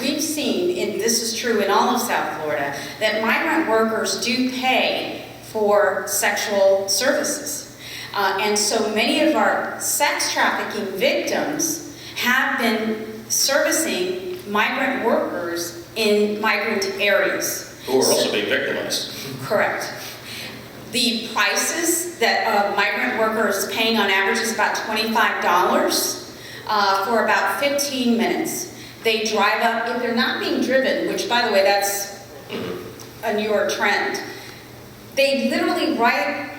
we've seen, and this is true in all of South Florida, that migrant workers do pay for sexual services. And so many of our sex trafficking victims have been servicing migrant workers in migrant areas. Who are also being victimized. Correct. The prices that a migrant worker is paying on average is about $25 for about 15 minutes. They drive up, if they're not being driven, which by the way, that's a newer trend, they literally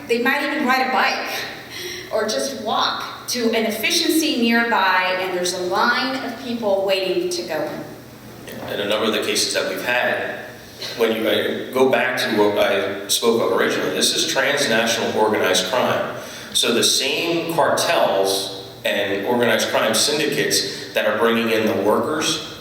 they might even ride a bike or just walk to an efficiency nearby, and there's a line of people waiting to go in. In a number of the cases that we've had, when you go back to what I spoke of originally, this is transnational organized crime. So the same cartels and organized crime syndicates that are bringing in the workers,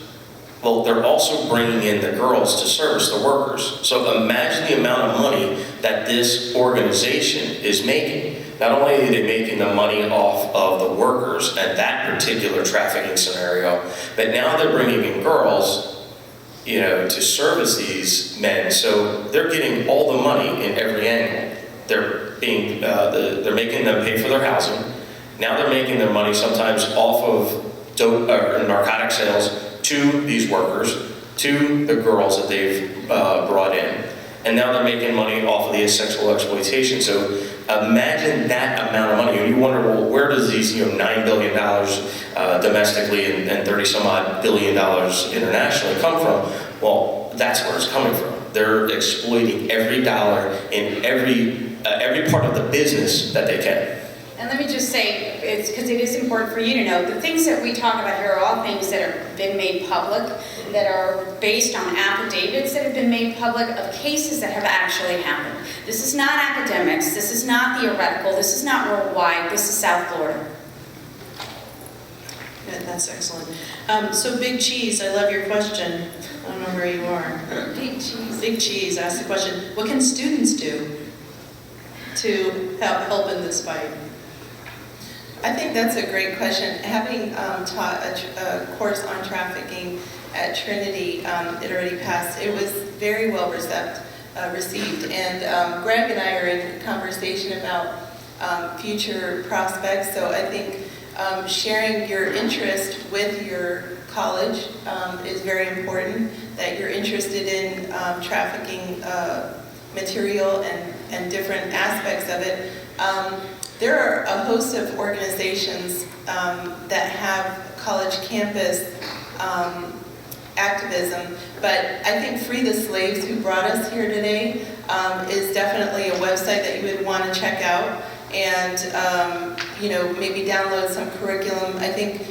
well, they're also bringing in the girls to service the workers. So imagine the amount of money that this organization is making. Not only are they making the money off of the workers at that particular trafficking scenario, but now they're bringing in girls, you know, to service these men. So they're getting all the money in every angle. They're making them pay for their housing. Now they're making their money sometimes off of dope or narcotic sales to these workers, to the girls that they've brought in. And now they're making money off of the sexual exploitation. So imagine that amount of money. And you wonder, well, where does these $9 billion domestically and 30 some odd billion dollars internationally come from? Well, that's where it's coming from. They're exploiting every dollar in every part of the business that they can. And let me just say, it's because it is important for you to know, the things that we talk about here are all things that have been made public, that are based on affidavits that have been made public of cases that have actually happened. This is not academics, this is not theoretical, this is not worldwide, this is South Florida. Yeah, that's excellent. So Big Cheese, I love your question. I don't know where you are. Big Cheese. Big Cheese asked the question, what can students do to help in this fight? I think that's a great question. Having taught a course on trafficking at Trinity, it already passed. It was very well received. And Greg and I are in conversation about future prospects. So I think sharing your interest with your college is very important, that you're interested in trafficking material and different aspects of it. There are a host of organizations that have college campus activism, but I think Free the Slaves, who brought us here today, is definitely a website that you would want to check out and maybe download some curriculum. I think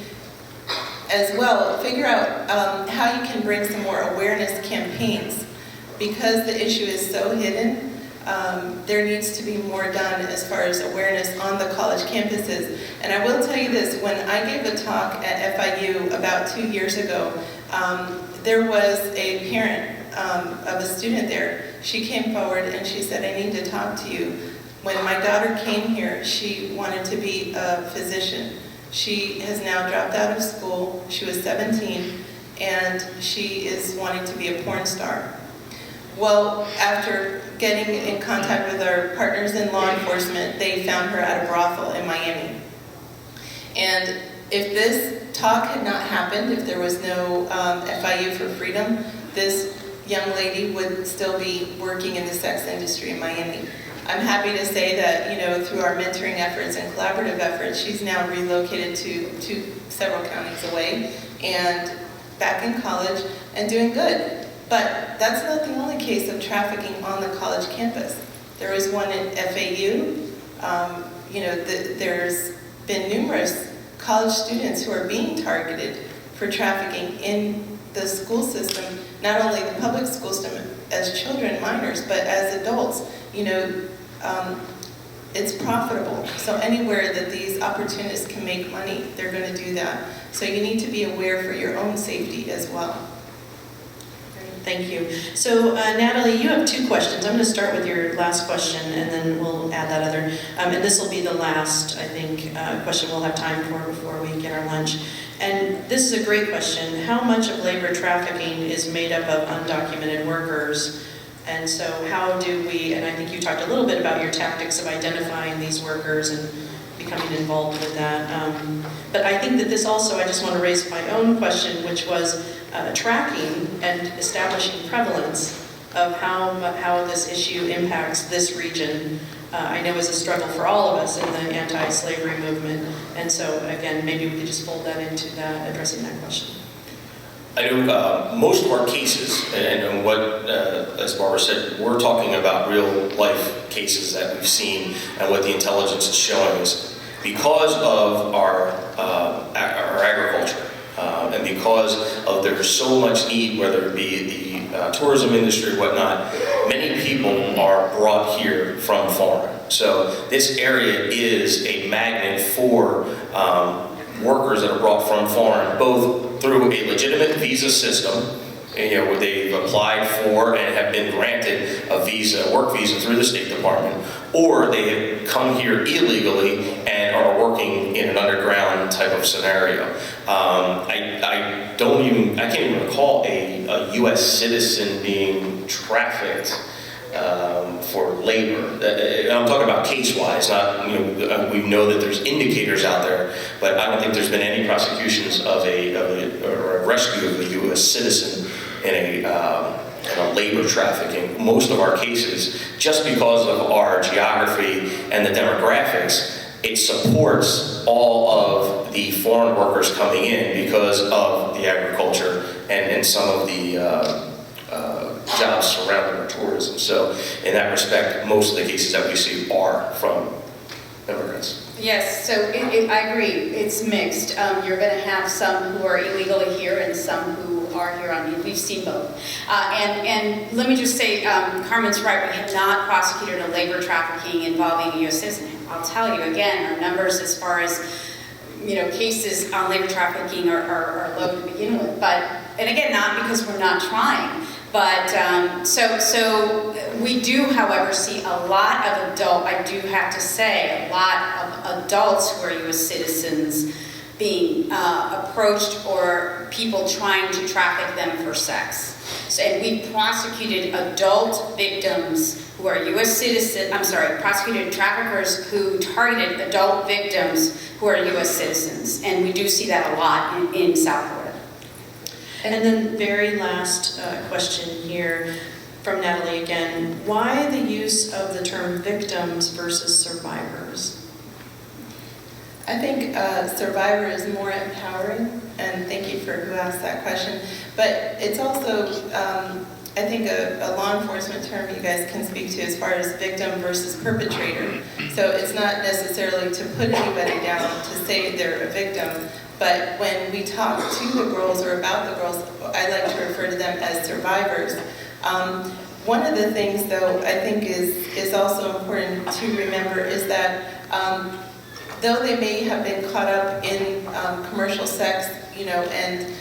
as well, figure out how you can bring some more awareness campaigns, because the issue is so hidden. There needs to be more done as far as awareness on the college campuses. And I will tell you this, when I gave a talk at FIU about 2 years ago, there was a parent of a student there. She came forward and she said, I need to talk to you. When my daughter came here, she wanted to be a physician. She has now dropped out of school. She was 17, and she is wanting to be a porn star. Well, after getting in contact with our partners in law enforcement, they found her at a brothel in Miami. And if this talk had not happened, if there was no FIU for Freedom, this young lady would still be working in the sex industry in Miami. I'm happy to say that, through our mentoring efforts and collaborative efforts, she's now relocated to several counties away and back in college and doing good. But that's not the only case of trafficking on the college campus. There was one at FAU. There's been numerous college students who are being targeted for trafficking in the school system, not only the public school system as children, minors, but as adults. It's profitable. So anywhere that these opportunists can make money, they're going to do that. So you need to be aware for your own safety as well. Thank you. So Natalie, you have 2 questions. I'm going to start with your last question, and then we'll add that other. And this will be the last, I think, question we'll have time for before we get our lunch. And this is a great question. How much of labor trafficking is made up of undocumented workers? And so how do we, and I think you talked a little bit about your tactics of identifying these workers and becoming involved with that. But I think that this also, I just want to raise my own question, which was tracking and establishing prevalence of how this issue impacts this region. I know is a struggle for all of us in the anti-slavery movement. And so again, maybe we could just fold that into that, addressing that question. I know most of our cases, and what, as Barbara said, we're talking about real life cases that we've seen and what the intelligence is showing us. Because of our agriculture, and because of there's so much need, whether it be tourism industry, whatnot, many people are brought here from foreign. So this area is a magnet for workers that are brought from foreign, both through a legitimate visa system, where they've applied for and have been granted a visa, work visa through the State Department, or they have come here illegally and are working in an underground type of scenario. I can't even recall a U.S. citizen being trafficked for labor. I'm talking about case-wise, not, we know that there's indicators out there, but I don't think there's been any prosecutions or a rescue of a U.S. citizen in a labor trafficking. Most of our cases, just because of our geography and the demographics, it supports all of the foreign workers coming in because of the agriculture and some of the jobs surrounding our tourism. So in that respect, most of the cases that we see are from immigrants. Yes, so I agree. It's mixed. You're going to have some who are illegally here and some who are here on leave. We've seen both. And let me just say, Carmen's right. We have not prosecuted a labor trafficking involving a U.S. citizen. I'll tell you again, our numbers as far as cases on labor trafficking are low to begin with. And again, not because we're not trying. But so we do, however, see a lot of I do have to say, a lot of adults who are U.S. citizens being approached or people trying to traffic them for sex. So, and we prosecuted adult victims who are U.S. prosecuted traffickers who targeted adult victims who are U.S. citizens. And we do see that a lot in South Florida. And then very last question here from Natalie again. Why the use of the term victims versus survivors? I think survivor is more empowering, and thank you for who asked that question. But it's also, I think, a law enforcement term you guys can speak to as far as victim versus perpetrator. So it's not necessarily to put anybody down to say they're a victim, but when we talk to the girls or about the girls, I like to refer to them as survivors. One of the things, though, I think is also important to remember is that though they may have been caught up in commercial sex, and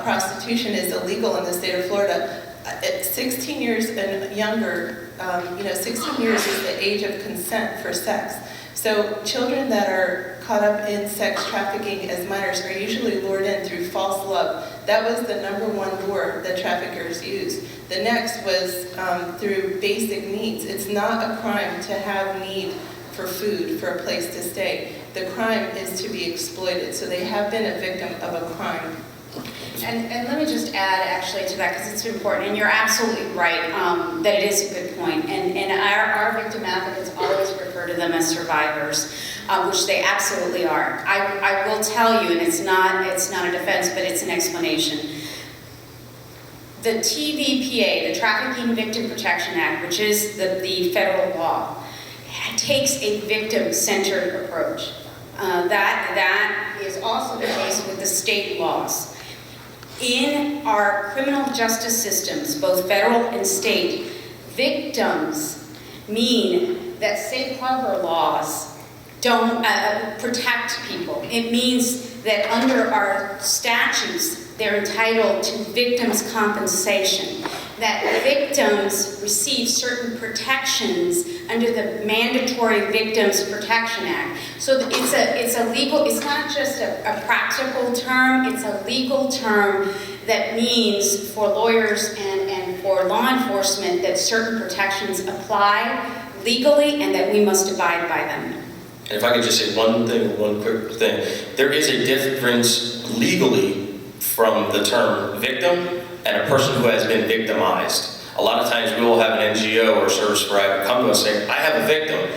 prostitution is illegal in the state of Florida, at 16 years and younger, 16 years is the age of consent for sex. So children that are caught up in sex trafficking as minors are usually lured in through false love. That was the #1 lure that traffickers used. The next was through basic needs. It's not a crime to have need for food, for a place to stay. The crime is to be exploited. So they have been a victim of a crime. And let me just add actually to that, because it's important, and you're absolutely right that it is a good point. And our victim advocates always refer to them as survivors, which they absolutely are. I will tell you, and it's not a defense, but it's an explanation. The TVPA, the Trafficking Victim Protection Act, which is the federal law, takes a victim-centered approach. That is also the case with the state laws. In our criminal justice systems, both federal and state, victims mean that safe harbor laws don't protect people. It means that under our statutes, they're entitled to victims' compensation, that victims receive certain protections under the Mandatory Victims Protection Act. So it's a legal, it's not just a practical term, it's a legal term that means for lawyers and for law enforcement that certain protections apply legally and that we must abide by them. And if I could just say one quick thing. There is a difference legally from the term victim and a person who has been victimized. A lot of times we will have an NGO or service provider come to us saying, I have a victim.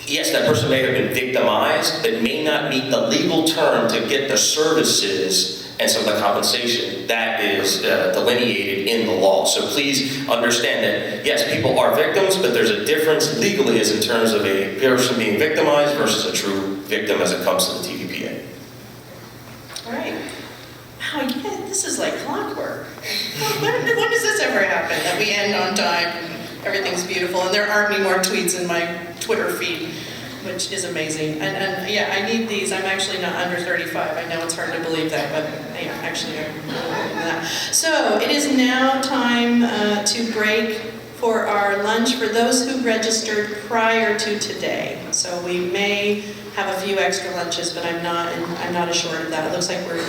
Yes, that person may have been victimized, but may not meet the legal term to get the services and some of the compensation that is delineated in the law. So please understand that, yes, people are victims, but there's a difference legally as in terms of a person being victimized versus a true victim as it comes to the TVPA. All right. wow, yeah, this is like clockwork. When does this ever happen, that we end on time and everything's beautiful and there aren't any more tweets in my Twitter feed, which is amazing. And yeah, I need these. I'm actually not under 35. I know it's hard to believe that, but yeah, actually I'm really believing that. So it is now time to break for our lunch for those who registered prior to today. So we may have a few extra lunches, but I'm not assured of that. It looks like we're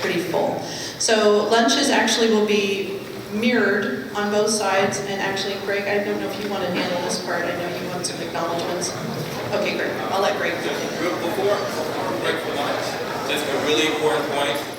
pretty full. So lunches actually will be mirrored on both sides, and actually, Greg, I don't know if you want to handle this part. I know you want some acknowledgements. Okay, Greg, I'll let Greg do it. Before we break for lunch, just a really important point.